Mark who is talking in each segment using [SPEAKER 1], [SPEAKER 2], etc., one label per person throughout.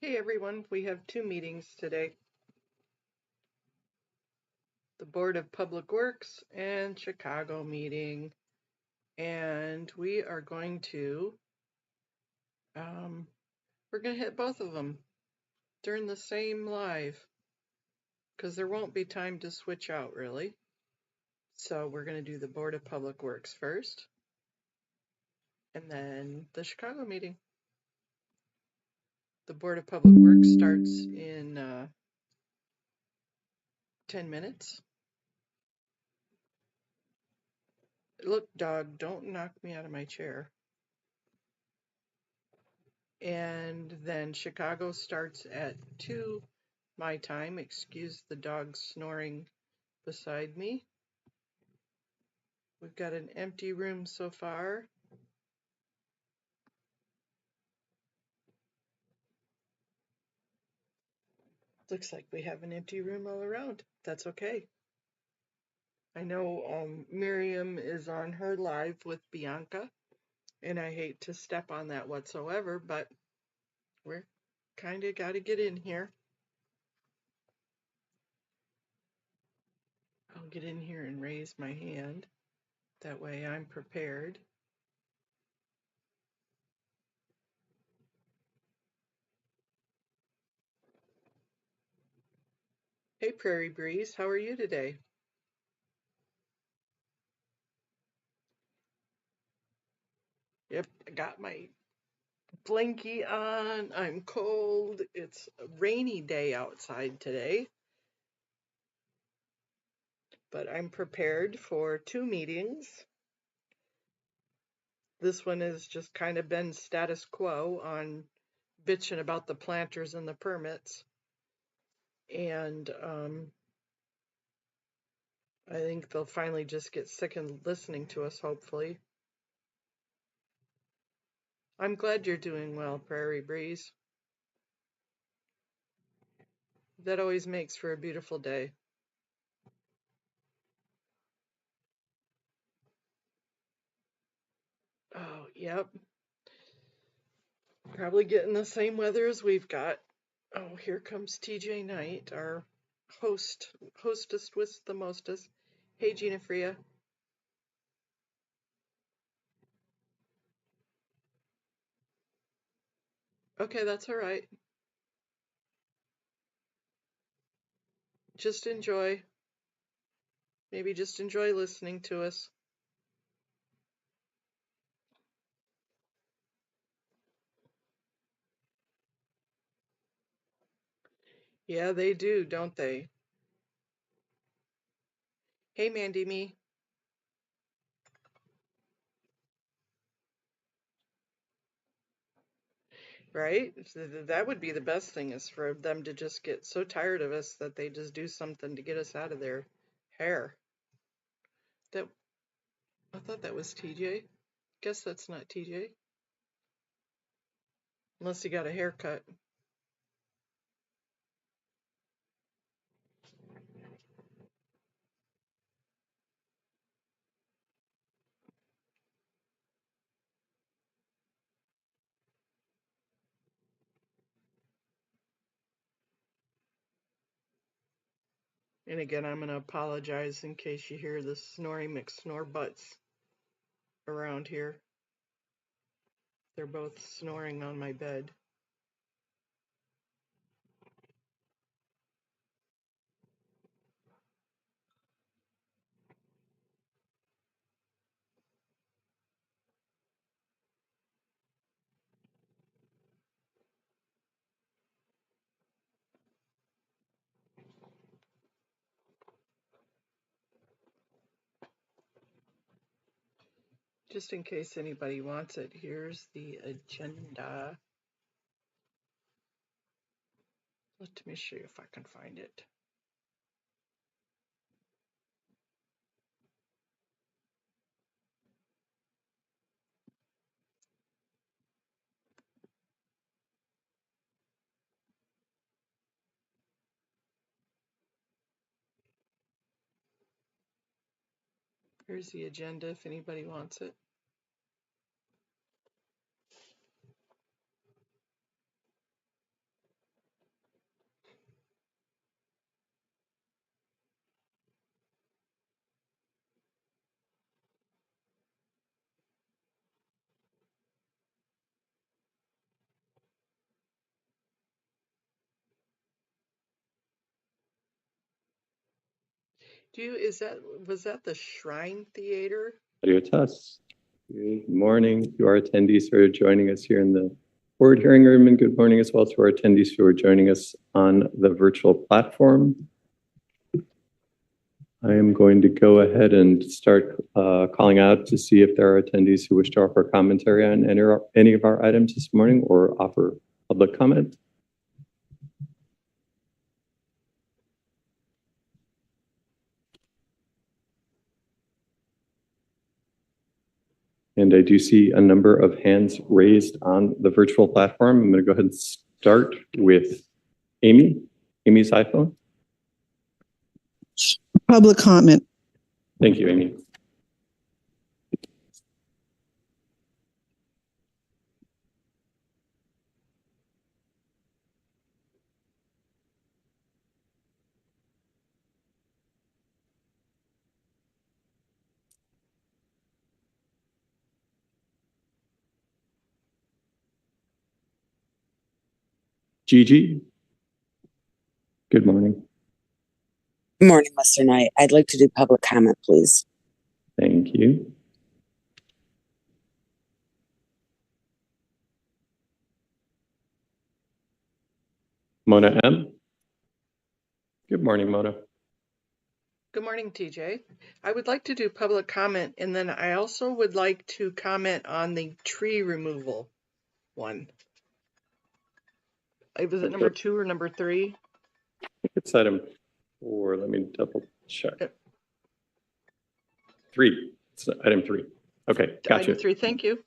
[SPEAKER 1] Hey everyone, we have two meetings today. The Board of Public Works and Chicago meeting. And we are going to, we're going to hit both of them during the same live because there won't be time to switch out really. So we're going to do the Board of Public Works first and then the Chicago meeting. The Board of Public Works starts in 10 minutes. Look, dog, don't knock me out of my chair. And then Chicago starts at 2 my time. Excuse the dog snoring beside me. We've got an empty room so far. Looks like we have an empty room all around. That's okay. I know Miriam is on her live with Bianca, and I hate to step on that whatsoever, but we're kind of got to get in here. I'll get in here and raise my hand. That way I'm prepared. Hey, Prairie Breeze, how are you today? Yep, I got my blankie on. I'm cold. It's a rainy day outside today, but I'm prepared for two meetings. This one has just kind of been status quo on bitching about the planters and the permits. And I think they'll finally just get sick of listening to us, hopefully. I'm glad you're doing well, Prairie Breeze. That always makes for a beautiful day. Oh, yep. Probably getting the same weather as we've got. Oh, here comes TJ Knight, our hostess with the mostest. Hey, Gina Freya. Okay, that's all right. Just enjoy. Maybe just enjoy listening to us. Yeah, they do, don't they? Hey, Mandy Me. Right? That would be the best thing is for them to just get so tired of us that they just do something to get us out of their hair. That I thought that was TJ. Guess that's not TJ. Unless he got a haircut. And again, I'm going to apologize in case you hear the snoring McSnore butts around here. They're both snoring on my bed. Just in case anybody wants it, here's the agenda. Let me see if I can find it. Here's the agenda if anybody wants it. Was that the Shrine Theater?
[SPEAKER 2] Audio test. Good morning to our attendees who are joining us here in the board hearing room, and good morning as well to our attendees who are joining us on the virtual platform. I am going to go ahead and start calling out to see if there are attendees who wish to offer commentary on any of our items this morning or offer public comment. And I do see a number of hands raised on the virtual platform. I'm going to go ahead and start with Amy. Amy's iPhone.
[SPEAKER 3] Public comment.
[SPEAKER 2] Thank you, Amy. Gigi. Good morning.
[SPEAKER 4] Good morning, Mr. Knight. I'd like to do public comment, please.
[SPEAKER 2] Thank you. Mona M. Good morning, Mona.
[SPEAKER 1] Good morning, TJ. I would like to do public comment, and then I also would like to comment on the tree removal one. Was it number 2 or number 3?
[SPEAKER 2] I think it's item 4. Let me double check. 3. It's item 3. Okay, gotcha.
[SPEAKER 1] Item 3, thank you.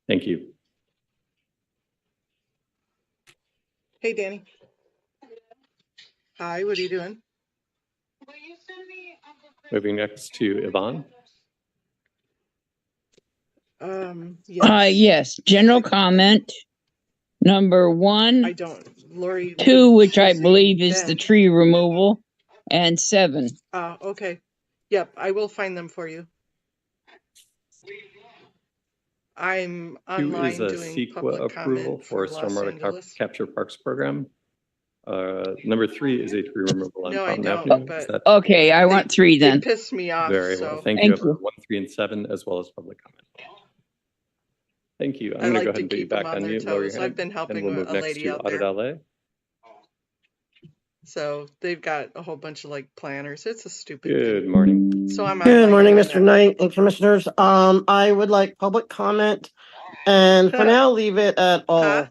[SPEAKER 2] Thank you.
[SPEAKER 1] Hey, Danny. Hi, what are you doing?
[SPEAKER 2] Moving next to Yvonne.
[SPEAKER 1] Yes.
[SPEAKER 5] Yes, general comment. Number 1.
[SPEAKER 1] I don't. Lori.
[SPEAKER 5] 2, which I believe is the tree removal, and 7.
[SPEAKER 1] Okay. Yep, I will find them for you. I'm online
[SPEAKER 2] 2 is a
[SPEAKER 1] doing
[SPEAKER 2] CEQA approval for a stormwater capture parks program. Number 3 is a tree removal on Fountain Avenue.
[SPEAKER 1] But
[SPEAKER 5] okay, I want 3 then.
[SPEAKER 1] It pissed me off.
[SPEAKER 2] Very well. Thank you. 1, 3, and 7, as well as public comment. Thank you. I'm going to go ahead and put you back on mute.
[SPEAKER 1] I've been helping
[SPEAKER 2] a lady out there. LA.
[SPEAKER 1] So they've got a whole bunch of like planners. It's a stupid
[SPEAKER 2] Good
[SPEAKER 1] thing.
[SPEAKER 2] morning.
[SPEAKER 1] So I'm
[SPEAKER 3] Good morning, Mr. Knight and commissioners. I would like public comment, and for now, leave it at all.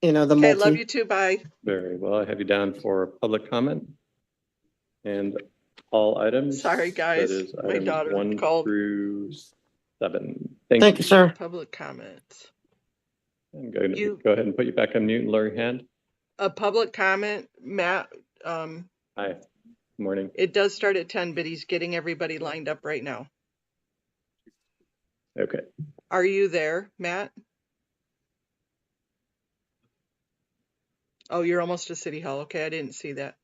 [SPEAKER 3] You know, the
[SPEAKER 1] Okay, love you too. Bye.
[SPEAKER 2] Very well. I have you down for public comment and all items.
[SPEAKER 1] Sorry, guys.
[SPEAKER 2] That is
[SPEAKER 1] my daughter
[SPEAKER 2] 1
[SPEAKER 1] called.
[SPEAKER 2] through 7.
[SPEAKER 3] Thank you, sir.
[SPEAKER 1] Public comment.
[SPEAKER 2] I'm going to go ahead and put you back on mute and lower your hand.
[SPEAKER 1] A public comment, Matt.
[SPEAKER 2] Hi. Morning.
[SPEAKER 1] It does start at 10, but he's getting everybody lined up right now.
[SPEAKER 2] Okay.
[SPEAKER 1] Are you there, Matt? Oh, you're almost to City Hall. Okay, I didn't see that.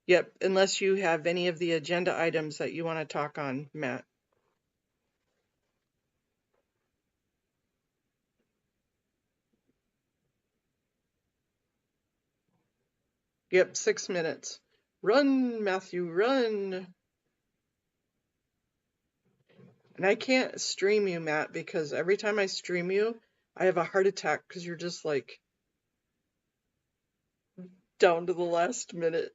[SPEAKER 1] Yep, unless you have any of the agenda items that you want to talk on, Matt. Yep, 6 minutes. Run, Matthew, run. And I can't stream you, Matt, because every time I stream you, I have a heart attack because you're just like down to the last minute,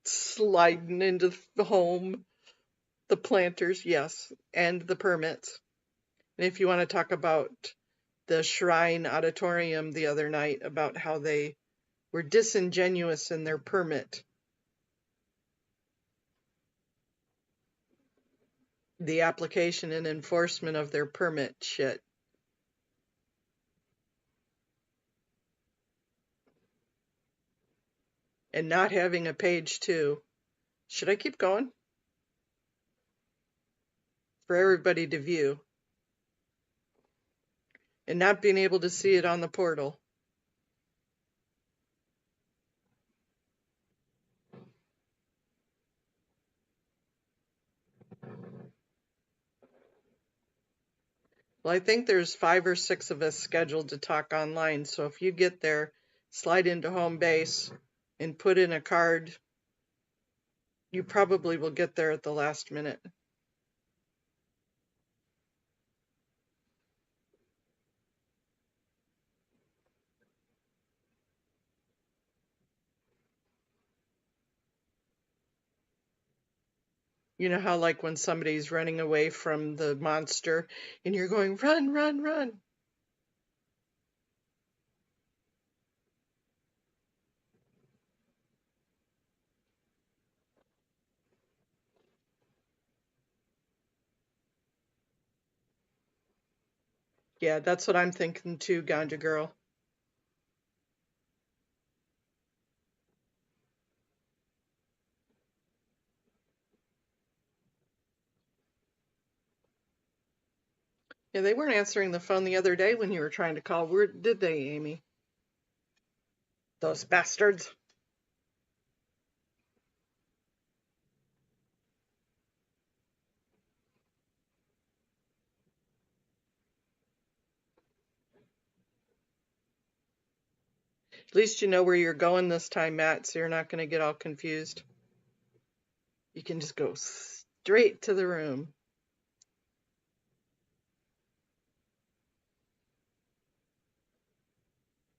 [SPEAKER 1] sliding into the home, the planters, yes, and the permits. And if you want to talk about the Shrine Auditorium the other night, about how they were disingenuous in their permit, the application and enforcement of their permit shit. And not having a page 2. Should I keep going? For everybody to view. And not being able to see it on the portal. Well, I think there's 5 or 6 of us scheduled to talk online. So if you get there, slide into home base and put in a card You probably will get there at the last minute. You know how like when somebody's running away from the monster and you're going, run, run, run. Yeah, that's what I'm thinking too, Ganja girl. Yeah, they weren't answering the phone the other day when you were trying to call. Where did they, Amy? Those bastards. At least you know where you're going this time, Matt, so you're not going to get all confused. You can just go straight to the room.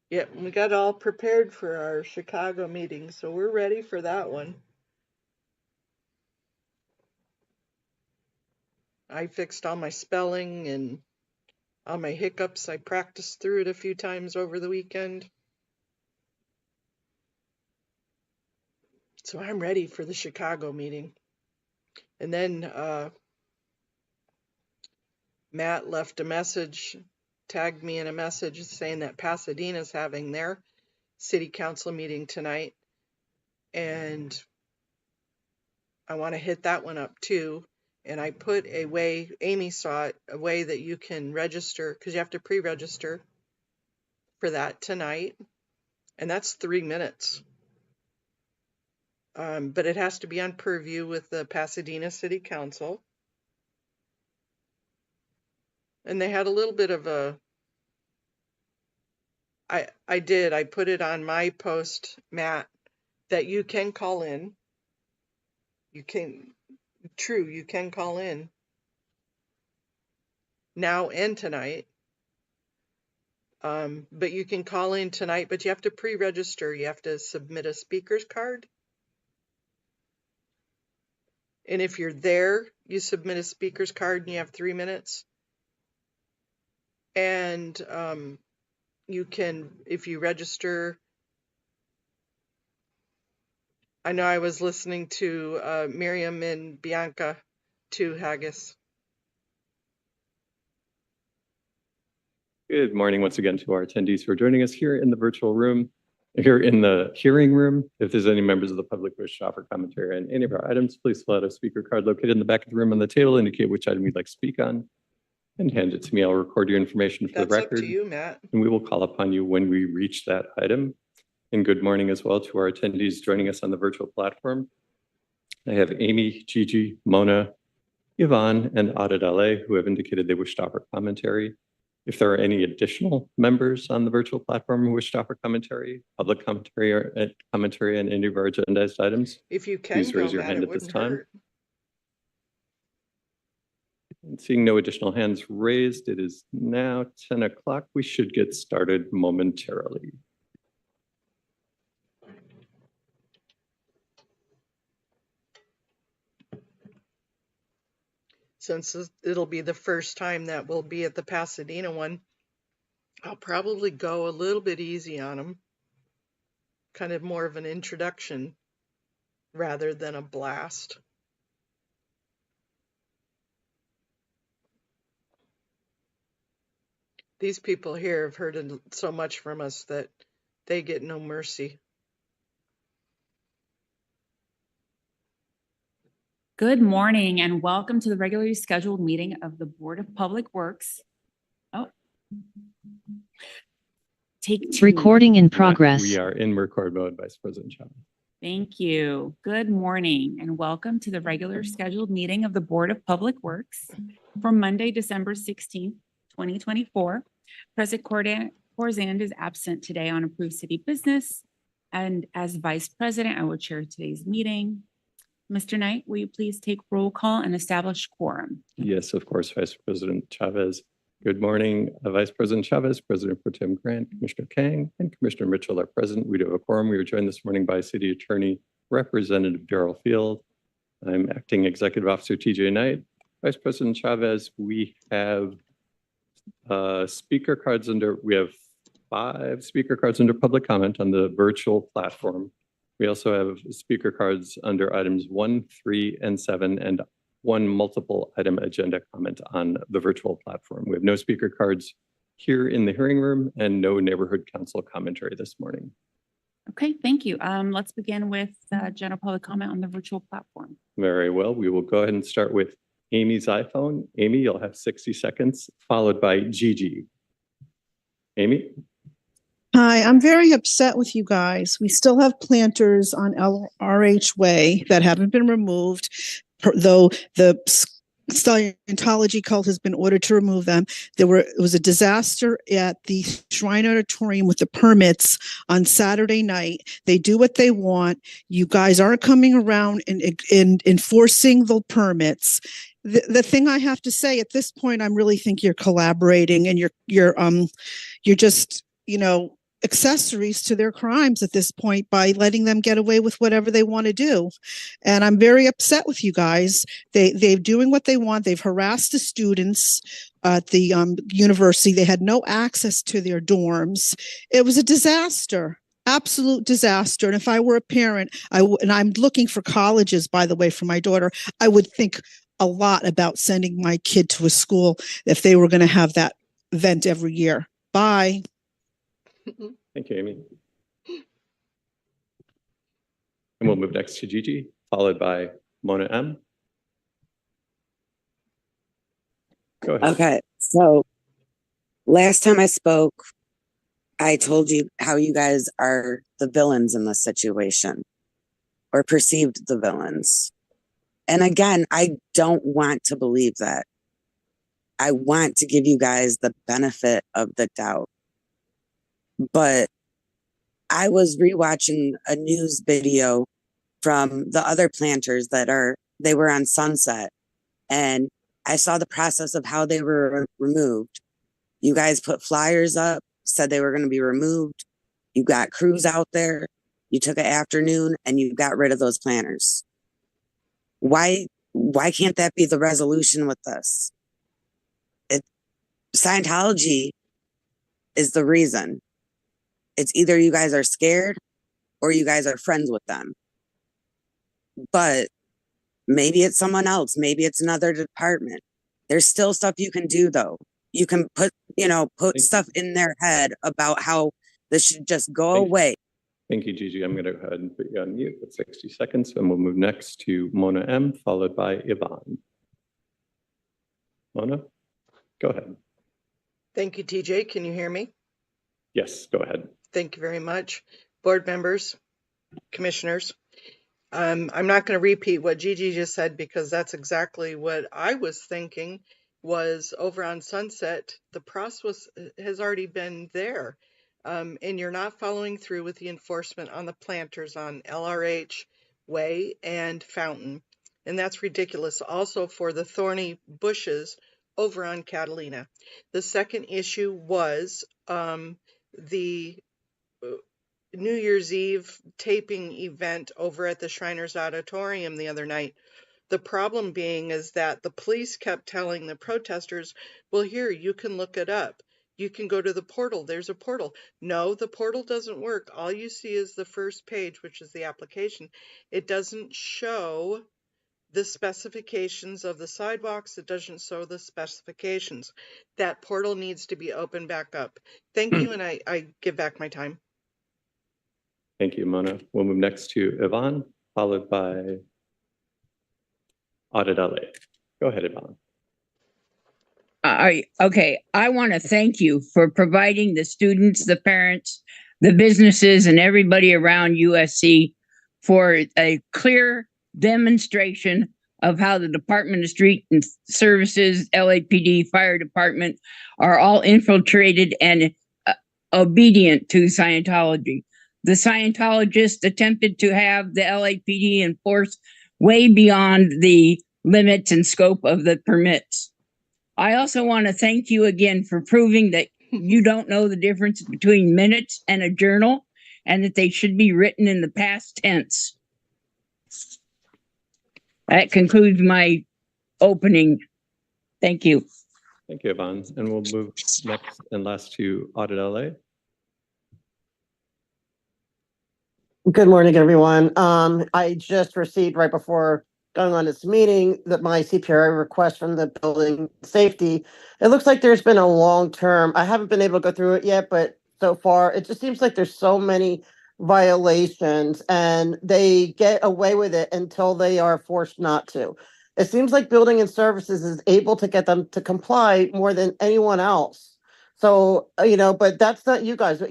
[SPEAKER 1] Yep, we got all prepared for our Chicago meeting, so we're ready for that one. I fixed all my spelling and all my hiccups. I practiced through it a few times over the weekend. So I'm ready for the Chicago meeting. And then Matt left a message, tagged me in a message saying that Pasadena's having their city council meeting tonight. And I want to hit that one up too. And I put a way, Amy saw it, a way that you can register, because you have to pre-register for that tonight. And that's 3 minutes. But it has to be on purview with the Pasadena City Council. And they had a little bit of a, I put it on my post, Matt, that you can call in. You can call in now and tonight. But you can call in tonight, but you have to pre-register. You have to submit a speaker's card. And if you're there, you submit a speaker's card and you have 3 minutes. And you can, if you register, I know I was listening to Miriam and Bianca to Haggis.
[SPEAKER 2] Good morning once again to our attendees who are joining us here in the virtual room, here in the hearing room. If there's any members of the public who wish to offer commentary on any of our items, please fill out a speaker card located in the back of the room on the table, indicate which item you'd like to speak on, and hand it to me. I'll record your information for the record.
[SPEAKER 1] That's up to you, Matt.
[SPEAKER 2] And we will call upon you when we reach that item. And good morning as well to our attendees joining us on the virtual platform. I have Amy, Gigi, Mona, Yvonne, and Adedale who have indicated they wish to offer commentary. If there are any additional members on the virtual platform who wish to offer commentary, public commentary, or commentary on any of our agendized items,
[SPEAKER 1] if you can,
[SPEAKER 2] please raise your hand at this time. And seeing no additional hands raised, it is now 10 o'clock. We should get started momentarily.
[SPEAKER 1] Since it'll be the first time that we'll be at the Pasadena one, I'll probably go a little bit easy on them. Kind of more of an introduction rather than a blast. These people here have heard so much from us that they get no mercy.
[SPEAKER 6] Good morning and welcome to the regularly scheduled meeting of the Board of Public Works. Take 2.
[SPEAKER 7] Recording in progress.
[SPEAKER 2] We are in record mode, Vice President Chavez.
[SPEAKER 6] Thank you. Good morning and welcome to the regular scheduled meeting of the Board of Public Works for Monday, December 16th, 2024. President Corzand is absent today on approved city business. And as Vice President, I will chair today's meeting. Mr. Knight, will you please take roll call and establish quorum?
[SPEAKER 2] Yes, of course, Vice President Chavez. Good morning, Vice President Chavez, President Pro Tem Grant, Commissioner Kang, and Commissioner Mitchell are present. We do have a quorum. We are joined this morning by City Attorney Representative Darrell Field. I'm Acting Executive Officer TJ Knight. Vice President Chavez, we have speaker cards we have 5 speaker cards under public comment on the virtual platform. We also have speaker cards under items 1, 3, and 7, and 1 multiple item agenda comment on the virtual platform. We have no speaker cards here in the hearing room and no neighborhood council commentary this morning.
[SPEAKER 6] Okay, thank you. Let's begin with general public comment on the virtual platform.
[SPEAKER 2] Very well. We will go ahead and start with Amy's iPhone. Amy, you'll have 60 seconds, followed by Gigi. Amy?
[SPEAKER 7] Hi, I'm very upset with you guys. We still have planters on LRH Way that haven't been removed, though the Scientology cult has been ordered to remove them. It was a disaster at the Shrine Auditorium with the permits on Saturday night. They do what they want. You guys aren't coming around and enforcing the permits. The thing I have to say at this point, I really think you're collaborating and you're just, accessories to their crimes at this point by letting them get away with whatever they want to do. And I'm very upset with you guys. They're doing what they want. They've harassed the students at the university. They had no access to their dorms. It was a disaster. Absolute disaster. And if I were a parent, and I'm looking for colleges, by the way, for my daughter, I would think a lot about sending my kid to a school if they were going to have that event every year. Bye.
[SPEAKER 2] Thank you, Amy. And we'll move next to Gigi, followed by Mona M. Go ahead.
[SPEAKER 4] Okay, so last time I spoke, I told you how you guys are the villains in this situation, or perceived the villains. And again, I don't want to believe that. I want to give you guys the benefit of the doubt. But I was rewatching a news video from the other planters they were on Sunset, and I saw the process of how they were removed. You guys put flyers up, said they were going to be removed. You got crews out there. You took an afternoon and you got rid of those planters. Why can't that be the resolution with this? Scientology is the reason. It's either you guys are scared or you guys are friends with them. But maybe it's someone else. Maybe it's another department. There's still stuff you can do, though. You can put stuff in their head about how this should just go away.
[SPEAKER 2] Thank you, Gigi. I'm going to go ahead and put you on mute with 60 seconds, and we'll move next to Mona M, followed by Yvonne. Mona, go ahead.
[SPEAKER 1] Thank you, TJ. Can you hear me?
[SPEAKER 2] Yes, go ahead.
[SPEAKER 1] Thank you very much. Board members, commissioners. I'm not going to repeat what Gigi just said because that's exactly what I was thinking was over on Sunset. The process has already been there, and you're not following through with the enforcement on the planters on LRH Way and Fountain. And that's ridiculous. Also for the thorny bushes over on Catalina. The second issue was the New Year's Eve taping event over at the Shriners Auditorium the other night. The problem being is that the police kept telling the protesters, well, here, you can look it up. You can go to the portal. There's a portal. No, the portal doesn't work. All you see is the first page, which is the application. It doesn't show the specifications of the sidewalks. It doesn't show the specifications. That portal needs to be opened back up. Thank you, and I give back my time.
[SPEAKER 2] Thank you, Mona. We'll move next to Yvonne, followed by Adedale. Go ahead, Yvonne.
[SPEAKER 5] Okay, I want to thank you for providing the students, the parents, the businesses, and everybody around USC for a clear demonstration of how the Department of Street and Services, LAPD, Fire Department are all infiltrated and obedient to Scientology. The Scientologists attempted to have the LAPD enforce way beyond the limits and scope of the permits. I also want to thank you again for proving that you don't know the difference between minutes and a journal, and that they should be written in the past tense. That concludes my opening. Thank you.
[SPEAKER 2] Thank you, Yvonne. And we'll move next and last to Audit LA.
[SPEAKER 3] Good morning, everyone. I just received right before going on this meeting that my CPRA request from the building safety. It looks like there's been a long-term, I haven't been able to go through it yet, but so far it just seems like there's so many violations and they get away with it until they are forced not to. It seems like building and services is able to get them to comply more than anyone else. So, but that's not you guys,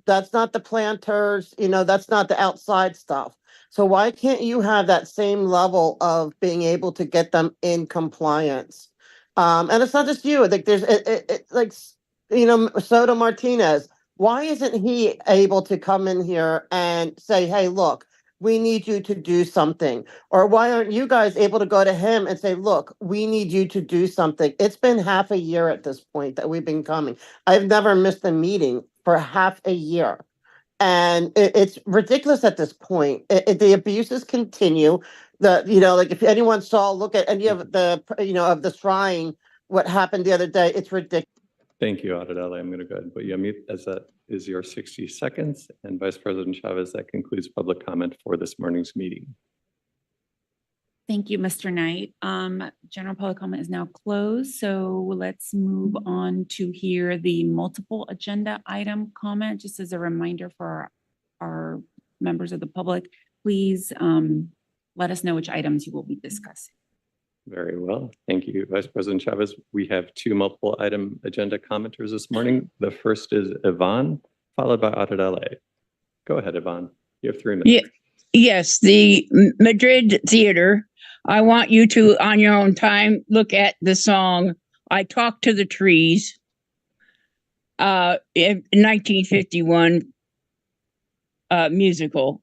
[SPEAKER 3] that's not the planters, that's not the outside stuff. So why can't you have that same level of being able to get them in compliance? And it's not just you. Like Soto Martinez. Why isn't he able to come in here and say, "Hey, look, we need you to do something"? Or why aren't you guys able to go to him and say, "Look, we need you to do something"? It's been half a year at this point that we've been coming. I've never missed a meeting for half a year. And it's ridiculous at this point. The abuses continue. Like if anyone saw, look at any of the, of the shrine, what happened the other day, it's ridiculous.
[SPEAKER 2] Thank you, Audit LA. I'm going to go ahead and put you on mute as that is your 60 seconds. And Vice President Chavez, that concludes public comment for this morning's meeting.
[SPEAKER 6] Thank you, Mr. Knight. General public comment is now closed, so let's move on to hear the multiple agenda item comment. Just as a reminder for our members of the public, please let us know which items you will be discussing.
[SPEAKER 2] Very well. Thank you, Vice President Chavez. We have two multiple item agenda commenters this morning. The first is Yvonne, followed by Audit LA. Go ahead, Yvonne. You have 3 minutes.
[SPEAKER 5] Yes, the Madrid Theatre. I want you to, on your own time, look at the song "I Talk to the Trees," in 1951 musical.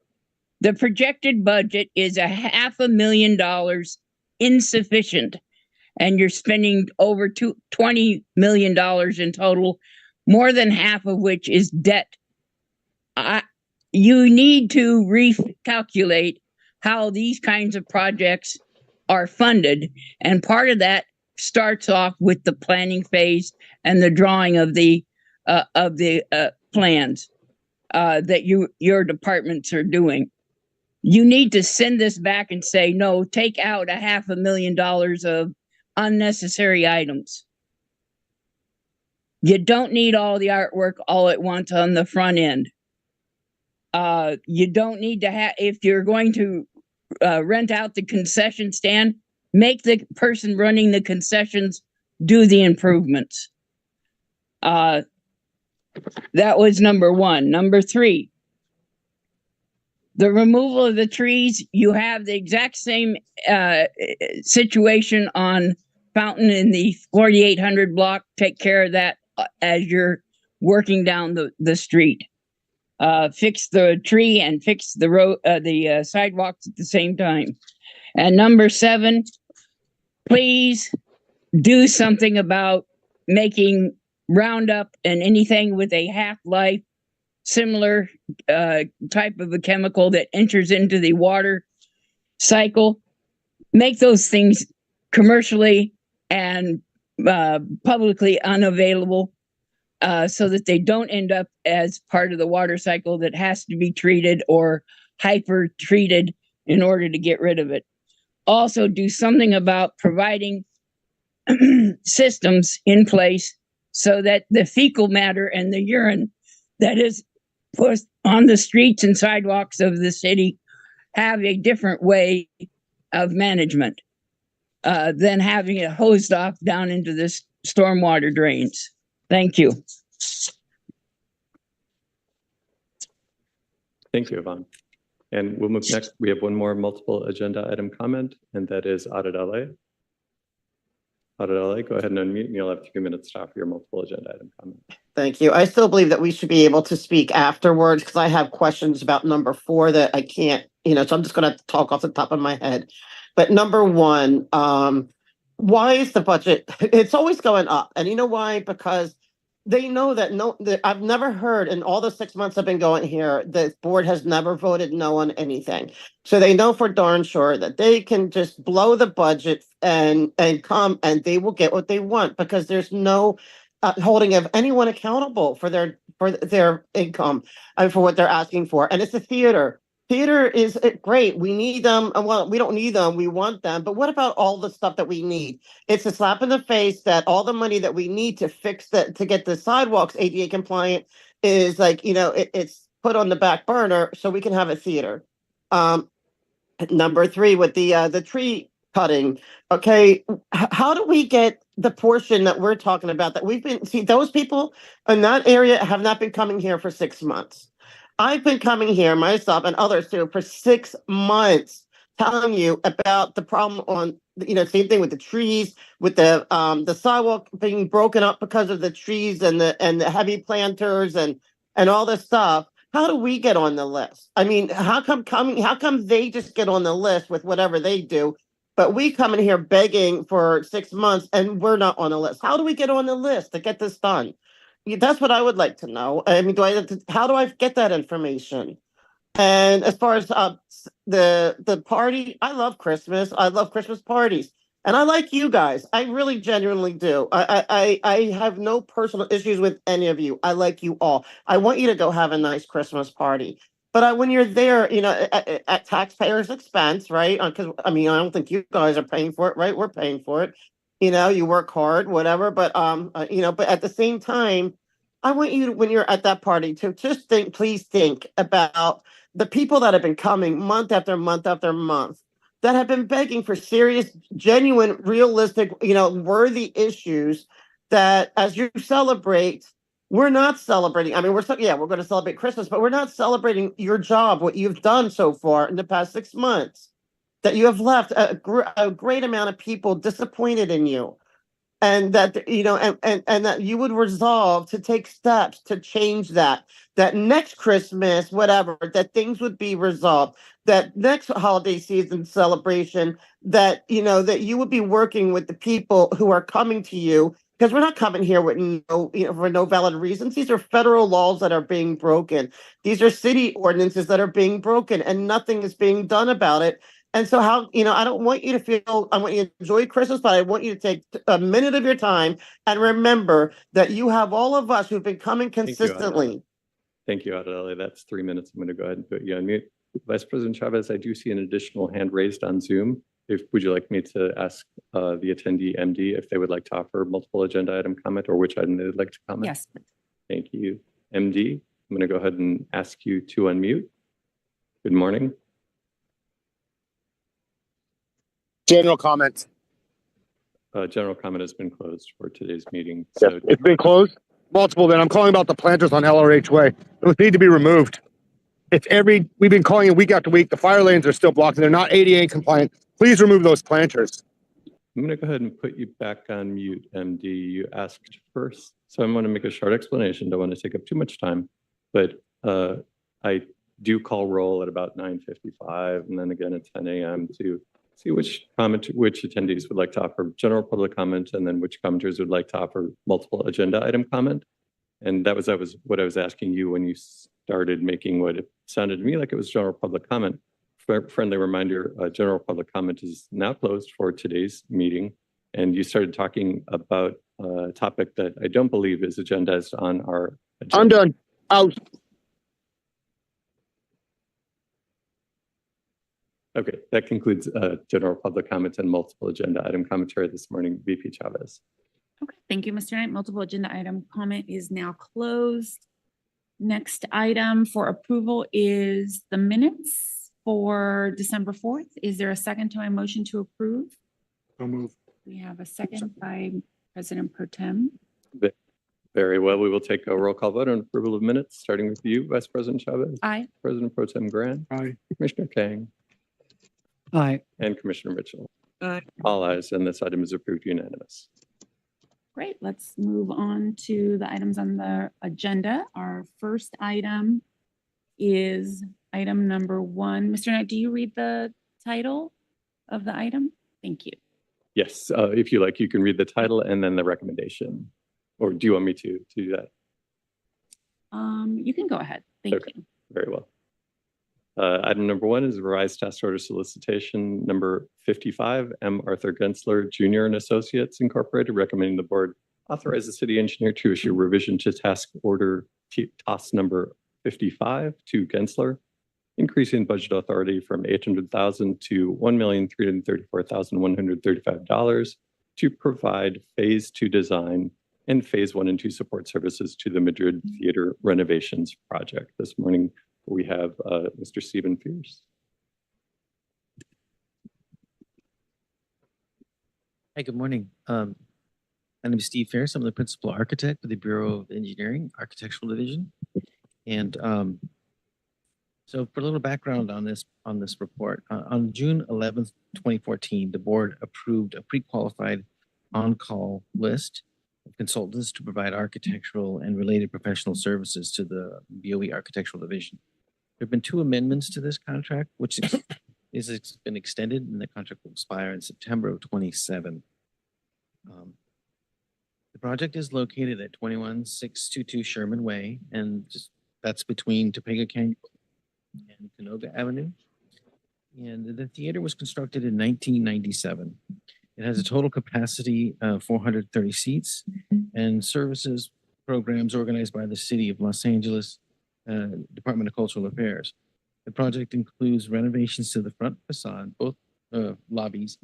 [SPEAKER 5] The projected budget is $500,000 insufficient, and you're spending over $20 million in total, more than half of which is debt. You need to recalculate how these kinds of projects are funded, and part of that starts off with the planning phase and the drawing of the plans that your departments are doing. You need to send this back and say, no, take out $500,000 of unnecessary items. You don't need all the artwork all at once on the front end. You don't need to have, if you're going to rent out the concession stand, make the person running the concessions do the improvements. That was number one. Number three, the removal of the trees. You have the exact same situation on Fountain in the 4800 block. Take care of that as you're working down the street. Fix the tree and fix the road, the sidewalks at the same time. And number 7, please do something about making Roundup and anything with a half-life similar type of a chemical that enters into the water cycle. Make those things commercially and publicly unavailable, so that they don't end up as part of the water cycle that has to be treated or hyper treated in order to get rid of it. Also, do something about providing systems in place so that the fecal matter and the urine that is put on the streets and sidewalks of the city have a different way of management than having it hosed off down into the stormwater drains. Thank you.
[SPEAKER 2] Thank you, Yvonne. And we'll move next. We have one more multiple agenda item comment, and that is Audit LA. Audit LA, go ahead and unmute, and you'll have 2 minutes to offer your multiple agenda item comment.
[SPEAKER 3] Thank you. I still believe that we should be able to speak afterwards because I have questions about number 4 that I can't, so I'm just going to talk off the top of my head. But number one, why is the budget? It's always going up, and you know why? Because they know that I've never heard in all the 6 months I've been going here, the board has never voted no on anything. So they know for darn sure that they can just blow the budget and come and they will get what they want because there's no holding of anyone accountable for their income and for what they're asking for. And it's a theater. Theater is great. We need them. Well, we don't need them. We want them. But what about all the stuff that we need? It's a slap in the face that all the money that we need to fix that, to get the sidewalks ADA compliant is like, it's put on the back burner so we can have a theater. Number three, with the tree cutting. Okay, how do we get the portion that we're talking about that those people in that area have not been coming here for 6 months. I've been coming here myself and others too for 6 months telling you about the problem on, same thing with the trees, with the sidewalk being broken up because of the trees and the heavy planters and all this stuff. How do we get on the list? I mean, how come they just get on the list with whatever they do, but we come in here begging for 6 months and we're not on the list? How do we get on the list to get this done? That's what I would like to know. I mean, how do I get that information? And as far as the party, I love Christmas. I love Christmas parties. And I like you guys. I really genuinely do. I have no personal issues with any of you. I like you all. I want you to go have a nice Christmas party. But when you're there, at taxpayers' expense, right? Because I don't think you guys are paying for it, right? We're paying for it. You work hard, whatever. But but at the same time, I want you to, when you're at that party, to just please think about the people that have been coming month after month after month, that have been begging for serious, genuine, realistic, worthy issues that as you celebrate, we're not celebrating. I mean, we're going to celebrate Christmas, but we're not celebrating your job, what you've done so far in the past 6 months, that you have left a great amount of people disappointed in you. And that, and that you would resolve to take steps to change that next Christmas, whatever, that things would be resolved, that next holiday season celebration, that, that you would be working with the people who are coming to you, because we're not coming here with for no valid reasons. These are federal laws that are being broken. These are city ordinances that are being broken and nothing is being done about it. And so I don't want you to feel, I want you to enjoy Christmas, but I want you to take a minute of your time and remember that you have all of us who've been coming consistently.
[SPEAKER 2] Thank you, Adelaide. That's 3 minutes. I'm going to go ahead and put you on mute. Vice President Chavez, I do see an additional hand raised on Zoom. Would you like me to ask the attendee MD if they would like to offer multiple agenda item comment or which item they would like to comment?
[SPEAKER 6] Yes.
[SPEAKER 2] Thank you. MD, I'm going to go ahead and ask you to unmute. Good morning.
[SPEAKER 8] General comment.
[SPEAKER 2] General comment has been closed for today's meeting. So
[SPEAKER 8] yes, it's been closed. Multiple. Then I'm calling about the planters on LRH Way. Those need to be removed. We've been calling it week after week. The fire lanes are still blocked. They're not ADA compliant. Please remove those planters.
[SPEAKER 2] I'm going to go ahead and put you back on mute, MD. You asked first, so I'm going to make a short explanation. Don't want to take up too much time, but I do call roll at about 9:55 and then again at 10 a.m. to see which attendees would like to offer general public comment and then which commenters would like to offer multiple agenda item comment. And that was what I was asking you when you started making what it sounded to me like it was general public comment. Friendly reminder, general public comment is now closed for today's meeting. And you started talking about a topic that I don't believe is agendized on our agenda.
[SPEAKER 8] I'm done. Out.
[SPEAKER 2] Okay, that concludes general public comments and multiple agenda item commentary this morning. VP Chavez.
[SPEAKER 6] Okay, thank you, Mr. Knight. Multiple agenda item comment is now closed. Next item for approval is the minutes for December 4th. Is there a second to my motion to approve?
[SPEAKER 8] So move.
[SPEAKER 6] We have a second by President Pro Tem.
[SPEAKER 2] Very well. We will take a roll call vote on approval of minutes, starting with you, Vice President Chavez.
[SPEAKER 6] Aye.
[SPEAKER 2] President Pro Tem Grant.
[SPEAKER 8] Aye.
[SPEAKER 2] Commissioner Kang.
[SPEAKER 9] Aye.
[SPEAKER 2] And Commissioner Mitchell.
[SPEAKER 1] Aye.
[SPEAKER 2] All ayes, and this item is approved unanimous.
[SPEAKER 6] Great. Let's move on to the items on the agenda. Our first item is item number 1. Mr. Knight, do you read the title? of the item? Thank you.
[SPEAKER 2] Yes, if you like, you can read the title and then the recommendation. Or do you want me to do that?
[SPEAKER 6] You can go ahead. Thank you.
[SPEAKER 2] Very well. Item number 1 is revised task order solicitation number 55, M. Arthur Gensler Jr. and Associates Incorporated, recommending the board authorize the city engineer to issue revision to task order TAS number 55 to Gensler, increasing budget authority from $800,000 to $1,334,135 to provide phase 2 design and phase 1 and 2 support services to the Madrid Theatre renovations project. This morning, we have Mr. Stephen Pierce.
[SPEAKER 10] Hi, good morning. My name is Steve Pierce. I'm the principal architect for the Bureau of Engineering, Architectural Division. And so for a little background on this report, on June 11th, 2014, the board approved a pre-qualified on-call list of consultants to provide architectural and related professional services to the BOE Architectural Division. There have been 2 amendments to this contract, which has been extended, and the contract will expire in September of 27. The project is located at 21622 Sherman Way, and that's between Topeka Canyon and Canoga Avenue. And the theater was constructed in 1997. It has a total capacity of 430 seats and services programs organized by the City of Los Angeles Department of Cultural Affairs. The project includes renovations to the front facade, both lobbies,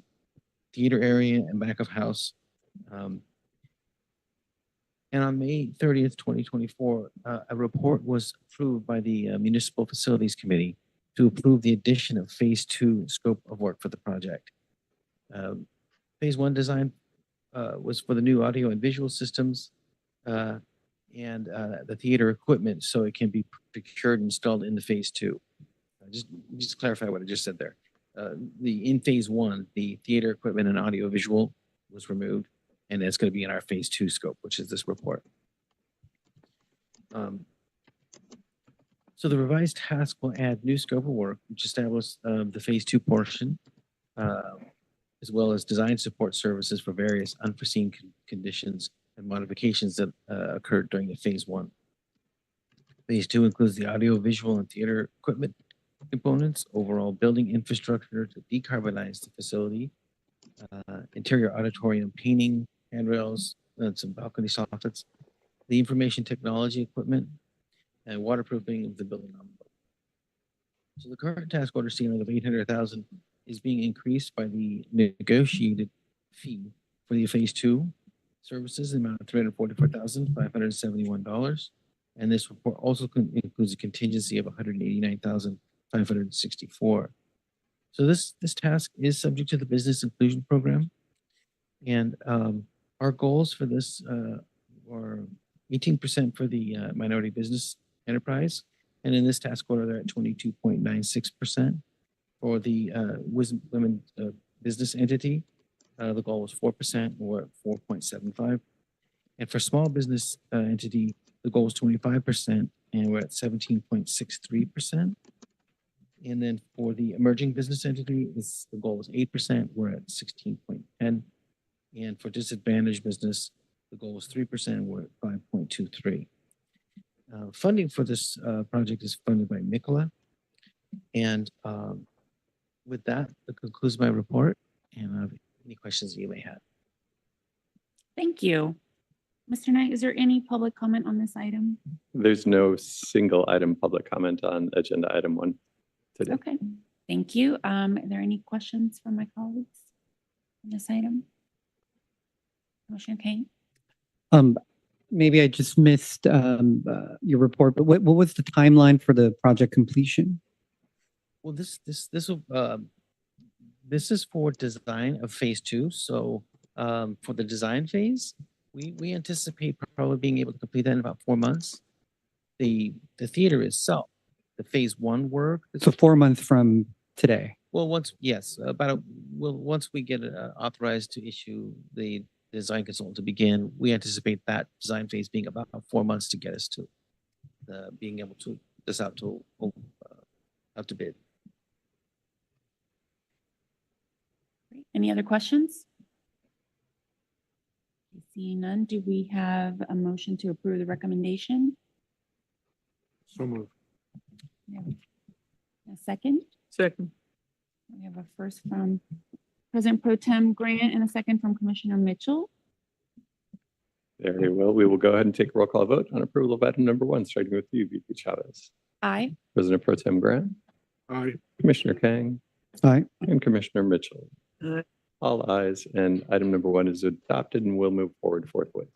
[SPEAKER 10] theater area, and back of house. And on May 30th, 2024, a report was approved by the Municipal Facilities Committee to approve the addition of phase 2 scope of work for the project. Phase 1 design was for the new audio and visual systems and the theater equipment, so it can be procured and installed in the phase 2. Just to clarify what I just said there. In phase 1, the theater equipment and audio visual was removed, and it's going to be in our phase 2 scope, which is this report. So the revised task will add new scope of work, which establishes the phase 2 portion, as well as design support services for various unforeseen conditions and modifications that occurred during the phase 1. Phase 2 includes the audio, visual, and theater equipment components, overall building infrastructure to decarbonize the facility, interior auditorium painting, handrails, and some balcony soffits, the information technology equipment, and waterproofing of the building envelope. So the current task order ceiling of $800,000 is being increased by the negotiated fee for the phase 2 services, the amount of $344,571. And this report also includes a contingency of $189,564. So this task is subject to the business inclusion program. And our goals for this are 18% for the minority business enterprise. And in this task order, they're at 22.96%. For the women business entity, the goal was 4%, we're at 4.75. And for small business entity, the goal was 25%, and we're at 17.63%. And then for the emerging business entity, the goal was 8%, we're at 16.10. And for disadvantaged business, the goal was 3%, we're at 5.23. Funding for this project is funded by Nicola. And with that concludes my report, and any questions you may have.
[SPEAKER 6] Thank you. Mr. Knight, is there any public comment on this item?
[SPEAKER 2] There's no single item public comment on agenda item 1 today.
[SPEAKER 6] Okay, thank you. Are there any questions from my colleagues on this item? Commissioner Kane?
[SPEAKER 9] Maybe I just missed your report, but what was the timeline for the project completion?
[SPEAKER 10] Well, this is for design of phase 2. So for the design phase, we anticipate probably being able to complete that in about 4 months. The theater itself, the phase 1 work.
[SPEAKER 9] So 4 months from today.
[SPEAKER 10] Well, once we get authorized to issue the design consultant to begin, we anticipate that design phase being about 4 months to get us to being able to this out to bid.
[SPEAKER 6] Great. Any other questions? Seeing none, do we have a motion to approve the recommendation?
[SPEAKER 8] So moved.
[SPEAKER 6] We have a second?
[SPEAKER 1] Second.
[SPEAKER 6] We have a first from President Pro Tem Grant and a second from Commissioner Mitchell.
[SPEAKER 2] Very well. We will go ahead and take a roll call vote on approval of item number 1, starting with you, VP Chavez.
[SPEAKER 6] Aye.
[SPEAKER 2] President Pro Tem Grant,
[SPEAKER 8] Aye.
[SPEAKER 2] Commissioner Kang,
[SPEAKER 9] Aye.
[SPEAKER 2] and Commissioner Mitchell.
[SPEAKER 1] Aye.
[SPEAKER 2] All ayes, and item number 1 is adopted and will move forward forthwith.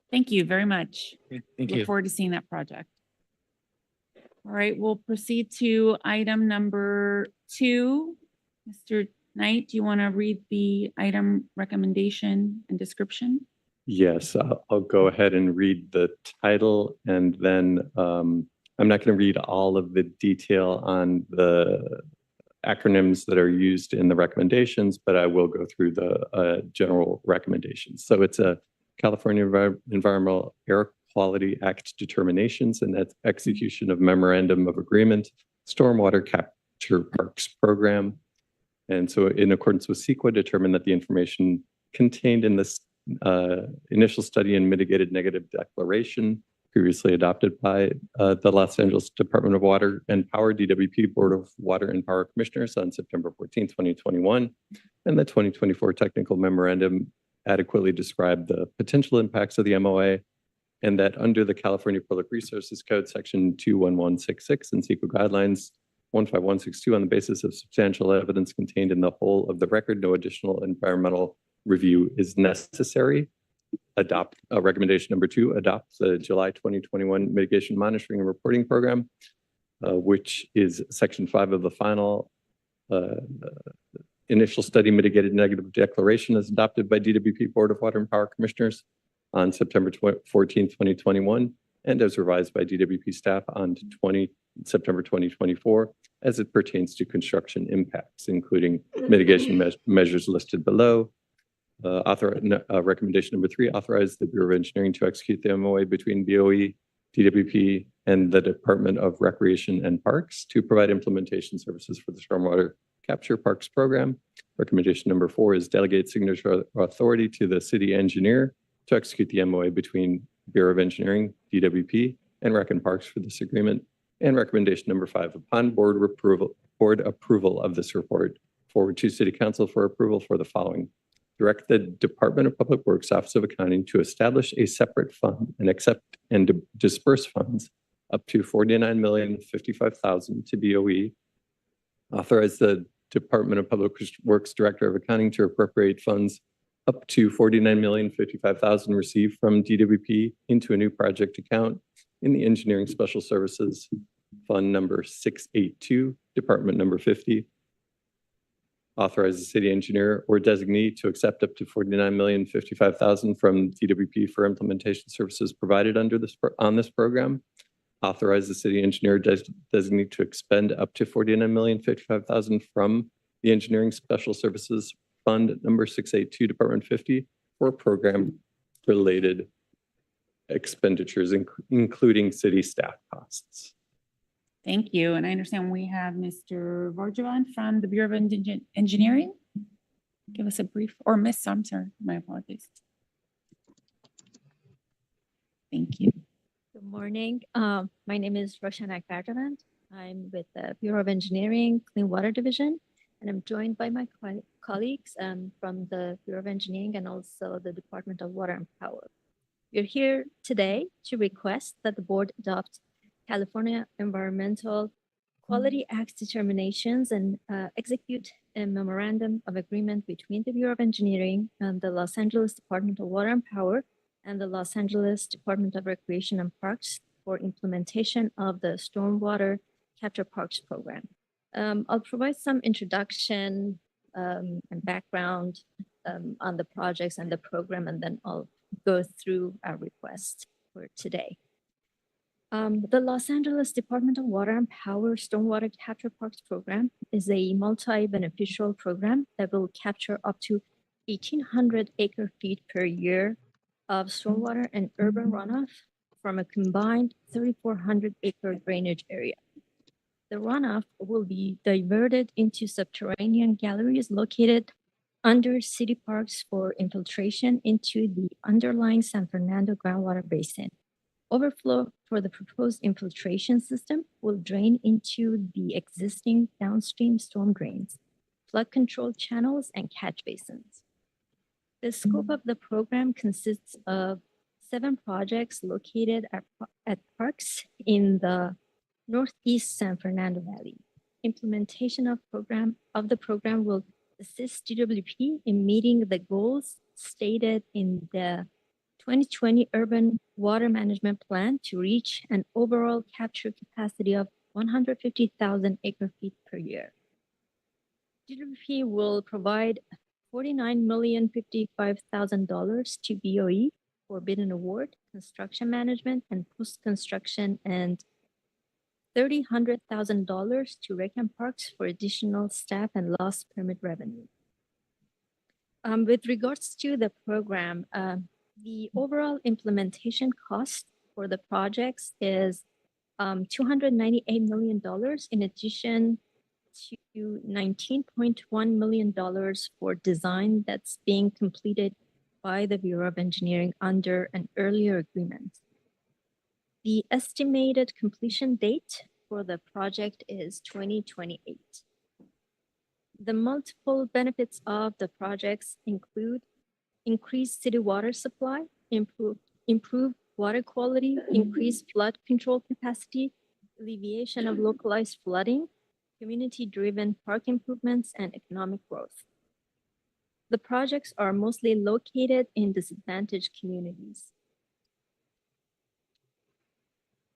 [SPEAKER 6] Thank you very much.
[SPEAKER 10] Thank
[SPEAKER 6] Look
[SPEAKER 10] you.
[SPEAKER 6] forward to seeing that project. All right, we'll proceed to item number 2. Mr. Knight, do you want to read the item recommendation and description?
[SPEAKER 2] Yes, I'll go ahead and read the title, and then I'm not going to read all of the detail on the acronyms that are used in the recommendations, but I will go through the general recommendations. So it's a California Environmental Air Quality Act determinations and that's execution of memorandum of agreement, stormwater capture parks program. And so in accordance with CEQA, determined that the information contained in this initial study and mitigated negative declaration previously adopted by the Los Angeles Department of Water and Power, DWP Board of Water and Power Commissioners on September 14, 2021, and the 2024 technical memorandum adequately described the potential impacts of the MOA, and that under the California Public Resources Code, Section 21166 and CEQA Guidelines 15162, on the basis of substantial evidence contained in the whole of the record, no additional environmental review is necessary. Adopt recommendation number 2, adopt the July 2021 mitigation monitoring and reporting program, which is section 5 of the final initial study mitigated negative declaration as adopted by DWP Board of Water and Power Commissioners on September 14, 2021, and as revised by DWP staff on September 2024, as it pertains to construction impacts, including mitigation measures listed below. Recommendation number 3, authorize the Bureau of Engineering to execute the MOA between BOE, DWP, and the Department of Recreation and Parks to provide implementation services for the Stormwater Capture Parks program. Recommendation number 4 is delegate signature authority to the city engineer to execute the MOA between Bureau of Engineering, DWP, and Rec and Parks for this agreement. And recommendation number 5, upon board approval of this report, forward to City Council for approval for the following. Direct the Department of Public Works Office of Accounting to establish a separate fund and accept and disperse funds up to $49,055,000 to BOE. Authorize the Department of Public Works Director of Accounting to appropriate funds up to $49,055,000 received from DWP into a new project account in the Engineering Special Services Fund number 682, Department number 50. Authorize the city engineer or designee to accept up to $49,055,000 from DWP for implementation services provided under on this program. Authorize the city engineer designee to expend up to $49,055,000 from the Engineering Special Services Fund number 682, Department 50, for program-related expenditures, including city staff costs.
[SPEAKER 6] Thank you. And I understand we have Mr. Varjavan from the Bureau of Engineering. Give us a brief, or Miss, I'm sorry, my apologies. Thank you.
[SPEAKER 11] Good morning. My name is Roshana Varjavan. I'm with the Bureau of Engineering, Clean Water Division, and I'm joined by my colleagues from the Bureau of Engineering and also the Department of Water and Power. We're here today to request that the board adopt California Environmental Quality Act determinations and execute a memorandum of agreement between the Bureau of Engineering and the Los Angeles Department of Water and Power and the Los Angeles Department of Recreation and Parks for implementation of the Stormwater Capture Parks program. I'll provide some introduction and background on the projects and the program, and then I'll go through our request for today. The Los Angeles Department of Water and Power Stormwater Capture Parks program is a multi-beneficial program that will capture up to 1,800 acre-feet per year of stormwater and urban runoff from a combined 3,400 acre drainage area. The runoff will be diverted into subterranean galleries located under city parks for infiltration into the underlying San Fernando groundwater basin. Overflow for the proposed infiltration system will drain into the existing downstream storm drains, flood control channels, and catch basins. The scope of the program consists of 7 projects located at parks in the Northeast San Fernando Valley. Implementation of the program will assist DWP in meeting the goals stated in the 2020 Urban Water Management Plan to reach an overall capture capacity of 150,000 acre-feet per year. DWP will provide $49,055,000 to BOE for bid and award, construction management, and post-construction, and $300,000 to Rec and Parks for additional staff and lost permit revenue. With regards to the program, the overall implementation cost for the projects is $298 million, in addition to $19.1 million for design that's being completed by the Bureau of Engineering under an earlier agreement. The estimated completion date for the project is 2028. The multiple benefits of the projects include increased city water supply, improved water quality, increased flood control capacity, alleviation of localized flooding, community-driven park improvements, and economic growth. The projects are mostly located in disadvantaged communities.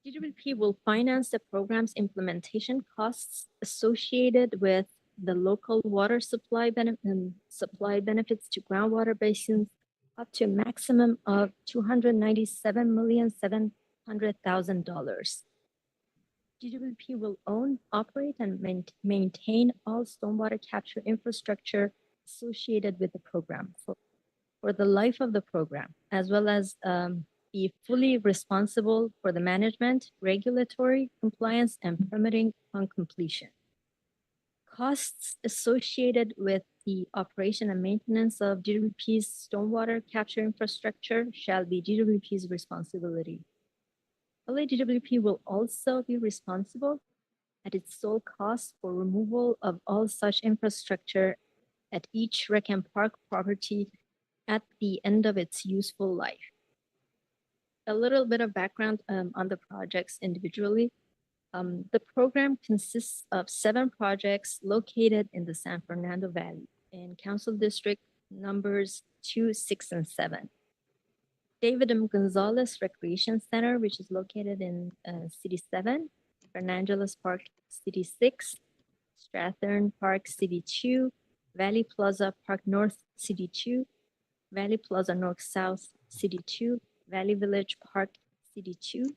[SPEAKER 11] DWP will finance the program's implementation costs associated with the local water supply benefits to groundwater basins up to a maximum of $297,700,000. DWP will own, operate, and maintain all stormwater capture infrastructure associated with the program for the life of the program, as well as be fully responsible for the management, regulatory compliance, and permitting on completion. Costs associated with the operation and maintenance of DWP's stormwater capture infrastructure shall be DWP's responsibility. LADWP will also be responsible at its sole cost for removal of all such infrastructure at each Rec and Park property at the end of its useful life. A little bit of background on the projects individually. The program consists of 7 projects located in the San Fernando Valley in Council District numbers 2, 6, and 7. David M. Gonzalez Recreation Center, which is located in City 7, Fernangeles Park, City 6, Strathern Park, City 2, Valley Plaza Park North, City 2, Valley Plaza North South, City 2, Valley Village Park, City 2,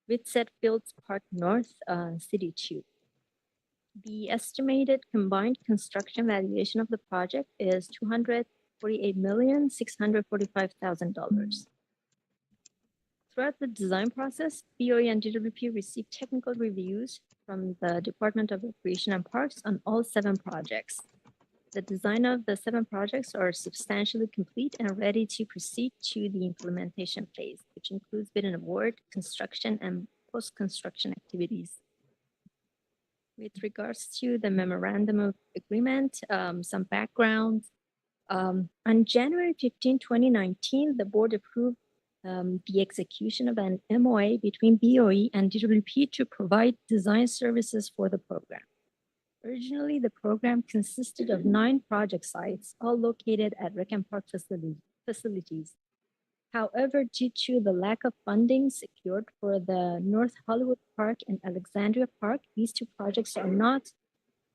[SPEAKER 11] Whitsett Fields Park North, City 2. The estimated combined construction valuation of the project is $248,645,000. Throughout the design process, BOE and DWP received technical reviews from the Department of Recreation and Parks on all 7 projects. The design of the 7 projects are substantially complete and ready to proceed to the implementation phase, which includes bid and award, construction, and post-construction activities. With regards to the memorandum of agreement, some background. On January 15, 2019, the board approved the execution of an MOA between BOE and DWP to provide design services for the program. Originally, the program consisted of 9 project sites, all located at Rec and Park facilities. However, due to the lack of funding secured for the North Hollywood Park and Alexandria Park, these 2 projects are not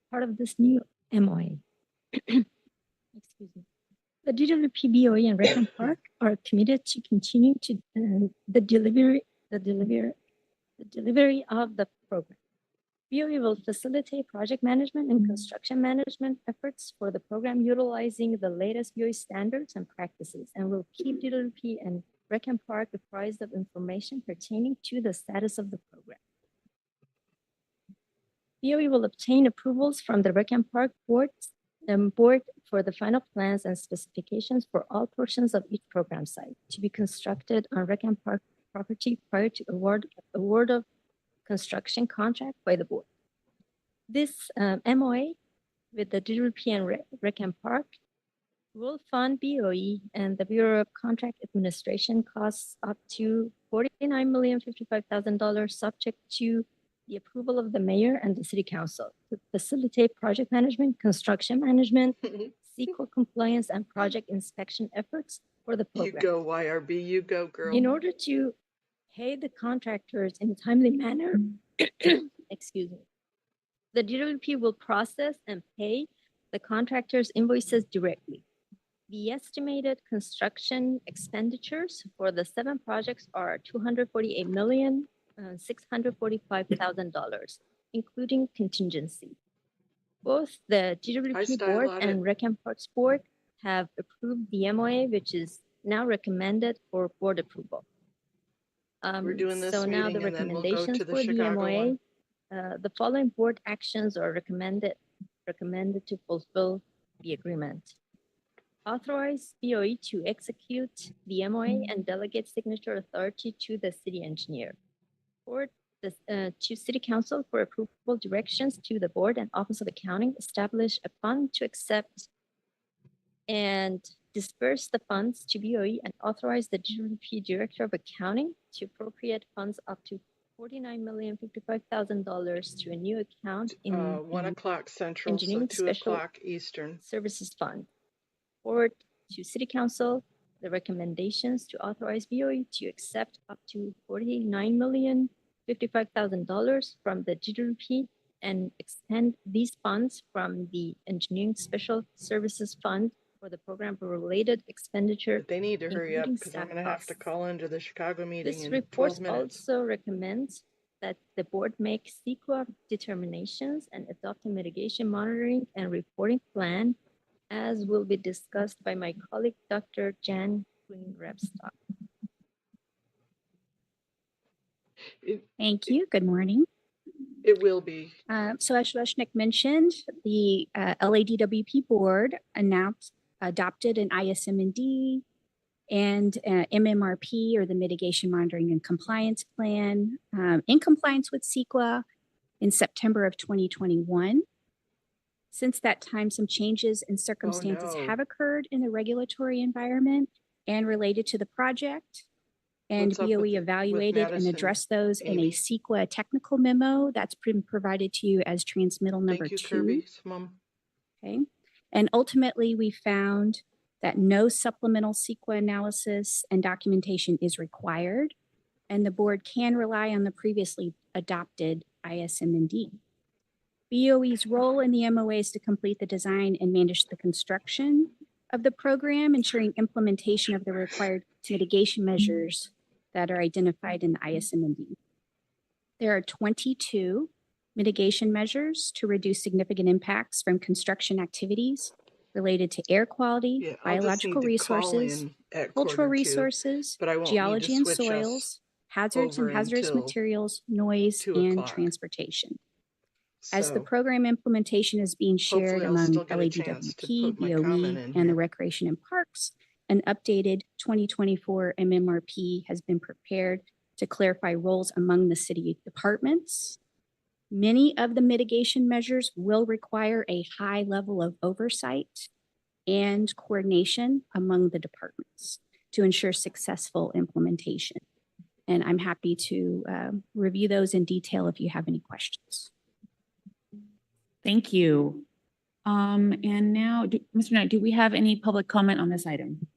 [SPEAKER 11] part of this new MOA. Excuse me. The DWP, BOE, and Rec and Park are committed to continue to the delivery of the program. BOE will facilitate project management and construction management efforts for the program utilizing the latest BOE standards and practices, and will keep DWP and Rec and Park apprised of information pertaining to the status of the program. BOE will obtain approvals from the Rec and Park board for the final plans and specifications for all portions of each program site to be constructed on Rec and Park property prior to award of construction contract by the board. This MOA with the DWP and Rec and Park will fund BOE and the Bureau of Contract Administration costs up to $49,055,000 subject to the approval of the mayor and the city council to facilitate project management, construction management, CEQA compliance, and project inspection efforts for the program.
[SPEAKER 1] You go, YRB, you go, girl.
[SPEAKER 11] In order to pay the contractors in a timely manner, excuse me, the DWP will process and pay the contractors' invoices directly. The estimated construction expenditures for the 7 projects are $248,645,000, including contingency. Both the DWP board and Rec and Parks board have approved the MOA, which is now recommended for board approval.
[SPEAKER 1] We're doing this
[SPEAKER 11] so now the
[SPEAKER 1] meeting and then we'll go
[SPEAKER 11] recommendations
[SPEAKER 1] to the
[SPEAKER 11] for the
[SPEAKER 1] Chicago
[SPEAKER 11] MOA,
[SPEAKER 1] one.
[SPEAKER 11] the following board actions are recommended to fulfill the agreement. Authorize BOE to execute the MOA and delegate signature authority to the city engineer. Or to city council for approval directions to the board and office of accounting, establish a fund to accept and disperse the funds to BOE and authorize the DWP director of accounting to appropriate funds up to $49,055,000 to a new account in
[SPEAKER 1] 1 o'clock Central, so
[SPEAKER 11] Engineering
[SPEAKER 1] 2
[SPEAKER 11] Special
[SPEAKER 1] o'clock Eastern.
[SPEAKER 11] Services Fund. Forward to City Council the recommendations to authorize BOE to accept up to $49,055,000 from the DWP and expend these funds from the Engineering Special Services Fund for the program related expenditure.
[SPEAKER 1] But they need to hurry up
[SPEAKER 11] including
[SPEAKER 1] because I'm
[SPEAKER 11] staff
[SPEAKER 1] going to have to
[SPEAKER 11] costs.
[SPEAKER 1] call into the Chicago meeting
[SPEAKER 11] This
[SPEAKER 1] in
[SPEAKER 11] report
[SPEAKER 1] 12 minutes.
[SPEAKER 11] also recommends that the board make CEQA determinations and adopt a mitigation monitoring and reporting plan, as will be discussed by my colleague, Dr. Jan Green-Rebstock.
[SPEAKER 6] Thank you. Good morning.
[SPEAKER 1] It will be.
[SPEAKER 6] So as Reshnik mentioned, the LADWP board adopted an ISM&D and MMRP, or the Mitigation Monitoring and Compliance Plan, in compliance with CEQA in September of 2021. Since that time, some changes and circumstances have occurred in the regulatory environment and related to the project. And
[SPEAKER 1] What's up
[SPEAKER 6] BOE
[SPEAKER 1] with
[SPEAKER 6] evaluated and
[SPEAKER 1] Madison,
[SPEAKER 6] addressed those in a
[SPEAKER 1] Amy?
[SPEAKER 6] CEQA technical memo that's been provided to you as transmittal number
[SPEAKER 1] Thank you,
[SPEAKER 6] 2.
[SPEAKER 1] Kirby. Mom.
[SPEAKER 6] Okay. And ultimately, we found that no supplemental CEQA analysis and documentation is required, and the board can rely on the previously adopted ISM&D. BOE's role in the MOA is to complete the design and manage the construction of the program, ensuring implementation of the required mitigation measures that are identified in the ISM&D. There are 22 mitigation measures to reduce significant impacts from construction activities related to air quality, biological resources, cultural resources, geology and soils, hazards and hazardous materials, noise, and transportation. As the program implementation is being shared among LADWP, BOE, and the Recreation and Parks, an updated 2024 MMRP has been prepared to clarify roles among the city departments. Many of the mitigation measures will require a high level of oversight and coordination among the departments to ensure successful implementation. And I'm happy to review those in detail if you have any questions. Thank you. And now, Mr. Knight, do we have any public comment on this item?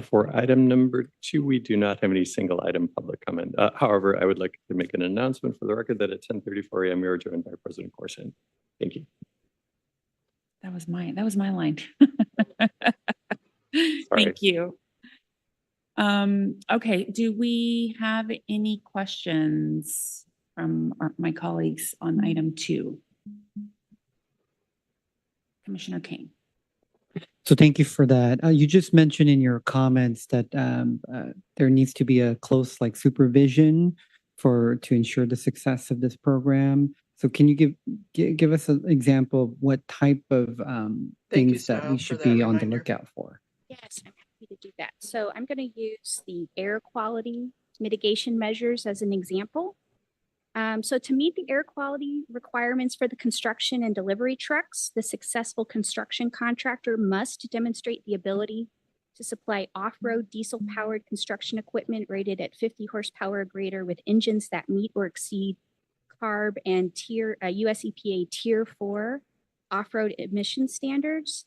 [SPEAKER 2] For item number 2, we do not have any single item public comment. However, I would like to make an announcement for the record that at 10:34 a.m. we are joined by President Corson. Thank you.
[SPEAKER 6] That was my line. Thank you. Okay, do we have any questions from my colleagues on item 2? Commissioner King.
[SPEAKER 9] So thank you for that. You just mentioned in your comments that there needs to be a close supervision to ensure the success of this program. So can you give us an example of what type of
[SPEAKER 1] Thank you,
[SPEAKER 9] things that
[SPEAKER 1] Sal,
[SPEAKER 9] we
[SPEAKER 1] for
[SPEAKER 9] should
[SPEAKER 1] that
[SPEAKER 9] be on the
[SPEAKER 1] reminder.
[SPEAKER 9] lookout for?
[SPEAKER 12] Yes, I'm happy to do that. So I'm going to use the air quality mitigation measures as an example. So to meet the air quality requirements for the construction and delivery trucks, the successful construction contractor must demonstrate the ability to supply off-road diesel-powered construction equipment rated at 50 horsepower or greater with engines that meet or exceed CARB and US EPA Tier 4 off-road emission standards.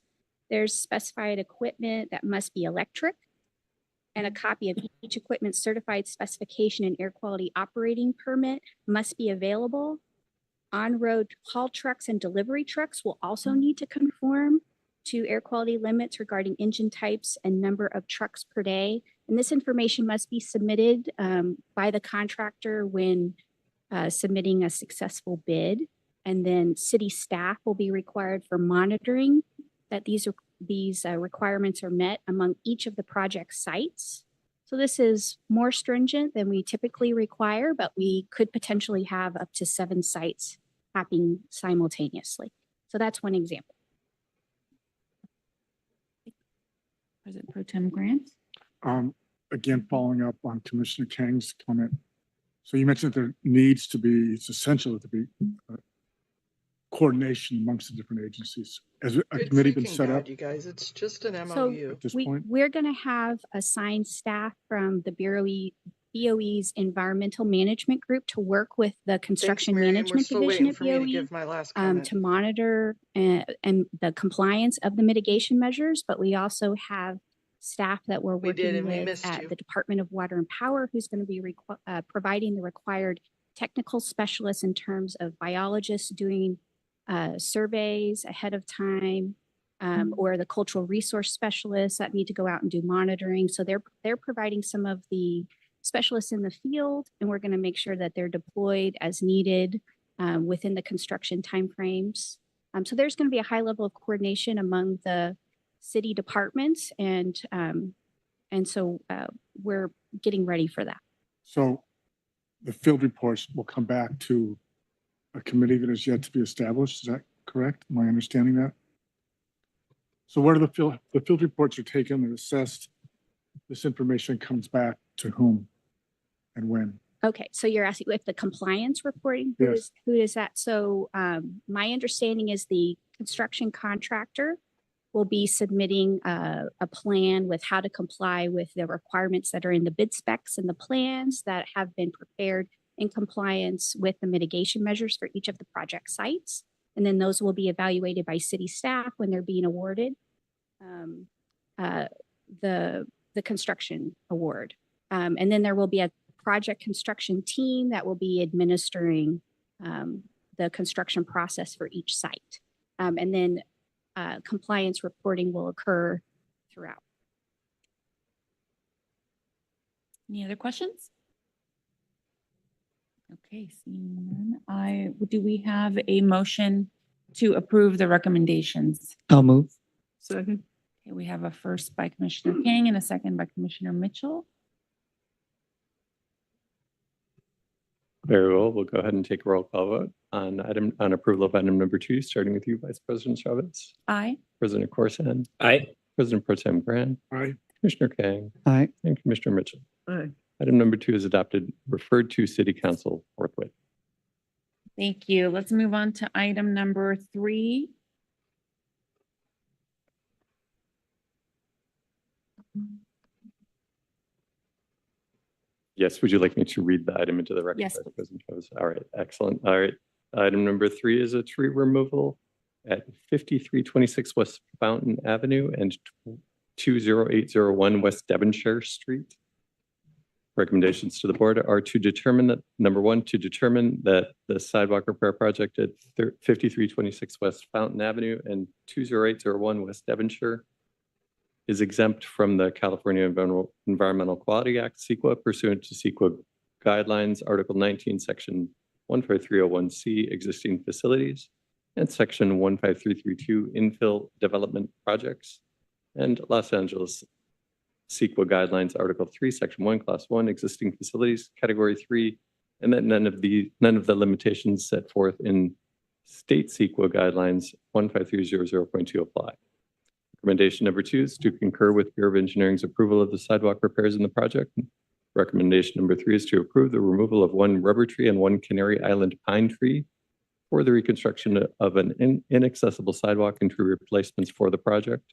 [SPEAKER 12] There's specified equipment that must be electric, and a copy of each equipment's certified specification and air quality operating permit must be available. On-road haul trucks and delivery trucks will also need to conform to air quality limits regarding engine types and number of trucks per day. And this information must be submitted by the contractor when submitting a successful bid. And then city staff will be required for monitoring that these requirements are met among each of the project sites. So this is more stringent than we typically require, but we could potentially have up to 7 sites happening simultaneously. So that's one example.
[SPEAKER 6] President Pro Tem Grant.
[SPEAKER 13] Again, following up on Commissioner Kang's comment. So you mentioned there needs to be, it's essential to be coordination amongst the different agencies. Has a
[SPEAKER 1] Good
[SPEAKER 13] committee been
[SPEAKER 1] freaking
[SPEAKER 13] set
[SPEAKER 1] God,
[SPEAKER 13] up
[SPEAKER 1] you guys, it's just an
[SPEAKER 12] So
[SPEAKER 1] MOU.
[SPEAKER 13] at this point?
[SPEAKER 12] we're going to have assigned staff from the BOE's environmental management group to work with the construction
[SPEAKER 1] Miriam. We're
[SPEAKER 12] management
[SPEAKER 1] still
[SPEAKER 12] division
[SPEAKER 1] waiting
[SPEAKER 12] at
[SPEAKER 1] for me to
[SPEAKER 12] BOE
[SPEAKER 1] give my last comment.
[SPEAKER 12] to monitor and the compliance of the mitigation measures. But we also have staff that we're
[SPEAKER 1] We did,
[SPEAKER 12] working
[SPEAKER 1] and we
[SPEAKER 12] with
[SPEAKER 1] missed
[SPEAKER 12] at
[SPEAKER 1] you.
[SPEAKER 12] the Department of Water and Power, who's going to be providing the required technical specialists in terms of biologists doing surveys ahead of time, or the cultural resource specialists that need to go out and do monitoring. So they're providing some of the specialists in the field, and we're going to make sure that they're deployed as needed within the construction timeframes. So there's going to be a high level of coordination among the city departments, and so we're getting ready for that.
[SPEAKER 13] So the field reports will come back to a committee that is yet to be established. Is that correct? Am I understanding that? So where do the field reports are taken and assessed? This information comes back to whom and when?
[SPEAKER 12] Okay, so you're asking if the compliance reporting,
[SPEAKER 13] Yes.
[SPEAKER 12] who is that? So my understanding is the construction contractor will be submitting a plan with how to comply with the requirements that are in the bid specs and the plans that have been prepared in compliance with the mitigation measures for each of the project sites. And then those will be evaluated by city staff when they're being awarded the construction award. And then there will be a project construction team that will be administering the construction process for each site. And then compliance reporting will occur throughout.
[SPEAKER 6] Any other questions? Okay, seeing none, do we have a motion to approve the recommendations?
[SPEAKER 9] I'll move.
[SPEAKER 1] Second.
[SPEAKER 6] Okay, we have a first by Commissioner King and a second by Commissioner Mitchell.
[SPEAKER 2] Very well, we'll go ahead and take a roll call vote on approval of item number 2, starting with you, Vice President Chavez.
[SPEAKER 6] Aye.
[SPEAKER 2] President Corson.
[SPEAKER 10] Aye.
[SPEAKER 2] President Pro Tem Grant.
[SPEAKER 13] Aye.
[SPEAKER 2] Commissioner Kang.
[SPEAKER 9] Aye.
[SPEAKER 2] And Commissioner Mitchell.
[SPEAKER 1] Aye.
[SPEAKER 2] Item number 2 is adopted, referred to City Council forthwith.
[SPEAKER 6] Thank you. Let's move on to item number 3.
[SPEAKER 2] Yes, would you like me to read the item into the record?
[SPEAKER 6] Yes,
[SPEAKER 2] Vice
[SPEAKER 6] please.
[SPEAKER 2] President Chavez? All right, excellent. All right. Item number 3 is a tree removal at 5326 West Fountain Avenue and 20801 West Devonshire Street. Recommendations to the board are to determine that, number 1, to determine that the sidewalk repair project at 5326 West Fountain Avenue and 20801 West Devonshire is exempt from the California Environmental Quality Act, CEQA, pursuant to CEQA guidelines, Article 19, Section 15301C, existing facilities, and Section 15332, infill development projects, and Los Angeles CEQA guidelines, Article 3, Section 1, Class 1, existing facilities, Category 3, and that none of the limitations set forth in state CEQA guidelines 15300.2 apply. Recommendation number 2 is to concur with Bureau of Engineering's approval of the sidewalk repairs in the project. Recommendation number 3 is to approve the removal of 1 rubber tree and 1 Canary Island pine tree for the reconstruction of an inaccessible sidewalk and tree replacements for the project.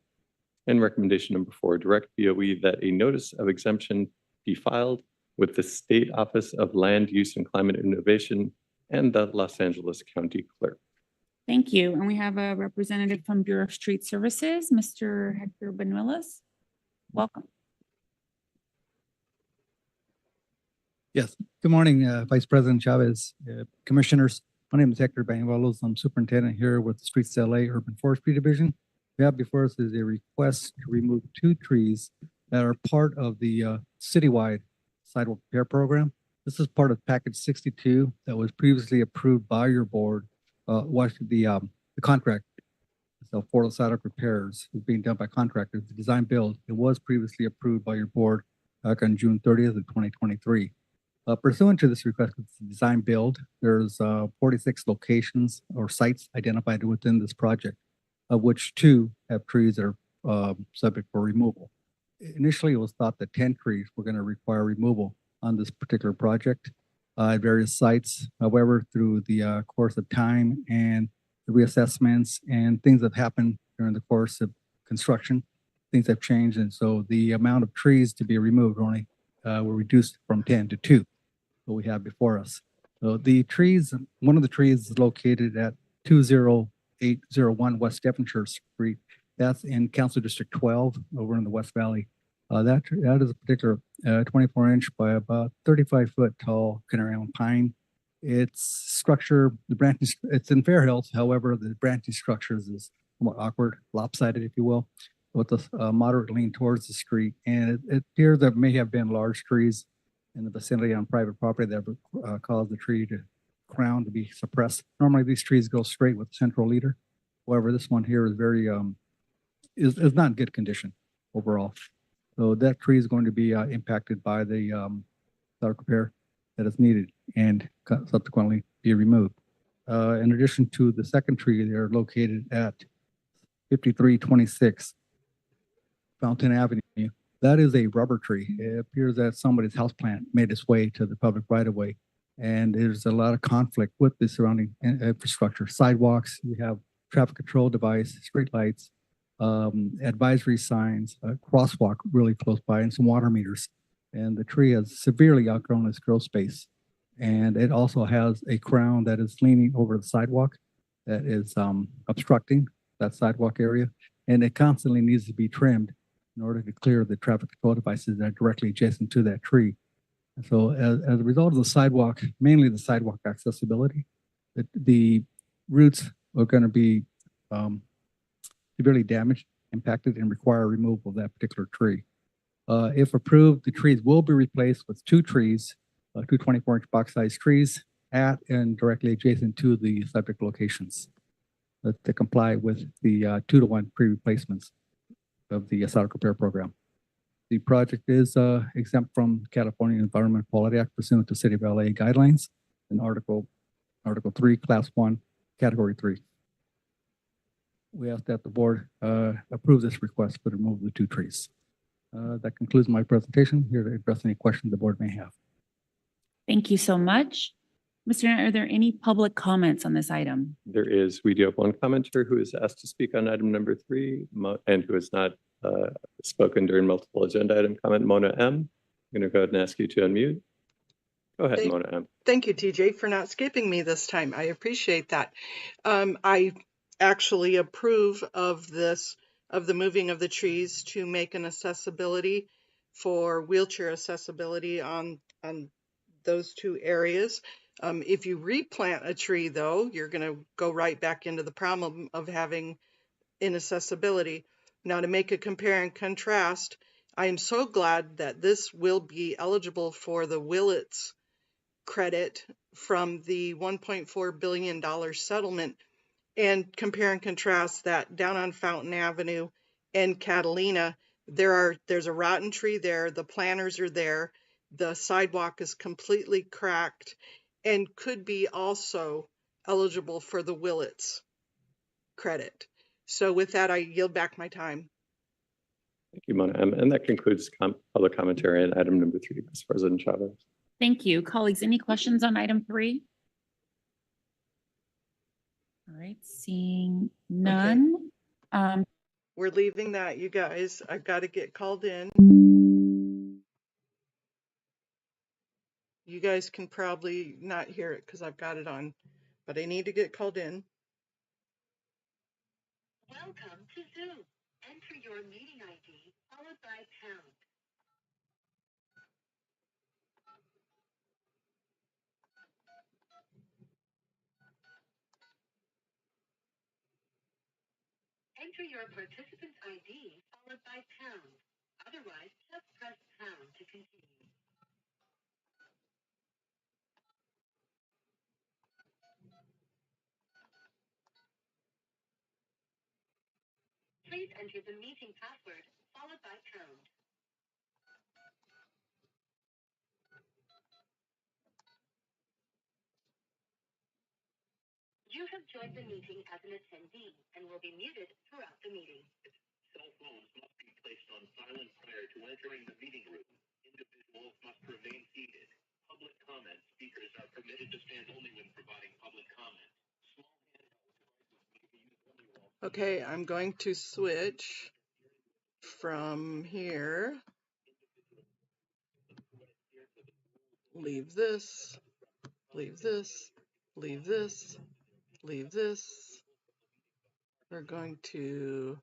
[SPEAKER 2] And recommendation number 4, direct BOE that a notice of exemption be filed with the State Office of Land Use and Climate Innovation and the Los Angeles County Clerk.
[SPEAKER 6] Thank you. And we have a representative from Bureau of Street Services, Mr. Hector Benuelas. Welcome.
[SPEAKER 14] Yes. Good morning, Vice President Chavez, Commissioners. My name is Hector Benuelas. I'm superintendent here with the Streets LA Urban Forestry Division. We have before us is a request to remove 2 trees that are part of the citywide sidewalk repair program. This is part of package 62 that was previously approved by your board. The contract for the sidewalk repairs is being done by contractors. The design build, it was previously approved by your board back on June 30th of 2023. Pursuant to this request, it's a design build. There's 46 locations or sites identified within this project, of which 2 have trees that are subject for removal. Initially, it was thought that 10 trees were going to require removal on this particular project at various sites. However, through the course of time and the reassessments and things that happened during the course of construction, things have changed. And so the amount of trees to be removed only were reduced from 10 to 2, what we have before us. So the trees, one of the trees is located at 20801 West Devonshire Street. That's in Council District 12 over in the West Valley. That is a particular 24-inch by about 35-foot tall Canary Island pine. Its structure, the branches, it's in fair health. However, the branching structures is somewhat awkward, lopsided, if you will, with a moderate lean towards the street. And it appears there may have been large trees in the vicinity on private property that caused the tree to crown to be suppressed. Normally, these trees go straight with the central leader. However, this one here is very is not in good condition overall. So that tree is going to be impacted by the sidewalk repair that is needed and subsequently be removed. In addition to the second tree, they're located at 5326 Fountain Avenue. That is a rubber tree. It appears that somebody's houseplant made its way to the public right-of-way. And there's a lot of conflict with the surrounding infrastructure. Sidewalks, we have traffic control device, streetlights, advisory signs, a crosswalk really close by, and some water meters. And the tree has severely outgrown its growth space. And it also has a crown that is leaning over the sidewalk that is obstructing that sidewalk area. And it constantly needs to be trimmed in order to clear the traffic control devices that are directly adjacent to that tree. And so as a result of the sidewalk, mainly the sidewalk accessibility, the roots are going to be severely damaged, impacted, and require removal of that particular tree. If approved, the trees will be replaced with 2 trees, 2 24-inch box-sized trees at and directly adjacent to the subject locations to comply with the 2-to-1 pre-replacements of the sidewalk repair program. The project is exempt from California Environmental Quality Act pursuant to City of LA guidelines in Article 3, Class 1, Category 3. We ask that the board approve this request for the removal of the 2 trees. That concludes my presentation. Here to address any questions the board may have.
[SPEAKER 6] Thank you so much. Mr. Knight, are there any public comments on this item?
[SPEAKER 2] There is. We do have one commenter who is asked to speak on item number 3 and who has not spoken during multiple agenda item comment. Mona M. I'm going to go ahead and ask you to unmute. Go ahead, Mona M.
[SPEAKER 1] Thank you, TJ, for not skipping me this time. I appreciate that. I actually approve of the moving of the trees to make an accessibility for wheelchair accessibility on those 2 areas. If you replant a tree, though, you're going to go right back into the problem of having inaccessibility. Now, to make a compare and contrast, I am so glad that this will be eligible for the Willits credit from the $1.4 billion settlement, and compare and contrast that down on Fountain Avenue and Catalina, there's a rotten tree there. The planters are there. the sidewalk is completely cracked and could be also eligible for the Willits credit. So with that, I yield back my time.
[SPEAKER 2] Thank you, Mona. And that concludes public commentary on item number 3, Vice President Chavez.
[SPEAKER 6] Thank you. Colleagues, any questions on item 3? All right, seeing none.
[SPEAKER 1] We're leaving that, you guys. I've got to get called in. You guys can probably not hear it because I've got it on, but I need to get called in.
[SPEAKER 15] Welcome to Zoom. Enter your meeting ID followed by pound. Enter your participant ID followed by pound. Otherwise, just press pound to continue. Please enter the meeting password followed by pound. You have joined the meeting as an attendee and will be muted throughout the meeting. Cell phones must be placed on silent prior to entering the meeting room. Individuals must remain seated. Public comment speakers are permitted to stand only when providing public comment.
[SPEAKER 1] Okay, I'm going to switch from here. Leave this, leave this, leave this, leave this. We're going to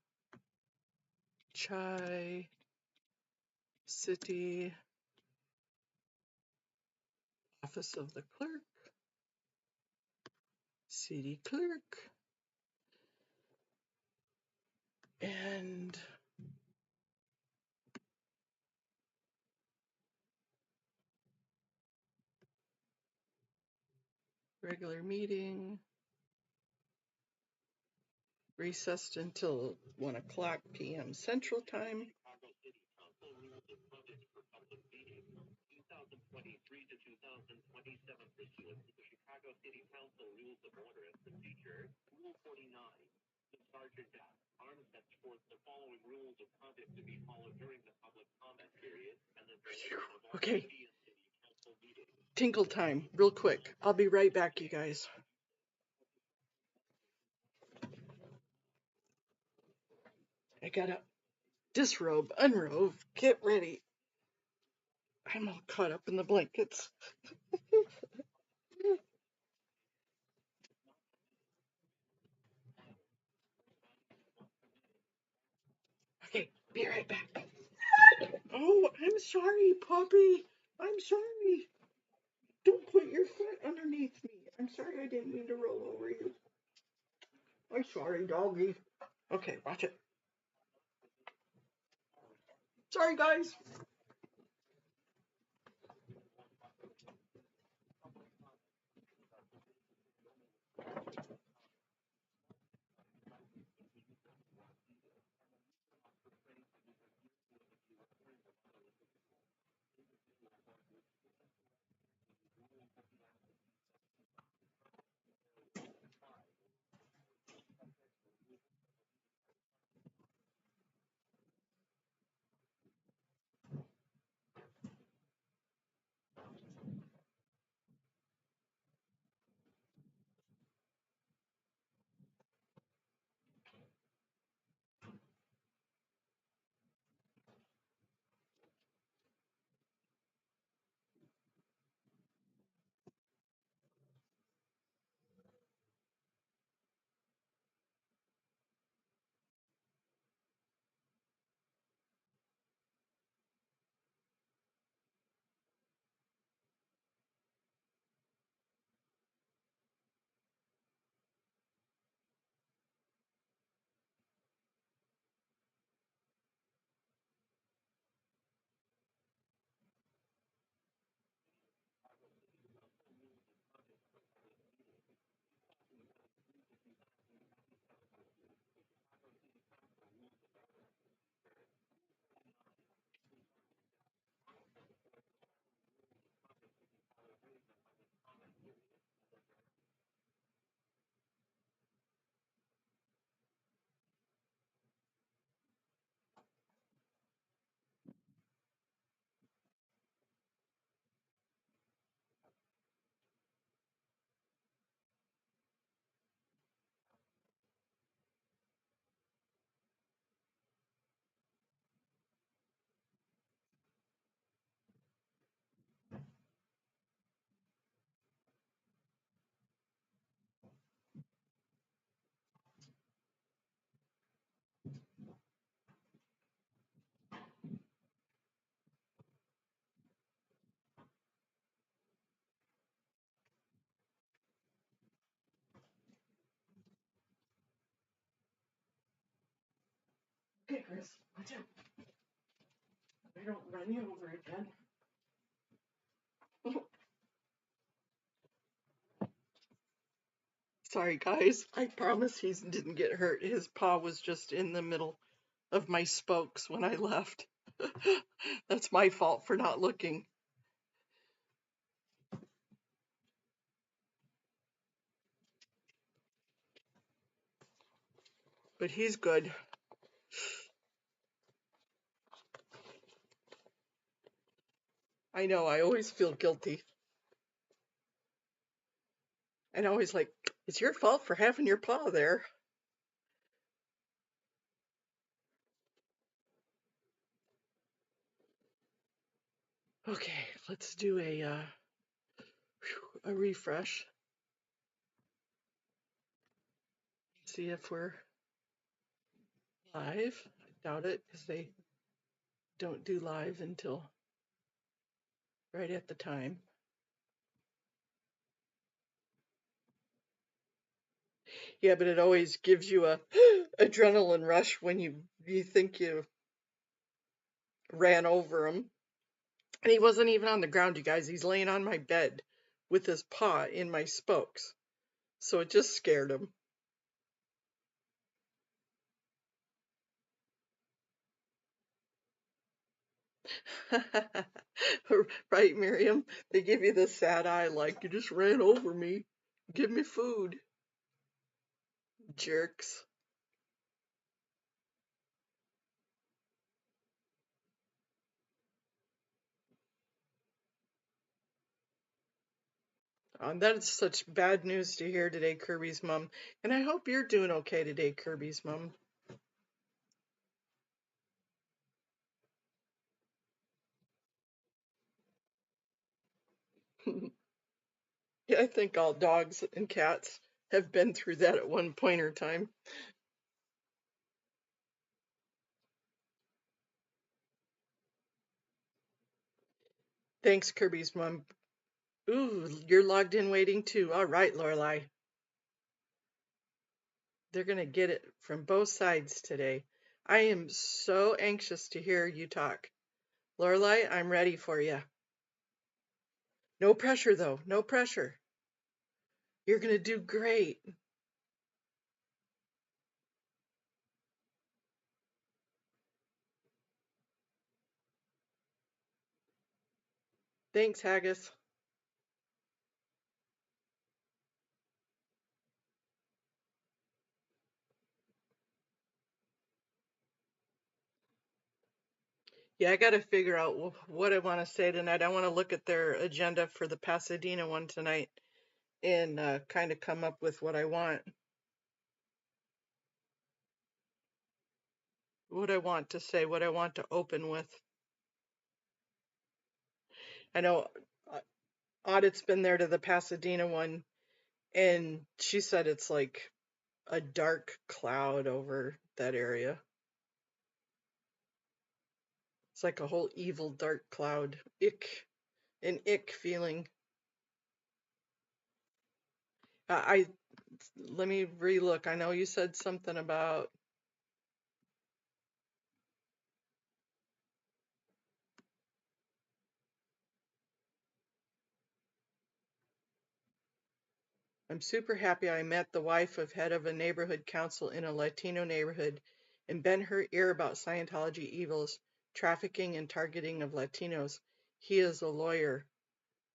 [SPEAKER 1] Chai City Office of the Clerk, City Clerk, and regular meeting recessed until 1:00 p.m. Central Time.
[SPEAKER 15] 2023 to 2027 pursuant to the Chicago City Council Rules of Order and Procedure, Rule 49. The Sergeant at Arms sets forth the following rules of conduct to be followed during the public comment period and the duration of all
[SPEAKER 1] Okay.
[SPEAKER 15] city and city council meetings.
[SPEAKER 1] Tinkle time, real quick. I'll be right back, you guys. I gotta disrobe, unrobe, get ready. I'm all caught up in the blankets. Okay, be right back. Oh, I'm sorry, Poppy. I'm sorry. Don't put your foot underneath me. I'm sorry, I didn't mean to roll over you. I'm sorry, doggy. Okay, watch it. Sorry, guys. Chris. Watch out. I don't run you over again. Sorry, guys. I promise he didn't get hurt. His paw was just in the middle of my spokes when I left. That's my fault for not looking. But he's good. I know, I always feel guilty. And always like, it's your fault for having your paw there. Okay, let's do a refresh. See if we're live. I doubt it because they don't do live until right at the time. Yeah, but it always gives you a adrenaline rush when you think you ran over him. And he wasn't even on the ground, you guys. He's laying on my bed with his paw in my spokes. So it just scared him. Right, Miriam? They give you the sad eye like, you just ran over me. Give me food. Jerks. That's such bad news to hear today, Kirby's mom. And I hope you're doing okay today, Kirby's mom. Yeah, I think all dogs and cats have been through that at one point or time. Thanks, Kirby's mom. Ooh, you're logged in waiting too. All right, Lorelai. They're going to get it from both sides today. I am so anxious to hear you talk. Lorelai, I'm ready for you. No pressure, though. No pressure. You're going to do great. Thanks, Haggis. Yeah, I got to figure out what I want to say tonight. I want to look at their agenda for the Pasadena one tonight and kind of come up with what I want. What I want to say, what I want to open with. I know Audit's been there to the Pasadena one, and she said it's like a dark cloud over that area. It's like a whole evil dark cloud. An ick feeling. Let me relook. I know you said something about I'm super happy I met the wife of head of a neighborhood council in a Latino neighborhood and bent her ear about Scientology evils, trafficking and targeting of Latinos. He is a lawyer.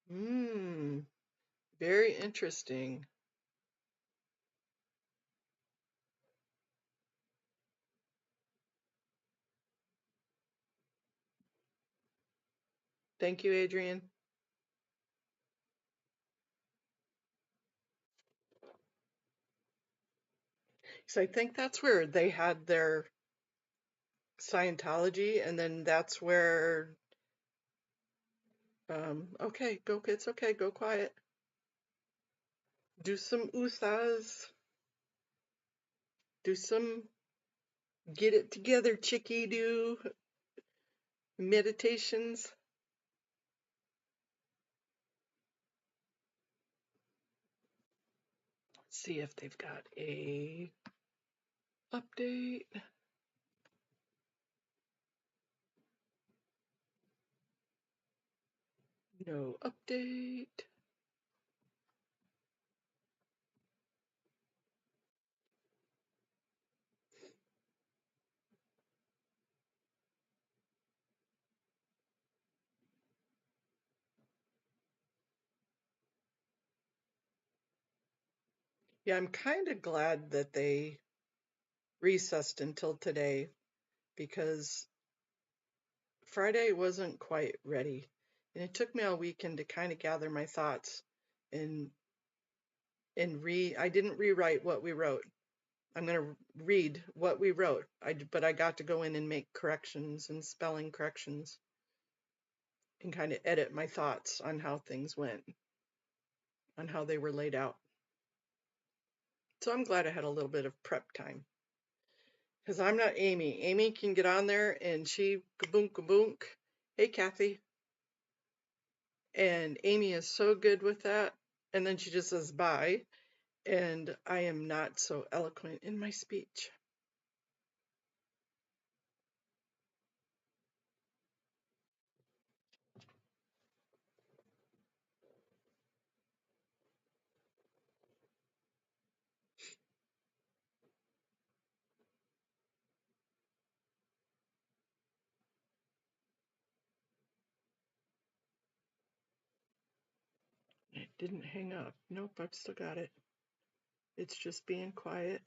[SPEAKER 1] Very interesting. Thank you, Adrian. So I think that's where they had their Scientology, and then that's where, okay, go kids, okay, go quiet. Do some usas. Do some get it together, chickie do meditations. Let's see if they've got a update. No update. Yeah, I'm kind of glad that they recessed until today because Friday wasn't quite ready. And it took me all weekend to kind of gather my thoughts and I didn't rewrite what we wrote. I'm going to read what we wrote. But I got to go in and make corrections and spelling corrections and kind of edit my thoughts on how things went, on how they were laid out. So I'm glad I had a little bit of prep time. Because I'm not Amy. Amy can get on there and she kaboom kaboom. Hey, Kathy. And Amy is so good with that. And then she just says bye. And I am not so eloquent in my speech. It didn't hang up. Nope, I've still got it. It's just being quiet.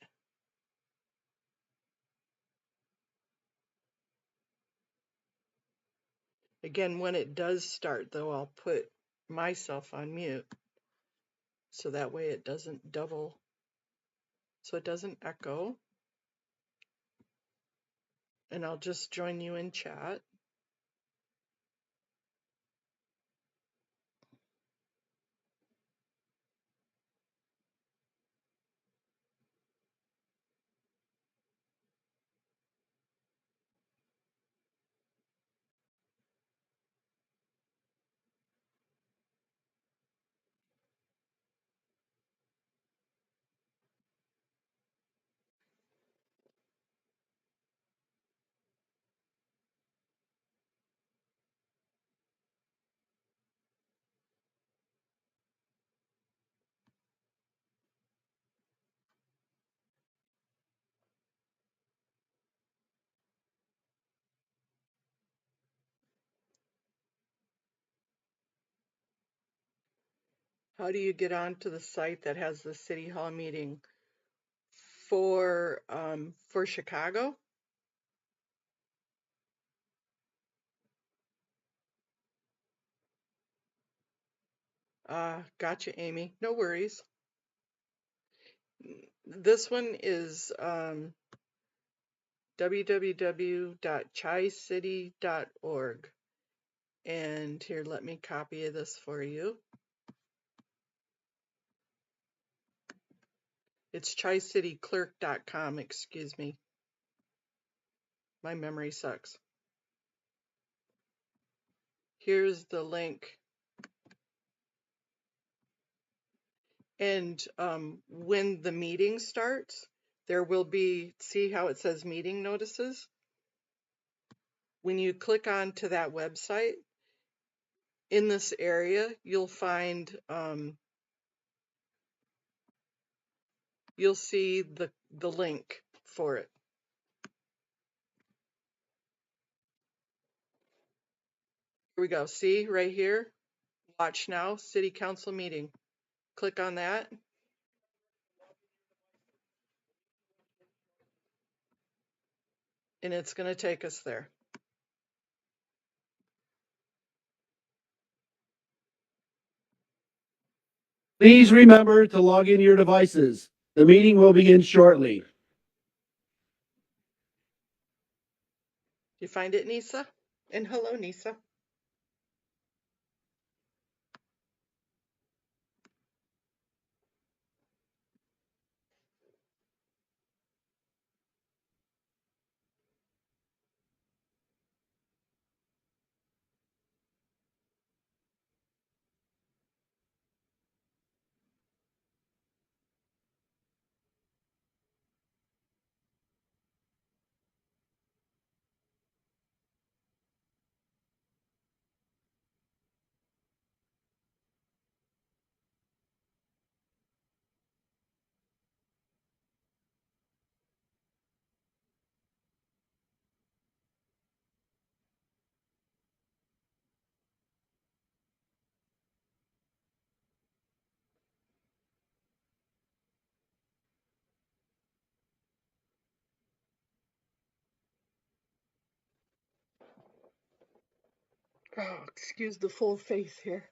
[SPEAKER 1] Again, when it does start, though, I'll put myself on mute so that way it doesn't double, so it doesn't echo. And I'll just join you in chat. How do you get onto the site that has the city hall meeting for Chicago? Gotcha, Amy. No worries. This one is www.chicity.org. And here, let me copy this for you. It's chicityclerk.com, excuse me. My memory sucks. Here's the link. And when the meeting starts, there will be, see how it says meeting notices? When you click onto that website, in this area, you'll find, you'll see the link for it. Here we go. See right here? Watch now, city council meeting. Click on that. And it's going to take us there.
[SPEAKER 16] Please remember to log in your devices. The meeting will begin shortly.
[SPEAKER 1] You find it, Nisa? And hello, Nisa. Oh, excuse the full face here.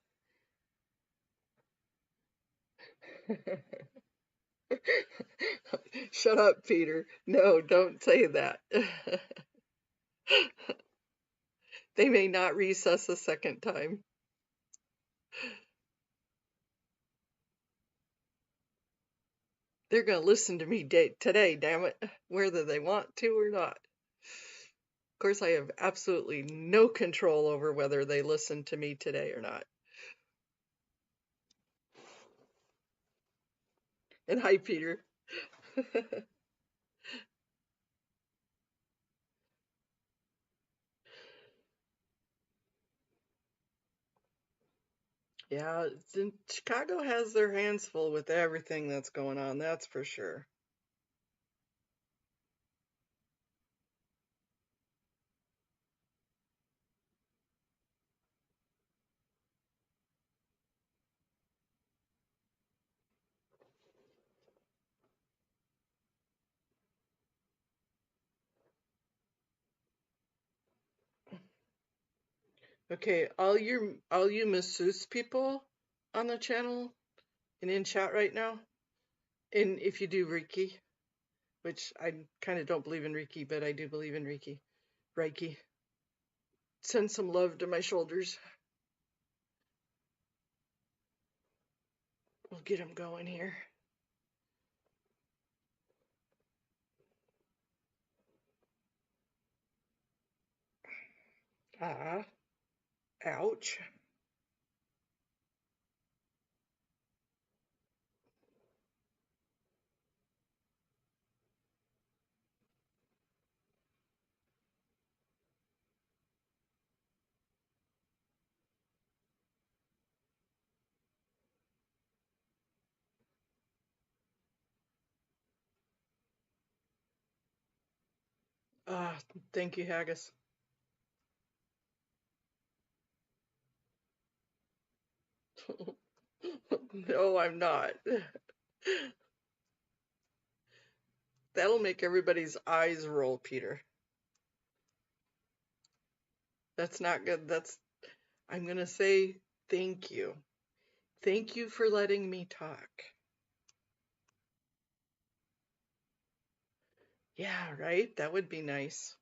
[SPEAKER 1] Shut up, Peter. No, don't say that. They may not recess a second time. They're going to listen to me today, damn it, whether they want to or not. Of course, I have absolutely no control over whether they listen to me today or not. And hi, Peter. Yeah, Chicago has their hands full with everything that's going on, that's for sure. Okay, all you masseuse people on the channel and in chat right now, and if you do Reiki, which I kind of don't believe in Reiki, but I do believe in Reiki. Send some love to my shoulders. We'll get them going here. Ah, ouch. Ah, thank you, Haggis. No, I'm not. That'll make everybody's eyes roll, Peter. That's not good. I'm gonna say thank you. Thank you for letting me talk. Yeah, right? That would be nice.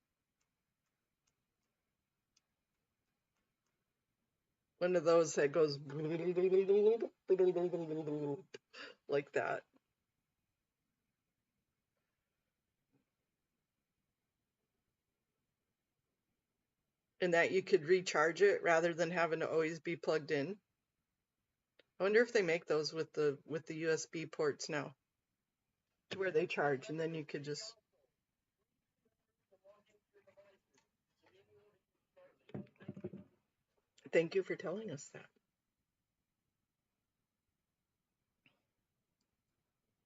[SPEAKER 1] One of those that goes like that. And that you could recharge it rather than having to always be plugged in. I wonder if they make those with the USB ports now, to where they charge, and then you could just. Thank you for telling us that.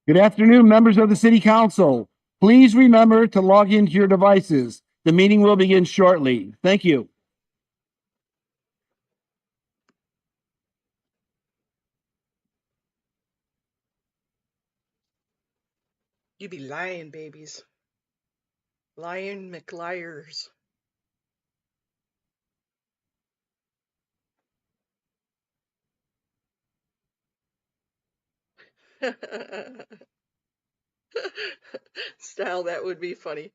[SPEAKER 16] Good afternoon, members of the City Council. Please remember to log into your devices. The meeting will begin shortly. Thank you.
[SPEAKER 1] You be lying, babies. Lying McLiars. Style, that would be funny.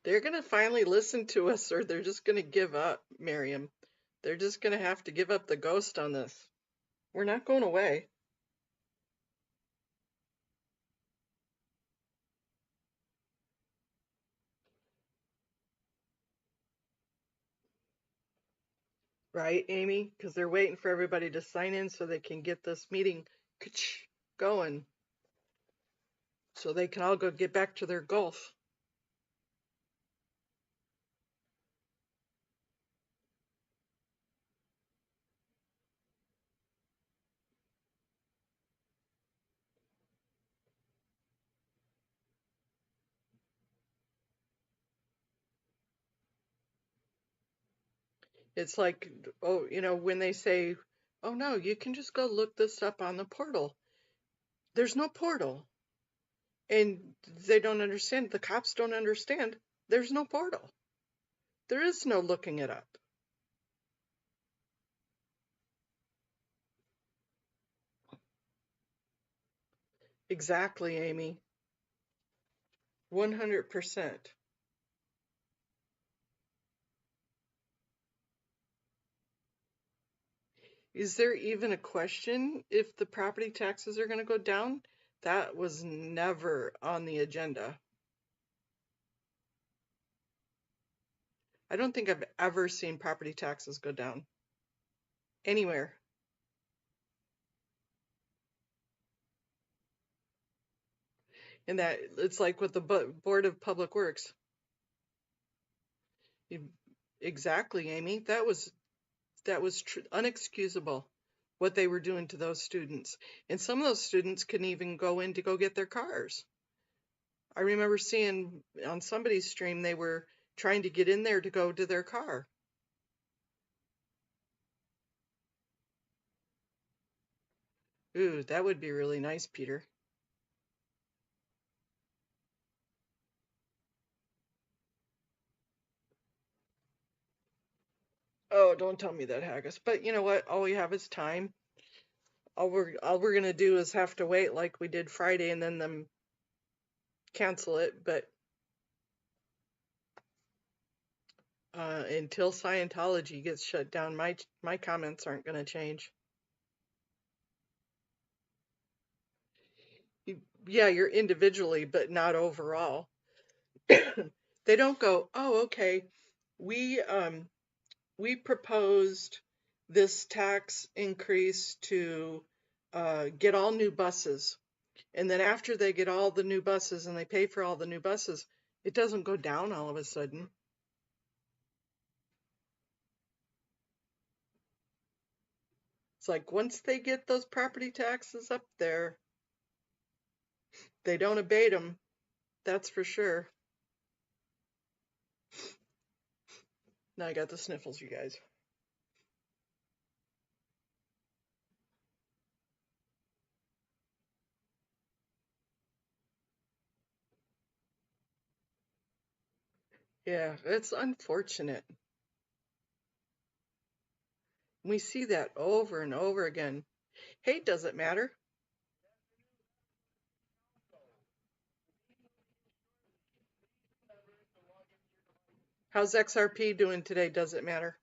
[SPEAKER 1] They're going to finally listen to us, or they're just going to give up, Miriam. They're just going to have to give up the ghost on this. We're not going away. Right, Amy? Because they're waiting for everybody to sign in so they can get this meeting going. So they can all go get back to their golf. It's like, oh, when they say, oh no, you can just go look this up on the portal. There's no portal. And they don't understand. The cops don't understand. There's no portal. There is no looking it up. Exactly, Amy. 100%. Is there even a question if the property taxes are going to go down? That was never on the agenda. I don't think I've ever seen property taxes go down anywhere. And that it's like with the Board of Public Works. Exactly, Amy. That was unexcusable what they were doing to those students. And some of those students couldn't even go in to go get their cars. I remember seeing on somebody's stream they were trying to get in there to go to their car. Ooh, that would be really nice, Peter. Oh, don't tell me that, Haggis. But you know what? All we have is time. All we're gonna do is have to wait like we did Friday and then them cancel it. But until Scientology gets shut down, my comments aren't gonna change. Yeah, you're individually, but not overall. They don't go, oh, okay, we proposed this tax increase to get all new buses. And then after they get all the new buses and they pay for all the new buses, it doesn't go down all of a sudden. It's like once they get those property taxes up there, they don't abate them. That's for sure. Now I got the sniffles, you guys. Yeah, it's unfortunate. We see that over and over again. Hey, does it matter? How's XRP doing today? Does it matter?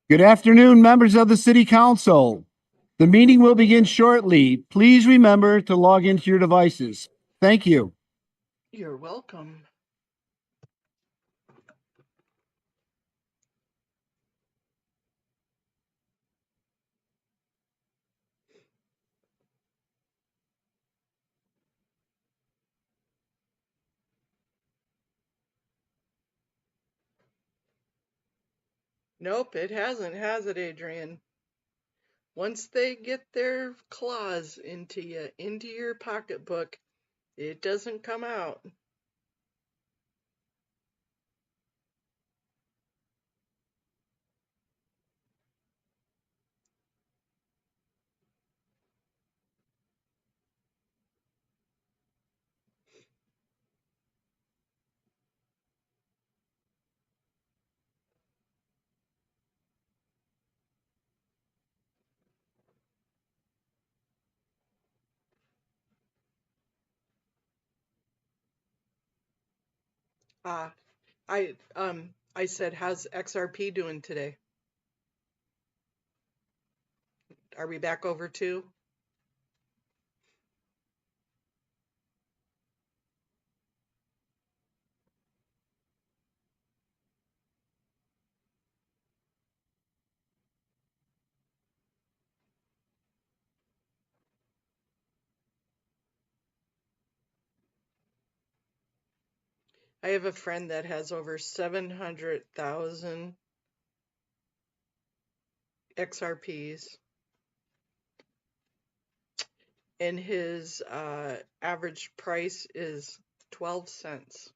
[SPEAKER 16] Good afternoon, members of the City Council. The meeting will begin shortly. Please remember to log into your devices. Thank you.
[SPEAKER 1] You're welcome. Nope, it hasn't, has it, Adrian? Once they get their claws into you, into your pocketbook, it doesn't come out. Ah, I said, how's XRP doing today? Are we back over 2? I have a friend that has over 700,000 XRPs, and his average price is 12 cents.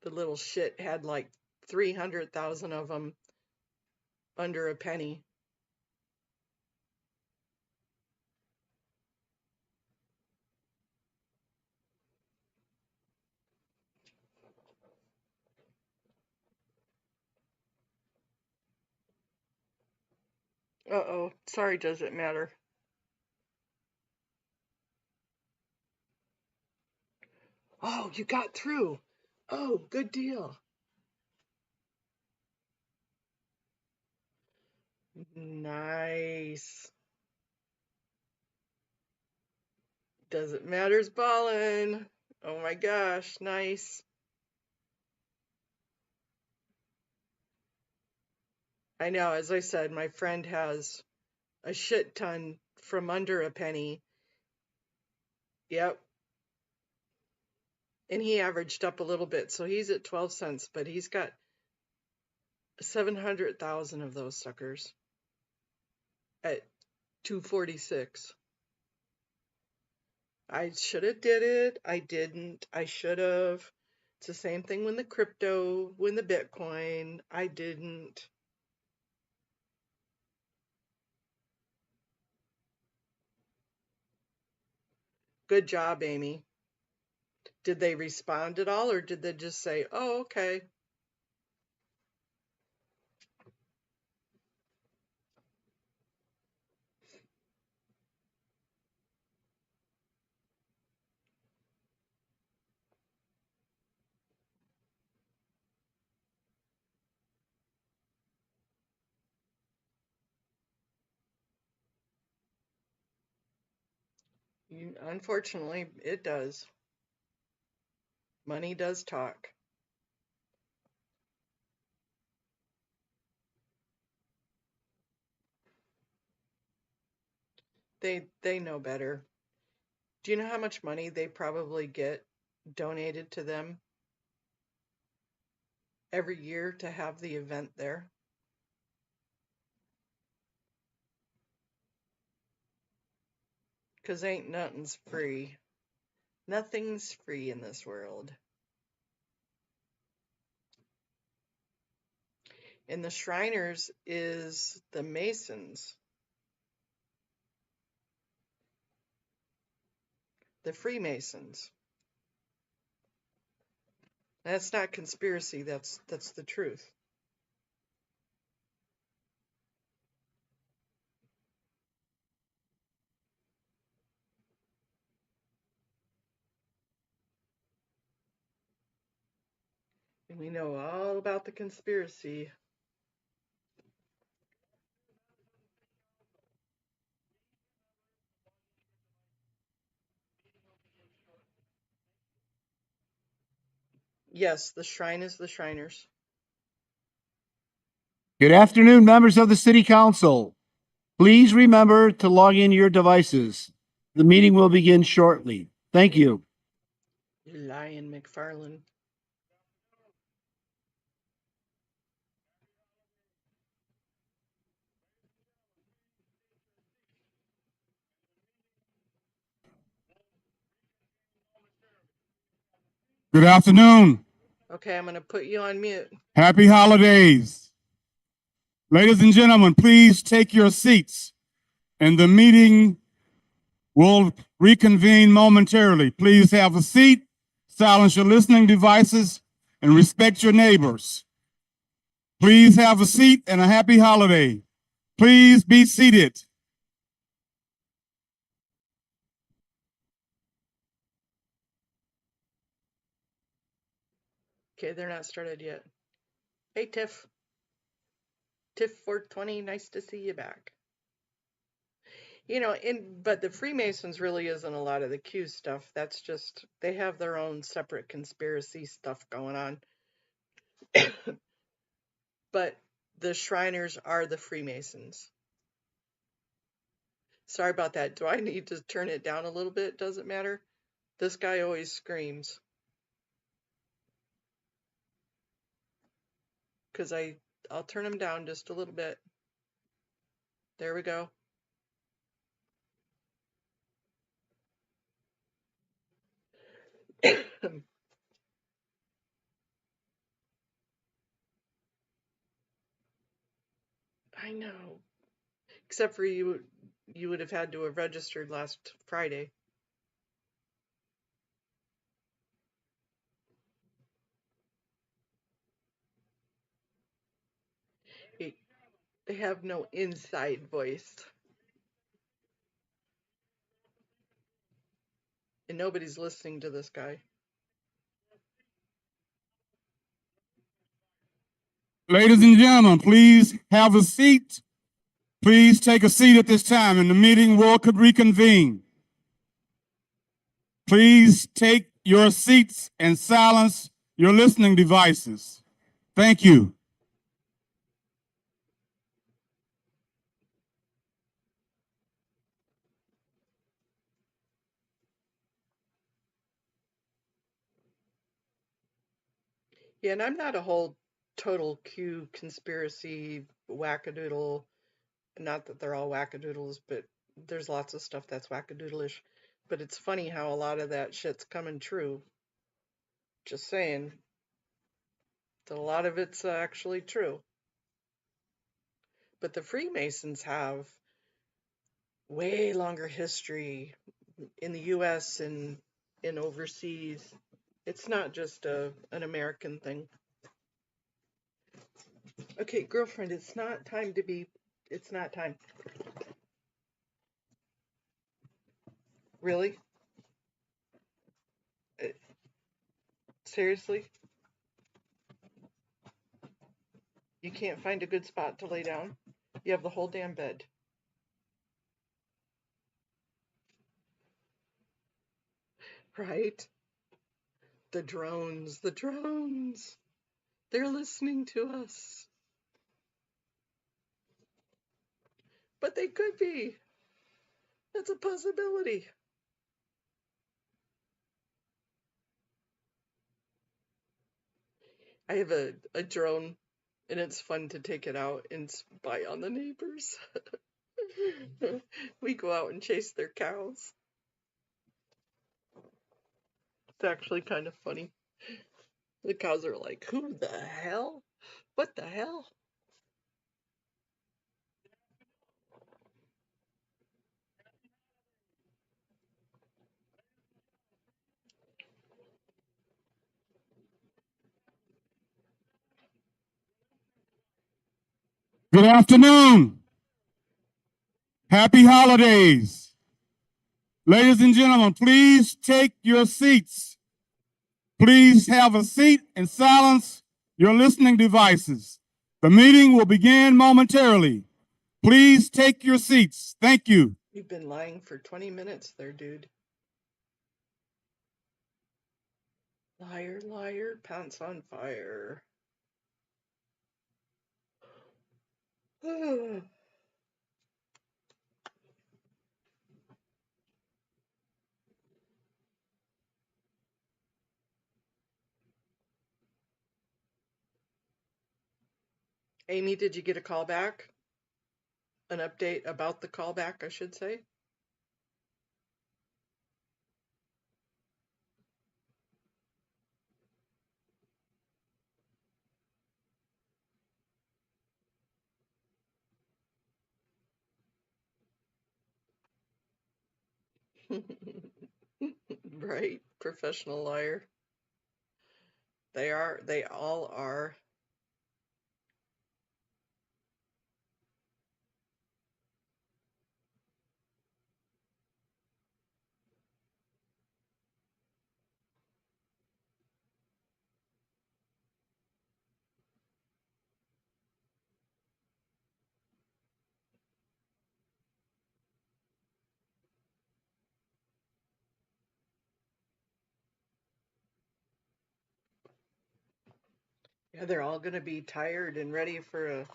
[SPEAKER 1] The little shit had like 300,000 of them under a penny. Uh-oh, sorry, does it matter? Oh, you got through. Oh, good deal. Nice. Doesn't matter's ballin'. Oh my gosh, nice. I know, as I said, my friend has a shit ton from under a penny. Yep. And he averaged up a little bit, so he's at 12 cents, but he's got 700,000 of those suckers at 246. I should have did it. I didn't. I should have. It's the same thing when the crypto, when the Bitcoin. I didn't. Good job, Amy. Did they respond at all, or did they just say, oh, okay? Unfortunately, it does. Money does talk. They know better. Do you know how much money they probably get donated to them every year to have the event there? Because ain't nothing's free. Nothing's free in this world. And the Shriners is the Masons. The Freemasons. That's not conspiracy, that's the truth. And we know all about the conspiracy. Yes, the shrine is the Shriners.
[SPEAKER 16] Good afternoon, members of the City Council. Please remember to log in your devices. The meeting will begin shortly. Thank you.
[SPEAKER 1] You lying McFarlane.
[SPEAKER 13] Good afternoon.
[SPEAKER 1] Okay, I'm going to put you on mute.
[SPEAKER 13] Happy holidays. Ladies and gentlemen, please take your seats and the meeting will reconvene momentarily. Please have a seat, silence your listening devices, and respect your neighbors. Please have a seat and a happy holiday. Please be seated.
[SPEAKER 1] Okay, they're not started yet. Hey, Tiff. Tiff 420, nice to see you back. You know, but the Freemasons really isn't a lot of the Q stuff. That's just, they have their own separate conspiracy stuff going on. But the Shriners are the Freemasons. Sorry about that. Do I need to turn it down a little bit? Does it matter? This guy always screams. Because I'll turn him down just a little bit. There we go. I know. Except for you would have had to have registered last Friday. They have no inside voice. And nobody's listening to this guy.
[SPEAKER 16] Ladies and gentlemen, please have a seat. Please take a seat at this time and the meeting will reconvene. Please take your seats and silence your listening devices. Thank you.
[SPEAKER 1] Yeah, and I'm not a whole total Q conspiracy wackadoodle. Not that they're all wackadoodles, but there's lots of stuff that's wackadoodlish. But it's funny how a lot of that shit's coming true. Just saying. That a lot of it's actually true. But the Freemasons have way longer history in the US and in overseas. It's not just an American thing. Okay, girlfriend, it's not time. Really? Uh, Seriously? You can't find a good spot to lay down? You have the whole damn bed. Right? The drones. They're listening to us. But they could be. That's a possibility. I have a drone, and it's fun to take it out and spy on the neighbors. We go out and chase their cows. It's actually kind of funny. The cows are like, who the hell? What the hell?
[SPEAKER 16] Good afternoon. Happy holidays. Ladies and gentlemen, please take your seats. Please have a seat and silence your listening devices. The meeting will begin momentarily. Please take your seats. Thank you.
[SPEAKER 1] You've been lying for 20 minutes there, dude. Liar, liar, pants on fire. Amy, did you get a call back? An update about the callback, I should say. Right, professional liar. They all are. Yeah, they're all going to be tired and ready for a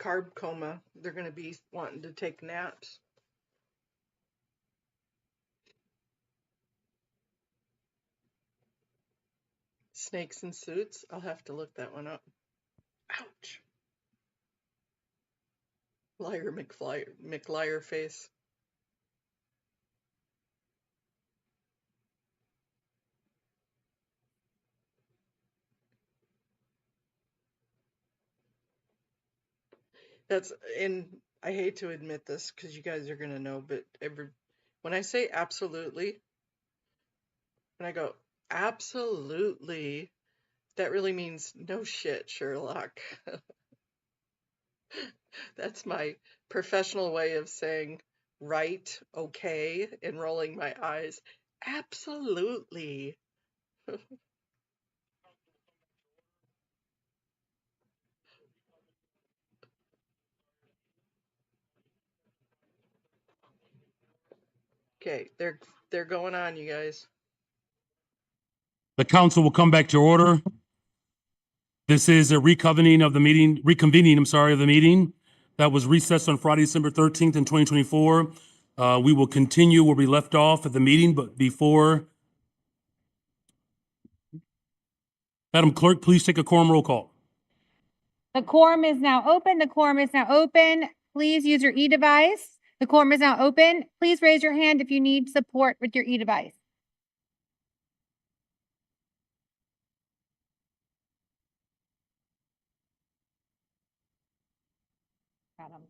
[SPEAKER 1] carb coma. They're going to be wanting to take naps. Snakes in suits? I'll have to look that one up. Ouch. Liar McLiar face. That's, and I hate to admit this because you guys are gonna know, but when I say absolutely, when I go absolutely, that really means no shit, Sherlock. That's my professional way of saying right, okay, and rolling my eyes. Absolutely. Okay, they're going on, you guys.
[SPEAKER 16] The council will come back to order. This is a reconvening of the meeting that was recessed on Friday, December 13th in 2024. We will continue where we left off at the meeting, but before, Madam Clerk, please take a quorum roll call.
[SPEAKER 17] The quorum is now open. The quorum is now open. Please use your e-device. The quorum is now open. Please raise your hand if you need support with your e-device. Adam.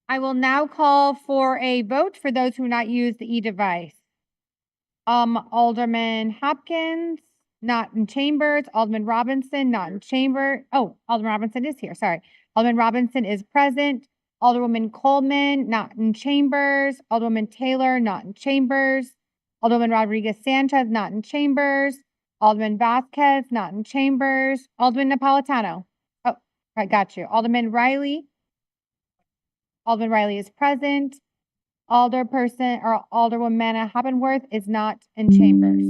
[SPEAKER 17] I will now call for a vote for those who not use the e-device. Alderman Hopkins, not in chambers. Alderman Robinson, not in chamber. Oh, Alderman Robinson is here. Sorry. Alderman Robinson is present. Alderwoman Coleman, not in chambers. Alderwoman Taylor, not in chambers. Alderman Rodriguez Sanchez, not in chambers. Alderman Vasquez, not in chambers. Alderman Napolitano. Oh, I got you. Alderman Riley. Alderman Riley is present. Alderperson or Alderwoman Hoppenworth is not in chambers.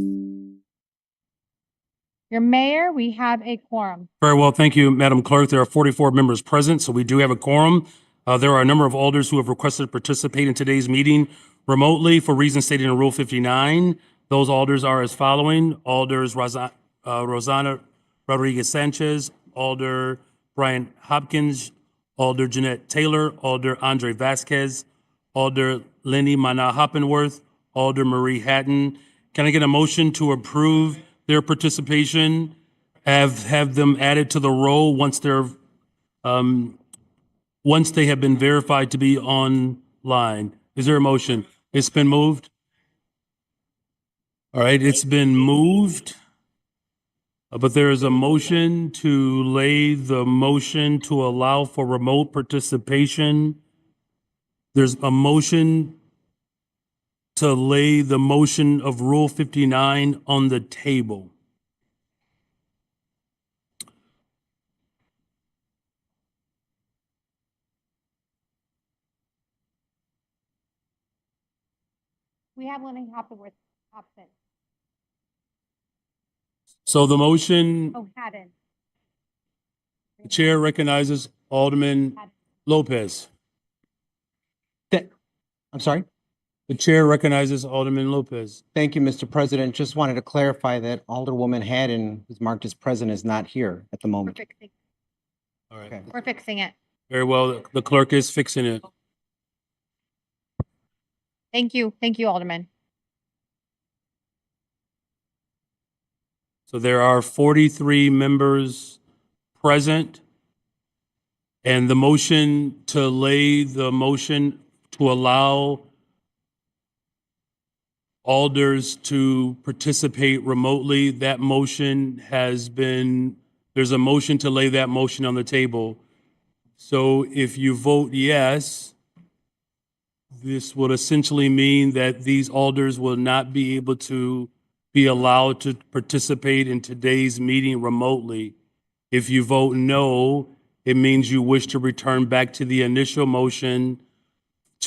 [SPEAKER 17] Your mayor, we have a quorum.
[SPEAKER 16] Very well, thank you, Madam Clerk. There are 44 members present, so we do have a quorum. There are a number of alders who have requested to participate in today's meeting remotely for reasons stated in Rule 59. Those alders are as following: Alders Rosanna Rodriguez Sanchez, Alder Brian Hopkins, Alder Jeanette Taylor, Alder Andre Vasquez, Alder Lenny Mana Hoppenworth, Alder Marie Hatton. Can I get a motion to approve their participation? Have them added to the roll once they have been verified to be online. Is there a motion? It's been moved. All right, it's been moved. But there is a motion to lay the motion to allow for remote participation. There's a motion to lay the motion of Rule 59 on the table.
[SPEAKER 17] We have Lenny Hoppenworth absent.
[SPEAKER 16] So the motion,
[SPEAKER 17] Oh, Haddon.
[SPEAKER 16] the chair recognizes Alderman Lopez.
[SPEAKER 18] I'm sorry?
[SPEAKER 16] The chair recognizes Alderman Lopez.
[SPEAKER 18] Thank you, Mr. President. Just wanted to clarify that Alderwoman Haddon, who's marked as present, is not here at the moment.
[SPEAKER 16] All right.
[SPEAKER 18] Okay.
[SPEAKER 17] We're fixing it.
[SPEAKER 16] Very well. The clerk is fixing it.
[SPEAKER 17] Thank you. Thank you, Alderman.
[SPEAKER 16] So there are 43 members present. And the motion to lay the motion to allow alders to participate remotely, that motion has been, there's a motion to lay that motion on the table. So if you vote yes, this would essentially mean that these alders will not be able to be allowed to participate in today's meeting remotely. If you vote no, it means you wish to return back to the initial motion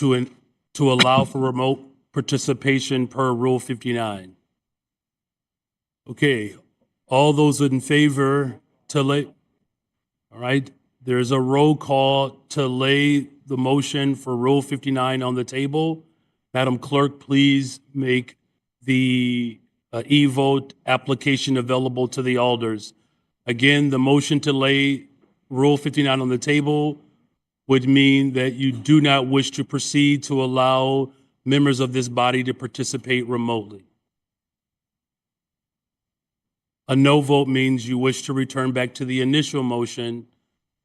[SPEAKER 19] to allow for remote participation per Rule 59? Okay, all those in favor to lay, all right, there's a roll call to lay the motion for Rule 59 on the table. Madam Clerk, please make the e-vote application available to the alders. Again, the motion to lay Rule 59 on the table would mean that you do not wish to proceed to allow members of this body to participate remotely. A no vote means you wish to return back to the initial motion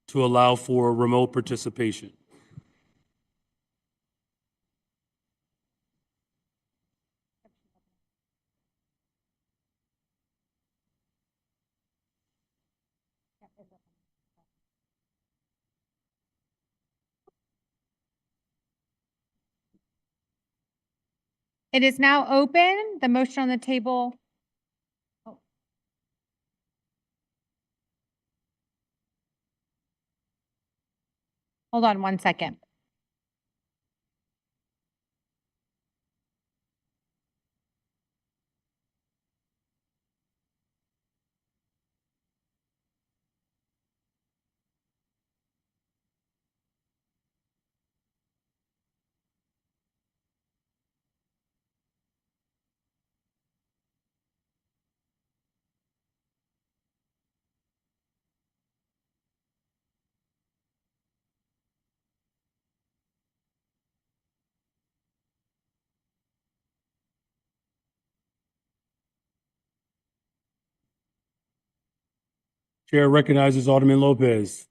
[SPEAKER 19] to allow for remote participation.
[SPEAKER 17] It is now open. The motion on the table. Oh. Hold on one second.
[SPEAKER 19] Chair recognizes Alderman Lopez.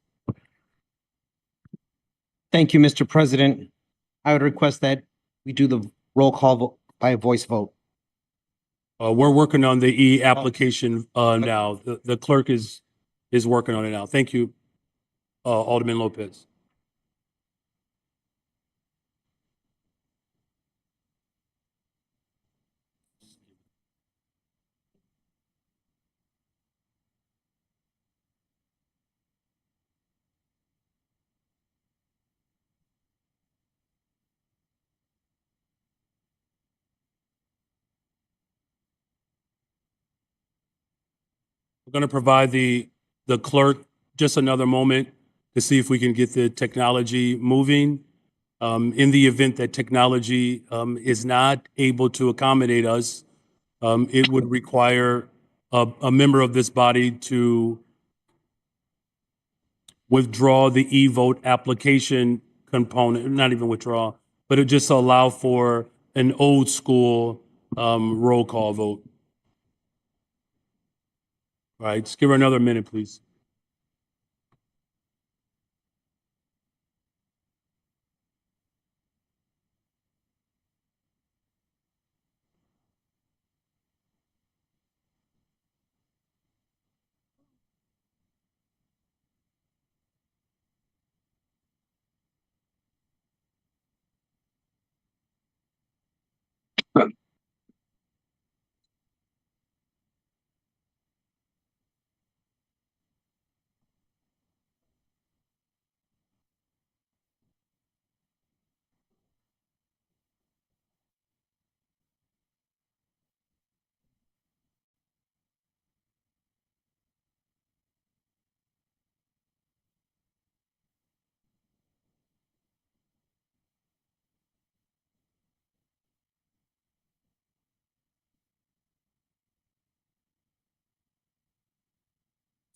[SPEAKER 18] Thank you, Mr. President. I would request that we do the roll call by voice vote.
[SPEAKER 19] We're working on the e-application now. The clerk is working on it now. Thank you, Alderman Lopez. We're going to provide the clerk just another moment to see if we can get the technology moving. In the event that technology is not able to accommodate us, it would require a member of this body to withdraw the e-vote application component, not even withdraw, but it just allow for an old school roll call vote. All right, just give her another minute, please.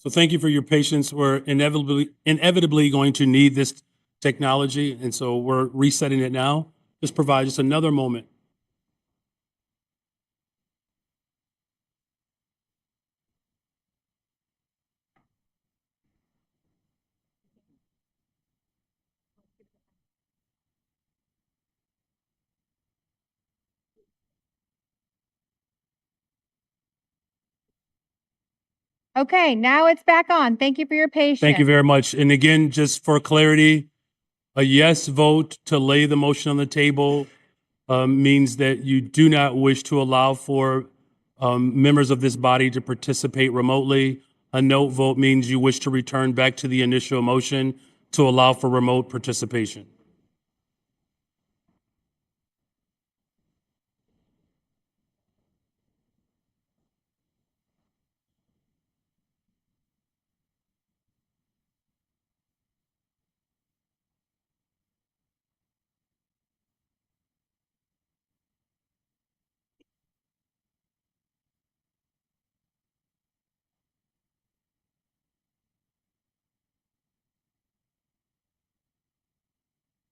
[SPEAKER 19] So thank you for your patience. We're inevitably going to need this technology, and so we're resetting it now. Just provide just another moment.
[SPEAKER 17] Okay, now it's back on. Thank you for your patience.
[SPEAKER 19] Thank you very much. And again, just for clarity, a yes vote to lay the motion on the table means that you do not wish to allow for members of this body to participate remotely. A no vote means you wish to return back to the initial motion to allow for remote participation.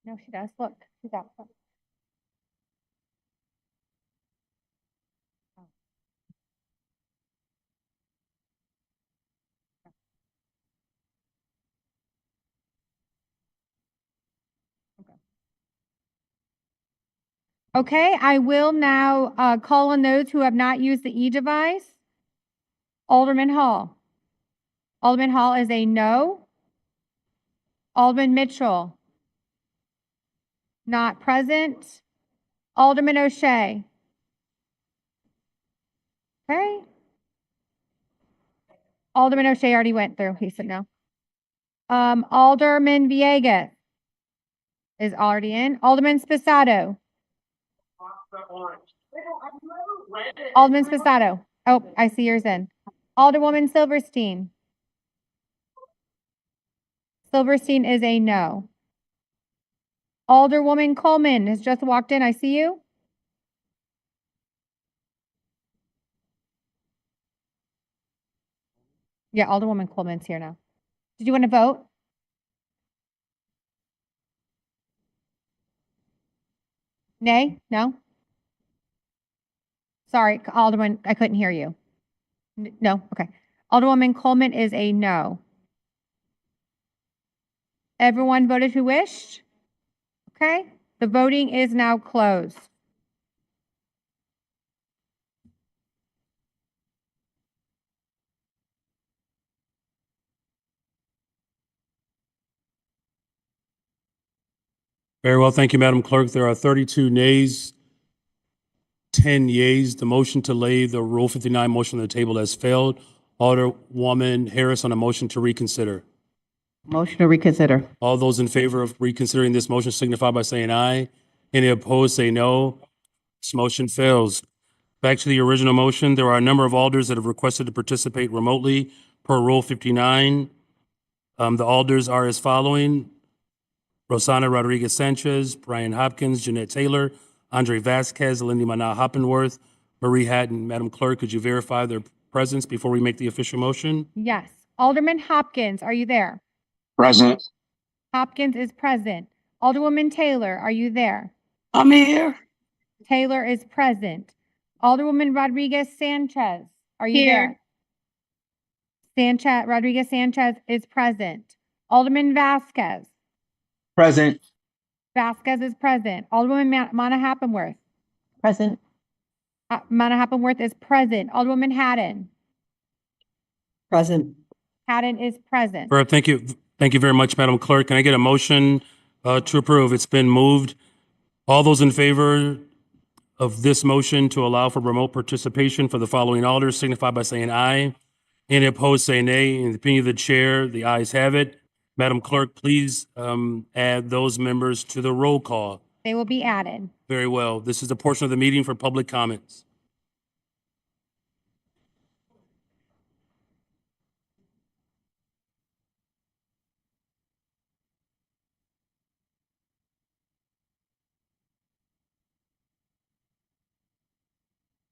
[SPEAKER 17] No, she does. Look, she's out. Look. Okay, I will now call on those who have not used the e-device. Alderman Hall. Alderman Hall is a no. Alderman Mitchell. Not present. Alderman O'Shea. Okay. Alderman O'Shea already went through. He said no. Alderman Villegas is already in. Alderman Spassato. Alderman Spassato. Oh, I see yours in. Alderwoman Silverstein. Silverstein is a no. Alderwoman Coleman has just walked in. I see you. Yeah, Alderwoman Coleman's here now. Did you want to vote? Nay? No? Sorry, Alderman, I couldn't hear you. No? Okay. Alderwoman Coleman is a no. Everyone voted who wished? Okay. The voting is now closed.
[SPEAKER 19] Very well. Thank you, Madam Clerk. There are 32 nays, 10 yeas. The motion to lay the Rule 59 motion on the table has failed. Alderwoman Harris on a motion to reconsider.
[SPEAKER 9] Motion to reconsider.
[SPEAKER 19] All those in favor of reconsidering this motion signify by saying aye. Any opposed, say no. This motion fails. Back to the original motion, there are a number of alders that have requested to participate remotely per Rule 59. The alders are as following: Rosana Rodriguez Sanchez, Brian Hopkins, Jeanette Taylor, Andre Vasquez, Lindy Mana Hoppenworth, Marie Hatton. Madam Clerk, could you verify their presence before we make the official motion?
[SPEAKER 17] Yes. Alderman Hopkins, are you there?
[SPEAKER 20] Present.
[SPEAKER 17] Hopkins is present. Alderwoman Taylor, are you there?
[SPEAKER 20] I'm here.
[SPEAKER 17] Taylor is present. Alderwoman Rodriguez Sanchez, are you
[SPEAKER 20] Here.
[SPEAKER 17] there? Rodriguez Sanchez is present. Alderman Vasquez.
[SPEAKER 20] Present.
[SPEAKER 17] Vasquez is present. Alderwoman Mana Hoppenworth.
[SPEAKER 9] Present.
[SPEAKER 17] Mana Hoppenworth is present. Alderwoman Hatton.
[SPEAKER 9] Present.
[SPEAKER 17] Hatton is present.
[SPEAKER 19] Thank you. Thank you very much, Madam Clerk. Can I get a motion to approve? It's been moved. All those in favor of this motion to allow for remote participation for the following alders signify by saying aye. Any opposed, say nay. In the opinion of the chair, the ayes have it. Madam Clerk, please add those members to the roll call.
[SPEAKER 17] They will be added.
[SPEAKER 19] Very well. This is the portion of the meeting for public comments.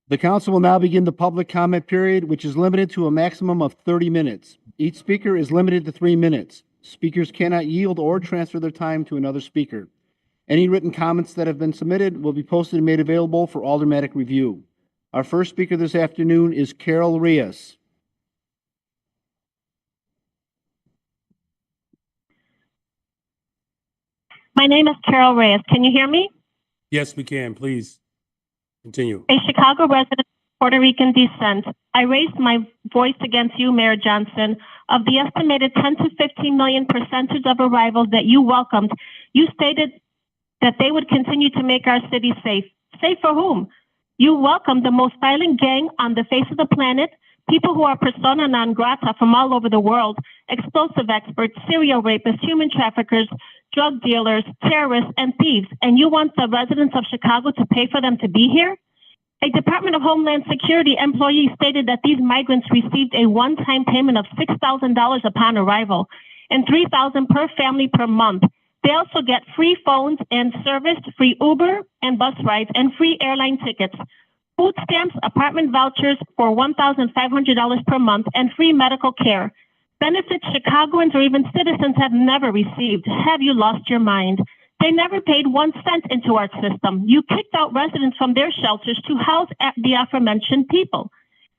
[SPEAKER 8] The council will now begin the public comment period, which is limited to a maximum of 30 minutes. Each speaker is limited to 3 minutes. Speakers cannot yield or transfer their time to another speaker. Any written comments that have been submitted will be posted and made available for automatic review. Our first speaker this afternoon is Carol Reyes.
[SPEAKER 21] My name is Carol Reyes. Can you hear me?
[SPEAKER 19] Yes, we can. Please continue.
[SPEAKER 21] A Chicago resident of Puerto Rican descent, I raised my voice against you, Mayor Johnson. Of the estimated 10 to 15 million percentage of arrivals that you welcomed, you stated that they would continue to make our city safe. Safe for whom? You welcomed the most violent gang on the face of the planet, people who are persona non grata from all over the world, explosive experts, serial rapists, human traffickers, drug dealers, terrorists, and thieves. And you want the residents of Chicago to pay for them to be here? A Department of Homeland Security employee stated that these migrants received a one-time payment of $6,000 upon arrival and $3,000 per family per month. They also get free phones and service, free Uber and bus rides, and free airline tickets, food stamps, apartment vouchers for $1,500 per month, and free medical care. Benefits Chicagoans or even citizens have never received. Have you lost your mind? They never paid 1 cent into our system. You kicked out residents from their shelters to house the aforementioned people.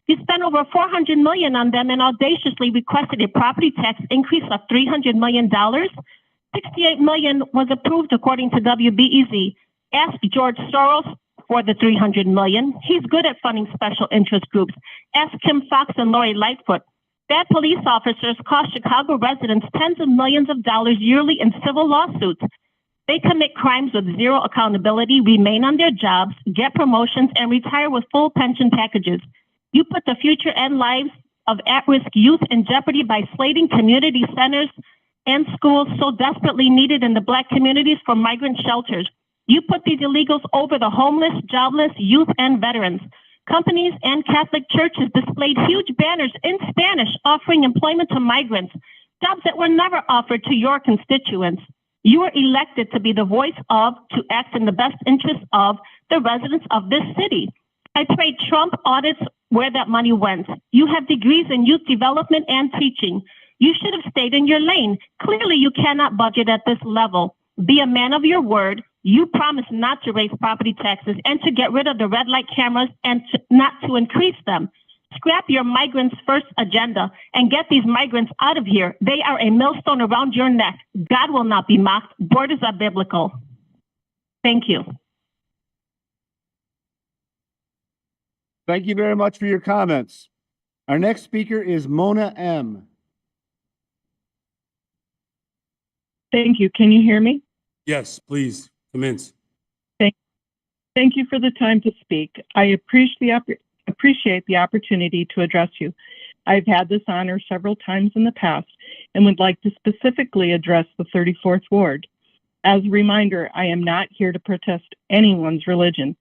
[SPEAKER 21] You spent over $400 million on them and audaciously requested a property tax increase of $300 million. $68 million was approved according to WBEZ. Ask George Soros for the $300 million. He's good at funding special interest groups. Ask Kim Fox and Lori Lightfoot. Bad police officers cost Chicago residents tens of millions of dollars yearly in civil lawsuits. They commit crimes with zero accountability, remain on their jobs, get promotions, and retire with full pension packages. You put the future and lives of at-risk youth in jeopardy by slating community centers and schools so desperately needed in the Black communities for migrant shelters. You put these illegals over the homeless, jobless, youth, and veterans. Companies and Catholic churches displayed huge banners in Spanish offering employment to migrants, jobs that were never offered to your constituents. You were elected to be the voice of, to act in the best interest of the residents of this city. I pray Trump audits where that money went. You have degrees in youth development and teaching. You should have stayed in your lane. Clearly, you cannot budget at this level. Be a man of your word. You promised not to raise property taxes and to get rid of the red light cameras and not to increase them. Scrap your migrants first agenda and get these migrants out of here. They are a millstone around your neck. God will not be mocked. Borders are biblical. Thank you.
[SPEAKER 8] Thank you very much for your comments. Our next speaker is Mona M.
[SPEAKER 7] Thank you. Can you hear me?
[SPEAKER 19] Yes, please, commence.
[SPEAKER 7] Thank you for the time to speak. I appreciate the opportunity to address you. I've had this honor several times in the past and would like to specifically address the 34th Ward. As a reminder, I am not here to protest anyone's religion,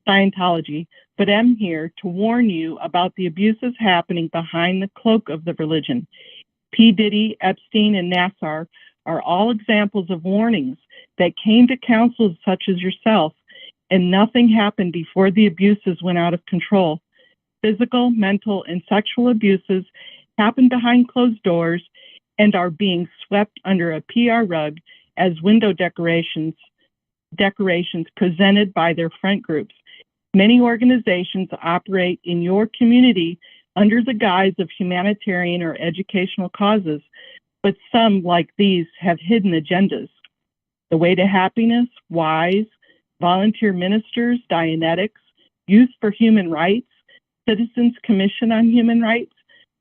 [SPEAKER 7] Scientology, but am here to warn you about the abuses happening behind the cloak of the religion. P. Diddy, Epstein, and Nassar are all examples of warnings that came to councils such as yourself, and nothing happened before the abuses went out of control. Physical, mental, and sexual abuses happen behind closed doors and are being swept under a PR rug as window decorations presented by their front groups. Many organizations operate in your community under the guise of humanitarian or educational causes, but some, like these, have hidden agendas. The Way to Happiness, WISE, Volunteer Ministers, Dianetics, Youth for Human Rights, Citizens Commission on Human Rights,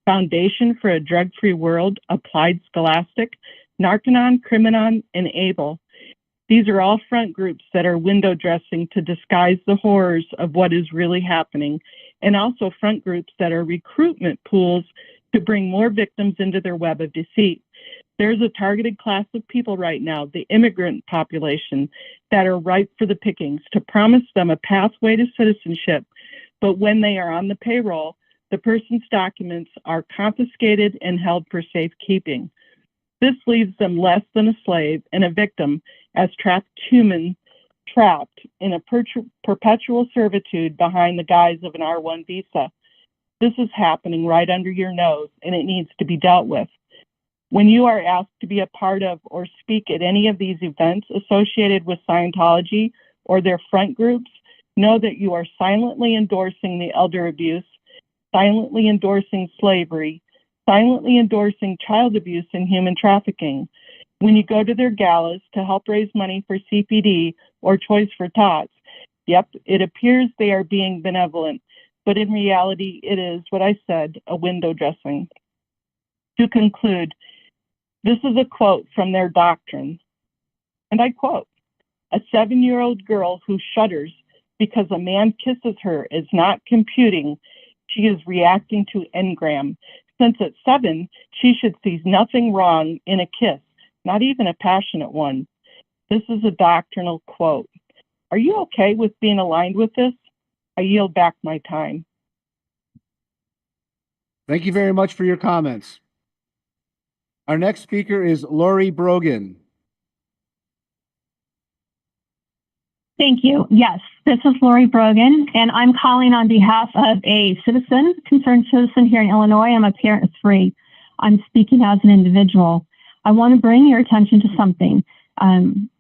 [SPEAKER 7] Foundation for a Drug-Free World, Applied Scholastic, Narconon, Criminon, and ABLE. These are all front groups that are window dressing to disguise the horrors of what is really happening, and also front groups that are recruitment pools to bring more victims into their web of deceit. There's a targeted class of people right now, the immigrant population, that are ripe for the pickings to promise them a pathway to citizenship. But when they are on the payroll, the person's documents are confiscated and held for safekeeping. This leaves them less than a slave and a victim as trapped human, trapped in a perpetual servitude behind the guise of an R1 visa. This is happening right under your nose, and it needs to be dealt with. When you are asked to be a part of or speak at any of these events associated with Scientology or their front groups, know that you are silently endorsing the elder abuse, silently endorsing slavery, silently endorsing child abuse and human trafficking. When you go to their galas to help raise money for CPD or Choice for Tots, yep, it appears they are being benevolent, but in reality, it is what I said, a window dressing. To conclude, this is a quote from their doctrine, and I quote, "A 7-year-old girl who shudders because a man kisses her is not computing. She is reacting to engram. Since at 7, she should see nothing wrong in a kiss, not even a passionate one." This is a doctrinal quote. Are you okay with being aligned with this? I yield back my time.
[SPEAKER 8] Thank you very much for your comments. Our next speaker is Lori Brogan.
[SPEAKER 21] Thank you. Yes, this is Lori Brogan, and I'm calling on behalf of a citizen, concerned citizen here in Illinois. I'm a parent of 3. I'm speaking as an individual. I want to bring your attention to something.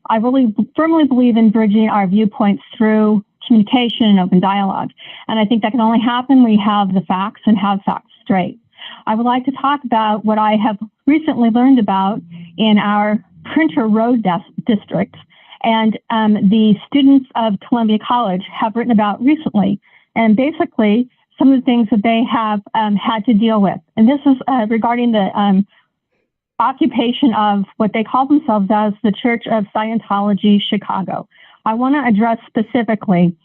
[SPEAKER 4] I really firmly believe in bridging our viewpoints through communication and open dialogue. And I think that can only happen when we have the facts and have facts straight. I would like to talk about what I have recently learned about in our Printer Road district and the students of Columbia College have written about recently. And basically, some of the things that they have had to deal with. And this is regarding the occupation of what they call themselves as the Church of Scientology Chicago. I want to address specifically,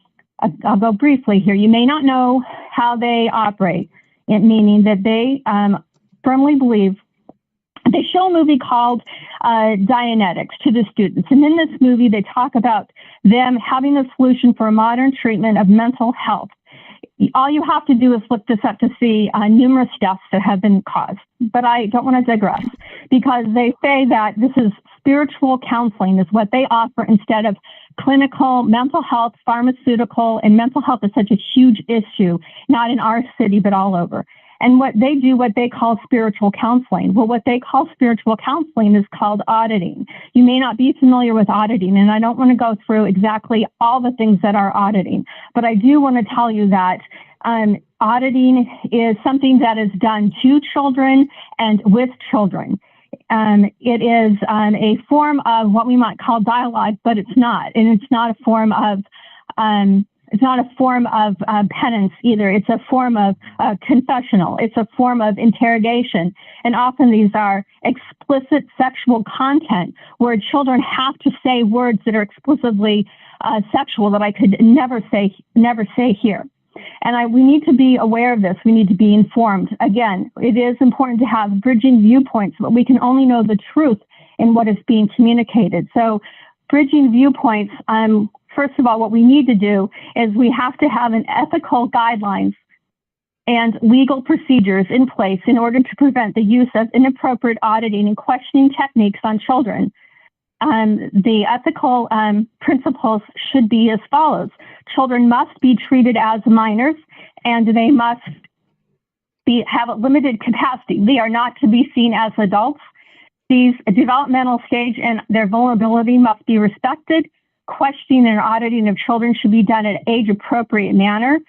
[SPEAKER 4] I'll go briefly here. You may not know how they operate, meaning that they firmly believe. They show a movie called Dianetics to the students. And in this movie, they talk about them having a solution for a modern treatment of mental health. All you have to do is look this up to see numerous deaths that have been caused. But I don't want to digress because they say that this is spiritual counseling is what they offer instead of clinical mental health, pharmaceutical, and mental health is such a huge issue, not in our city, but all over. And what they do, what they call spiritual counseling. Well, what they call spiritual counseling is called auditing. You may not be familiar with auditing, and I don't want to go through exactly all the things that are auditing, but I do want to tell you that auditing is something that is done to children and with children. It is a form of what we might call dialogue, but it's not, and it's not a form of penance either. It's a form of confessional. It's a form of interrogation. And often these are explicit sexual content where children have to say words that are explicitly sexual that I could never say here. And we need to be aware of this. We need to be informed. Again, it is important to have bridging viewpoints, but we can only know the truth in what is being communicated. So bridging viewpoints, first of all, what we need to do is we have to have an ethical guidelines and legal procedures in place in order to prevent the use of inappropriate auditing and questioning techniques on children. The ethical principles should be as follows. Children must be treated as minors and they must have a limited capacity. They are not to be seen as adults. These developmental stage and their vulnerability must be respected. Questioning and auditing of children should be done in an age-appropriate manner,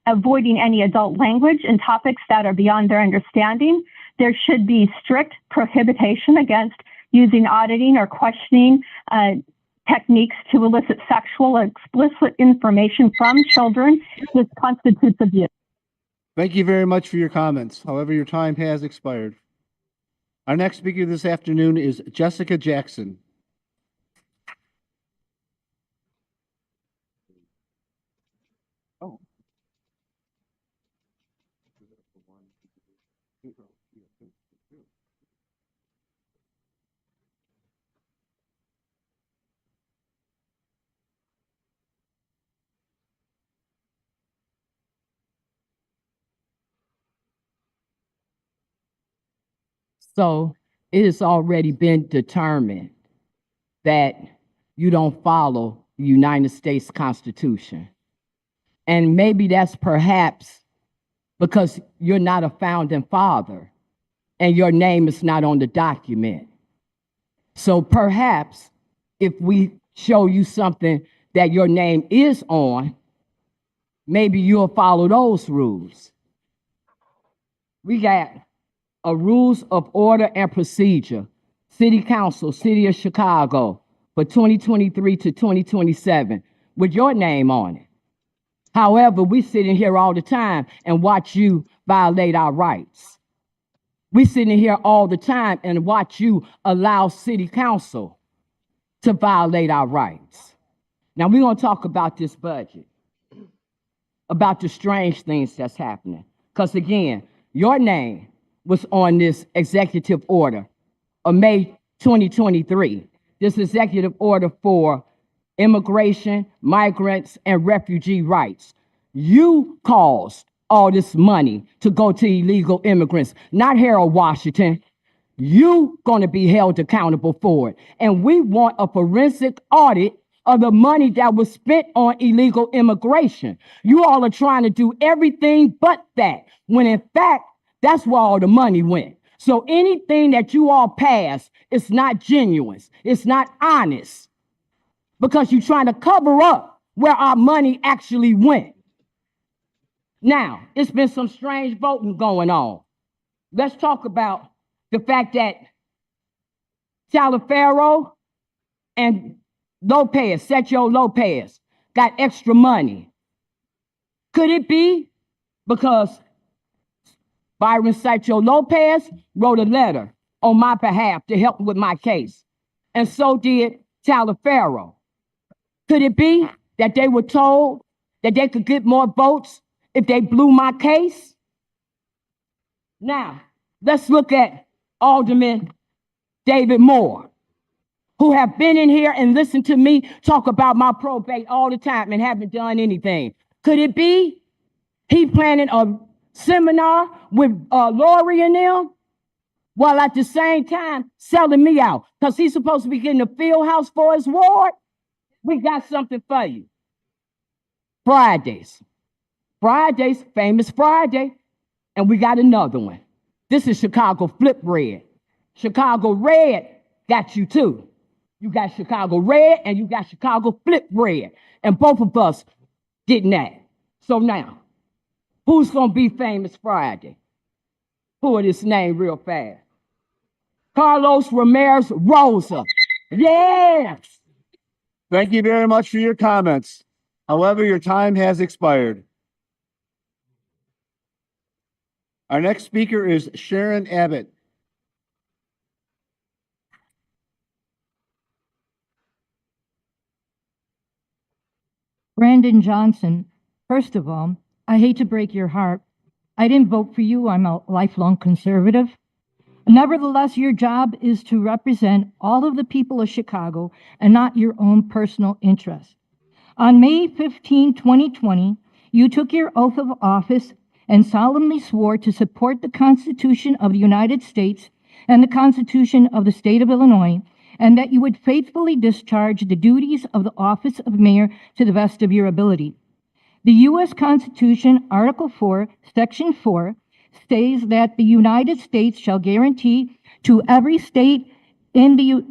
[SPEAKER 4] avoiding any adult language and topics that are beyond their understanding. There should be strict prohibition against using auditing or questioning techniques to elicit sexual or explicit information from children. This constitutes abuse.
[SPEAKER 8] Thank you very much for your comments. However, your time has expired. Our next speaker this afternoon is Jessica Jackson.
[SPEAKER 22] So it has already been determined that you don't follow the United States Constitution. And maybe that's perhaps because you're not a founding father and your name is not on the document. So perhaps if we show you something that your name is on, maybe you'll follow those rules. We got a rules of order and procedure, City Council, City of Chicago for 2023 to 2027 with your name on it. However, we sit in here all the time and watch you violate our rights. We sit in here all the time and watch you allow City Council to violate our rights. Now we're gonna talk about this budget, about the strange things that's happening. Because again, your name was on this executive order of May 2023. This executive order for immigration, migrants, and refugee rights. You caused all this money to go to illegal immigrants, not Harold Washington. You gonna be held accountable for it. And we want a forensic audit of the money that was spent on illegal immigration. You all are trying to do everything but that, when in fact, that's where all the money went. So anything that you all pass is not genuine. It's not honest because you're trying to cover up where our money actually went. Now, it's been some strange voting going on. Let's talk about the fact that Talaferro and Sergio Lopez got extra money. Could it be because Byron Sergio Lopez wrote a letter on my behalf to help with my case? And so did Talaferro. Could it be that they were told that they could get more votes if they blew my case? Now, let's look at Alderman David Moore, who have been in here and listened to me talk about my probate all the time and haven't done anything. Could it be he planning a seminar with Lori and them, while at the same time selling me out because he's supposed to be getting a field house for his ward? We got something for you. Fridays, famous Friday, and we got another one. This is Chicago Flip Red. Chicago Red got you too. You got Chicago Red and you got Chicago Flip Red, and both of us getting that. So now, who's gonna be famous Friday? Pull this name real fast. Carlos Ramirez Rosa. Yes.
[SPEAKER 8] Thank you very much for your comments. However, your time has expired. Our next speaker is Sharon Abbott.
[SPEAKER 3] Brandon Johnson, first of all, I hate to break your heart. I didn't vote for you. I'm a lifelong conservative. Nevertheless, your job is to represent all of the people of Chicago and not your own personal interest. On May 15, 2020, you took your oath of office and solemnly swore to support the Constitution of the United States and the Constitution of the State of Illinois, and that you would faithfully discharge the duties of the office of mayor to the best of your ability. The U.S. Constitution, Article 4, Section 4, states that the United States shall guarantee to every state in the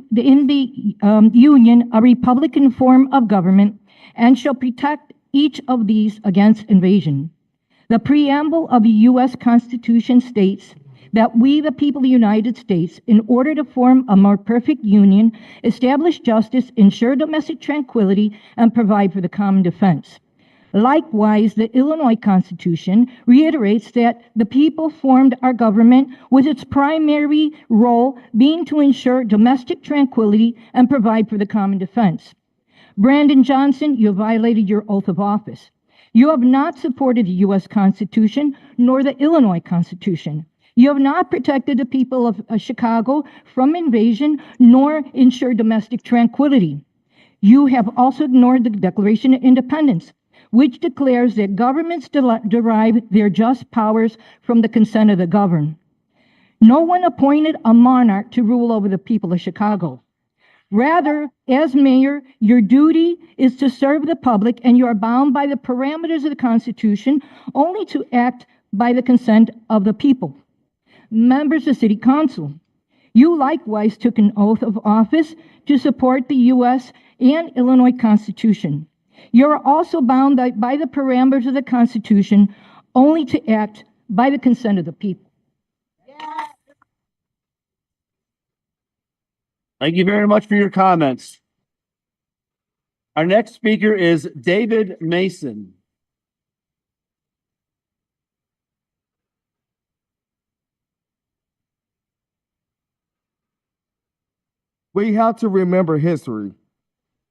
[SPEAKER 3] Union a Republican form of government and shall protect each of these against invasion. The preamble of the U.S. Constitution states that we, the people of the United States, in order to form a more perfect union, establish justice, ensure domestic tranquility, and provide for the common defense. Likewise, the Illinois Constitution reiterates that the people formed our government with its primary role being to ensure domestic tranquility and provide for the common defense. Brandon Johnson, you violated your oath of office. You have not supported the U.S. Constitution nor the Illinois Constitution. You have not protected the people of Chicago from invasion nor ensured domestic tranquility. You have also ignored the Declaration of Independence, which declares that governments derive their just powers from the consent of the governed. No one appointed a monarch to rule over the people of Chicago. Rather, as mayor, your duty is to serve the public, and you are bound by the parameters of the Constitution only to act by the consent of the people. Members of City Council, you likewise took an oath of office to support the U.S. and Illinois Constitution. You are also bound by the parameters of the Constitution only to act by the consent of the people.
[SPEAKER 8] Thank you very much for your comments. Our next speaker is David Mason.
[SPEAKER 16] We have to remember history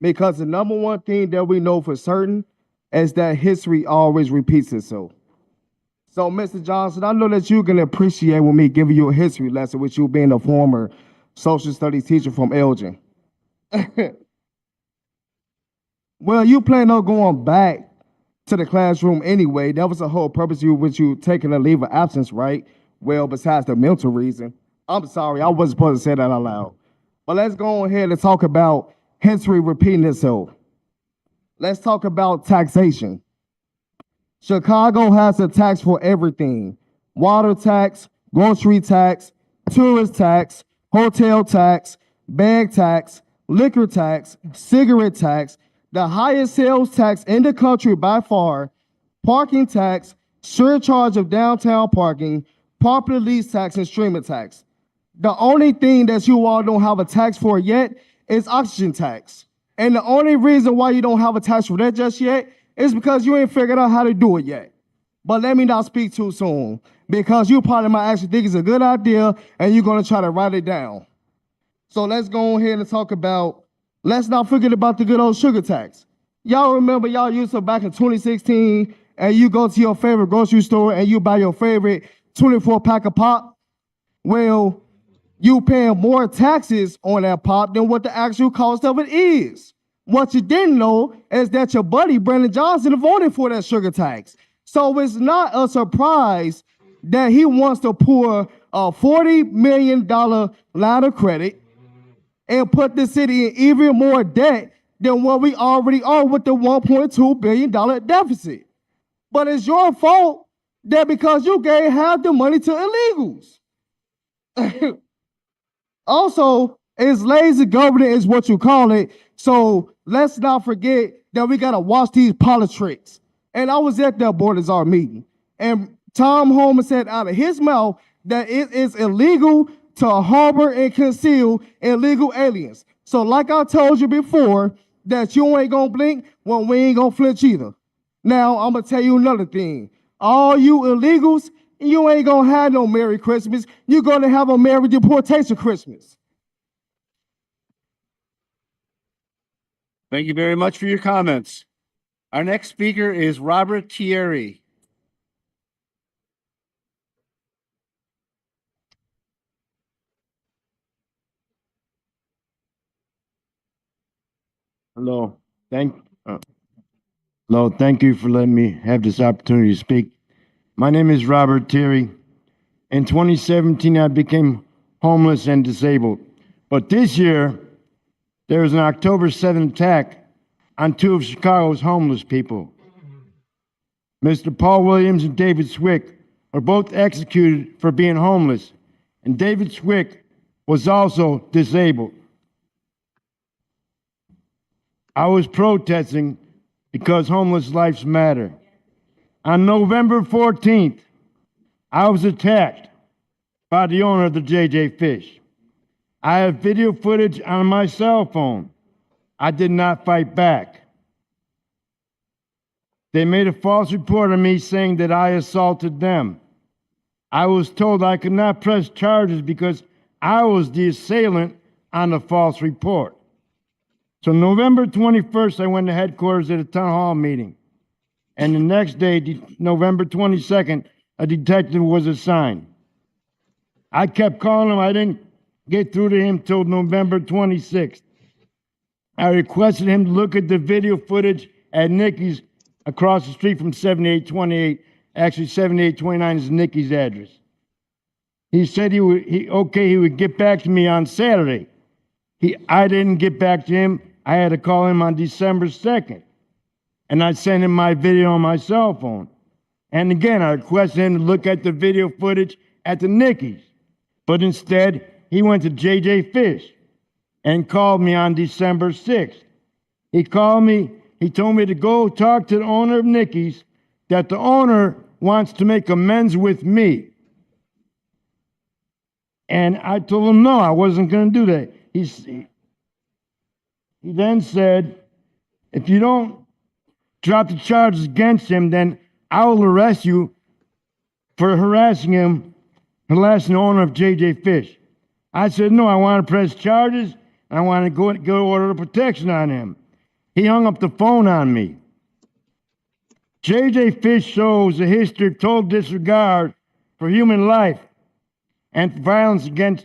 [SPEAKER 16] because the number one thing that we know for certain is that history always repeats itself. So, Mr. Johnson, I know that you can appreciate with me giving you a history lesson with you being a former social studies teacher from Elgin. Well, you plan on going back to the classroom anyway. That was the whole purpose with you taking a leave of absence, right? Well, besides the mental reason. I'm sorry, I wasn't supposed to say that out loud. But let's go ahead and talk about history repeating itself. Let's talk about taxation. Chicago has a tax for everything. Water tax, grocery tax, tourist tax, hotel tax, bag tax, liquor tax, cigarette tax, the highest sales tax in the country by far, parking tax, surcharge of downtown parking, property lease tax, and streaming tax. The only thing that you all don't have a tax for yet is oxygen tax. And the only reason why you don't have a tax for that just yet is because you ain't figured out how to do it yet. But let me not speak too soon, because you probably might actually think it's a good idea and you're gonna try to write it down. So let's go ahead and talk about, let's not forget about the good old sugar tax. Y'all remember y'all used to back in 2016 and you go to your favorite grocery store and you buy your favorite 24-pack of pop? Well, you paying more taxes on that pop than what the actual cost of it is. What you didn't know is that your buddy Brandon Johnson voted for that sugar tax. So it's not a surprise that he wants to pour a $40 million line of credit and put the city in even more debt than what we already are with the $1.2 billion deficit. But it's your fault that because you gave half the money to illegals. Also, it's lazy government is what you call it. So let's not forget that we got to watch these politics. And I was at that Board of Czar meeting. And Tom Homan said out of his mouth that it is illegal to harbor and conceal illegal aliens. So like I told you before, that you ain't going to blink, well, we ain't going to flinch either. Now, I'm going to tell you another thing. All you illegals, you ain't going to have no Merry Christmas. You're going to have a Merry Deportation Christmas.
[SPEAKER 8] Thank you very much for your comments. Our next speaker is Robert Thierry.
[SPEAKER 5] Hello. Thank you for letting me have this opportunity to speak. My name is Robert Thierry. In 2017, I became homeless and disabled. But this year, there was an October 7th attack on two of Chicago's homeless people. Mr. Paul Williams and David Swick were both executed for being homeless, and David Swick was also disabled. I was protesting because homeless lives matter. On November 14th, I was attacked by the owner of the JJ Fish. I have video footage on my cell phone. I did not fight back. They made a false report on me saying that I assaulted them. I was told I could not press charges because I was the assailant on the false report. So November 21st, I went to headquarters at a town hall meeting. And the next day, November 22nd, a detective was assigned. I kept calling him. I didn't get through to him till November 26th. I requested him to look at the video footage at Nikki's across the street from 7828. Actually, 7829 is Nikki's address. He said he would get back to me on Saturday. I didn't get back to him. I had to call him on December 2nd. And I sent him my video on my cell phone. And again, I requested him to look at the video footage at the Nikki's. But instead, he went to JJ Fish and called me on December 6th. He called me. He told me to go talk to the owner of Nikki's, that the owner wants to make amends with me. And I told him, no, I wasn't going to do that. He then said, if you don't drop the charges against him, then I will arrest you for harassing the owner of JJ Fish. I said, no, I want to press charges. And I want to go order of protection on him. He hung up the phone on me. JJ Fish shows a history of total disregard for human life and violence against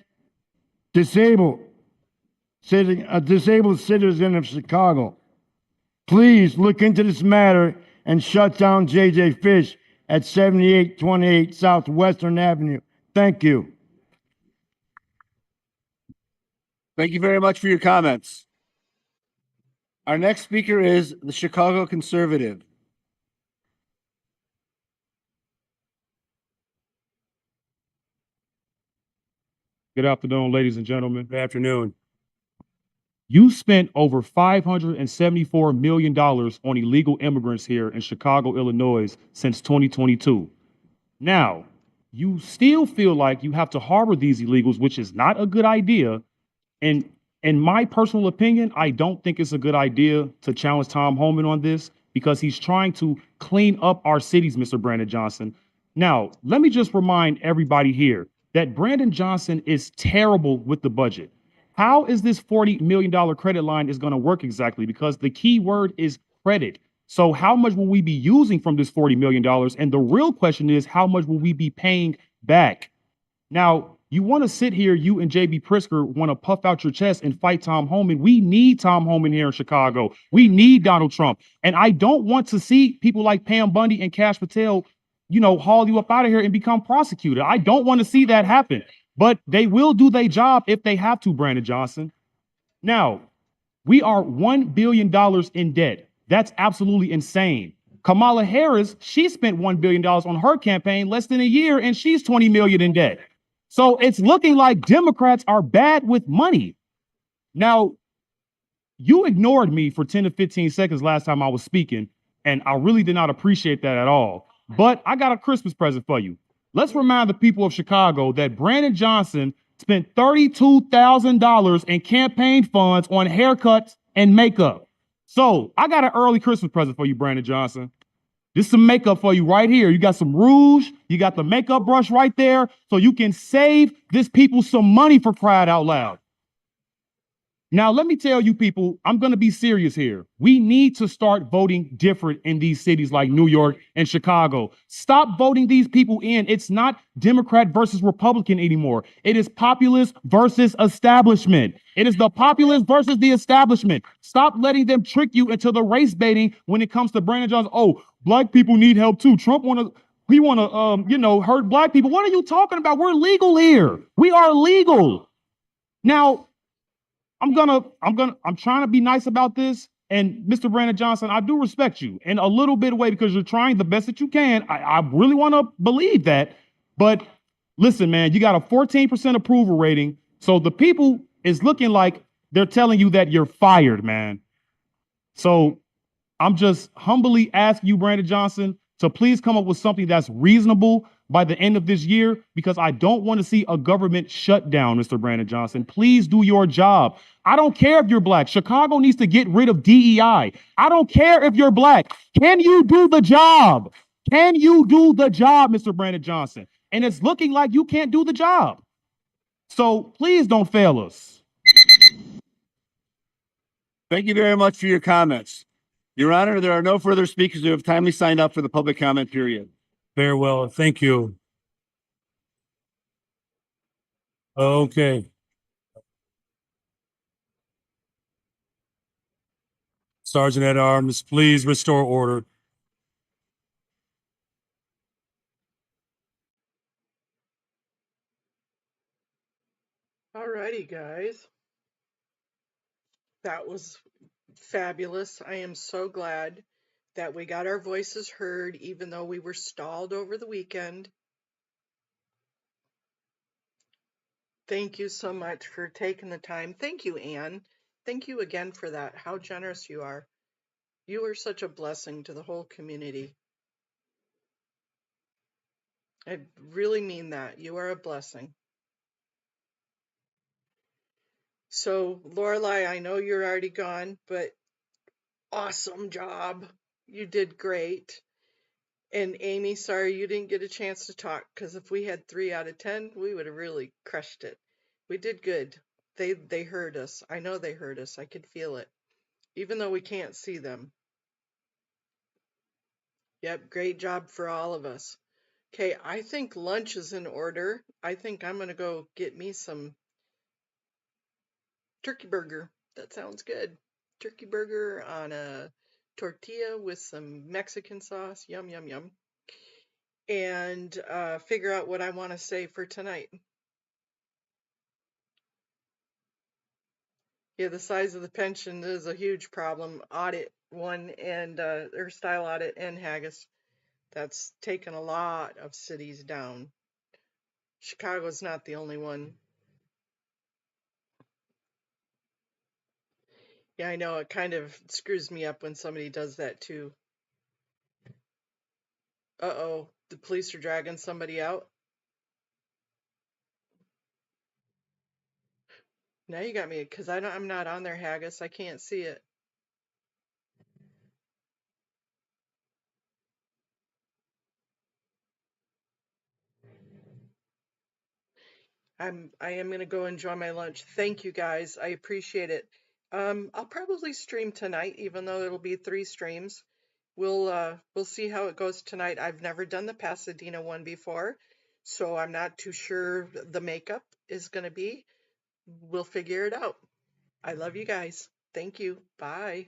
[SPEAKER 5] a disabled citizen of Chicago. Please look into this matter and shut down JJ Fish at 7828 South Western Avenue. Thank you.
[SPEAKER 8] Thank you very much for your comments. Our next speaker is the Chicago Conservative.
[SPEAKER 16] Good afternoon, ladies and gentlemen.
[SPEAKER 19] Good afternoon.
[SPEAKER 16] You spent over $574 million on illegal immigrants here in Chicago, Illinois since 2022. Now, you still feel like you have to harbor these illegals, which is not a good idea. And in my personal opinion, I don't think it's a good idea to challenge Tom Homan on this because he's trying to clean up our cities, Mr. Brandon Johnson. Now, let me just remind everybody here that Brandon Johnson is terrible with the budget. How is this $40 million credit line is going to work exactly? Because the key word is credit. So how much will we be using from this $40 million? And the real question is, how much will we be paying back? Now, you want to sit here, you and JB Pritzker want to puff out your chest and fight Tom Homan. We need Tom Homan here in Chicago. We need Donald Trump. And I don't want to see people like Pam Bundy and Kash Patel, haul you up out of here and become prosecuted. I don't want to see that happen. But they will do their job if they have to, Brandon Johnson. Now, we are $1 billion in debt. That's absolutely insane. Kamala Harris, she spent $1 billion on her campaign less than a year, and she's $20 million in debt. So it's looking like Democrats are bad with money. Now, you ignored me for 10 to 15 seconds last time I was speaking, and I really did not appreciate that at all. But I got a Christmas present for you. Let's remind the people of Chicago that Brandon Johnson spent $32,000 in campaign funds on haircuts and makeup. So I got an early Christmas present for you, Brandon Johnson. This is some makeup for you right here. You got some rouge. You got the makeup brush right there. So you can save this people some money, for crying out loud. Now, let me tell you people, I'm going to be serious here. We need to start voting different in these cities like New York and Chicago. Stop voting these people in. It's not Democrat versus Republican anymore. It is populist versus establishment. It is the populist versus the establishment. Stop letting them trick you into the race baiting when it comes to Brandon Johnson. Oh, black people need help too. Trump want to hurt black people. What are you talking about? We're legal here. We are legal. Now, I'm trying to be nice about this. And Mr. Brandon Johnson, I do respect you in a little bit of way because you're trying the best that you can. I really want to believe that. But listen, man, you got a 14% approval rating. So the people is looking like they're telling you that you're fired, man. So I'm just humbly asking you, Brandon Johnson, to please come up with something that's reasonable by the end of this year, because I don't want to see a government shutdown, Mr. Brandon Johnson. Please do your job. I don't care if you're black. Chicago needs to get rid of DEI. I don't care if you're black. Can you do the job? Can you do the job, Mr. Brandon Johnson? And it's looking like you can't do the job. So please don't fail us.
[SPEAKER 8] Thank you very much for your comments. Your Honor, there are no further speakers who have timely signed up for the public comment period.
[SPEAKER 19] Very well. Thank you. Okay. Sergeant at Arms, please restore order.
[SPEAKER 1] All righty, guys. That was fabulous. I am so glad that we got our voices heard, even though we were stalled over the weekend. Thank you so much for taking the time. Thank you, Anne. Thank you again for that. How generous you are. You are such a blessing to the whole community. I really mean that. You are a blessing. So, Lorelai, I know you're already gone, but awesome job. You did great. And Amy, sorry you didn't get a chance to talk, because if we had 3 out of 10, we would have really crushed it. We did good. They heard us. I know they heard us. I could feel it, even though we can't see them. Yep, great job for all of us. Okay, I think lunch is in order. I think I'm going to go get me some turkey burger. That sounds good. Turkey burger on a tortilla with some Mexican sauce. Yum, yum, yum. And figure out what I want to say for tonight. Yeah, the size of the pension is a huge problem. Audit one and or style audit and haggis. That's taken a lot of cities down. Chicago's not the only one. Yeah, I know it kind of screws me up when somebody does that too. Uh-oh, the police are dragging somebody out. Now you got me, because I'm not on there, Haggis. I can't see it. I am gonna go enjoy my lunch. Thank you guys. I appreciate it. I'll probably stream tonight, even though it'll be 3 streams. We'll see how it goes tonight. I've never done the Pasadena one before, so I'm not too sure the makeup is gonna be. We'll figure it out. I love you guys. Thank you. Bye.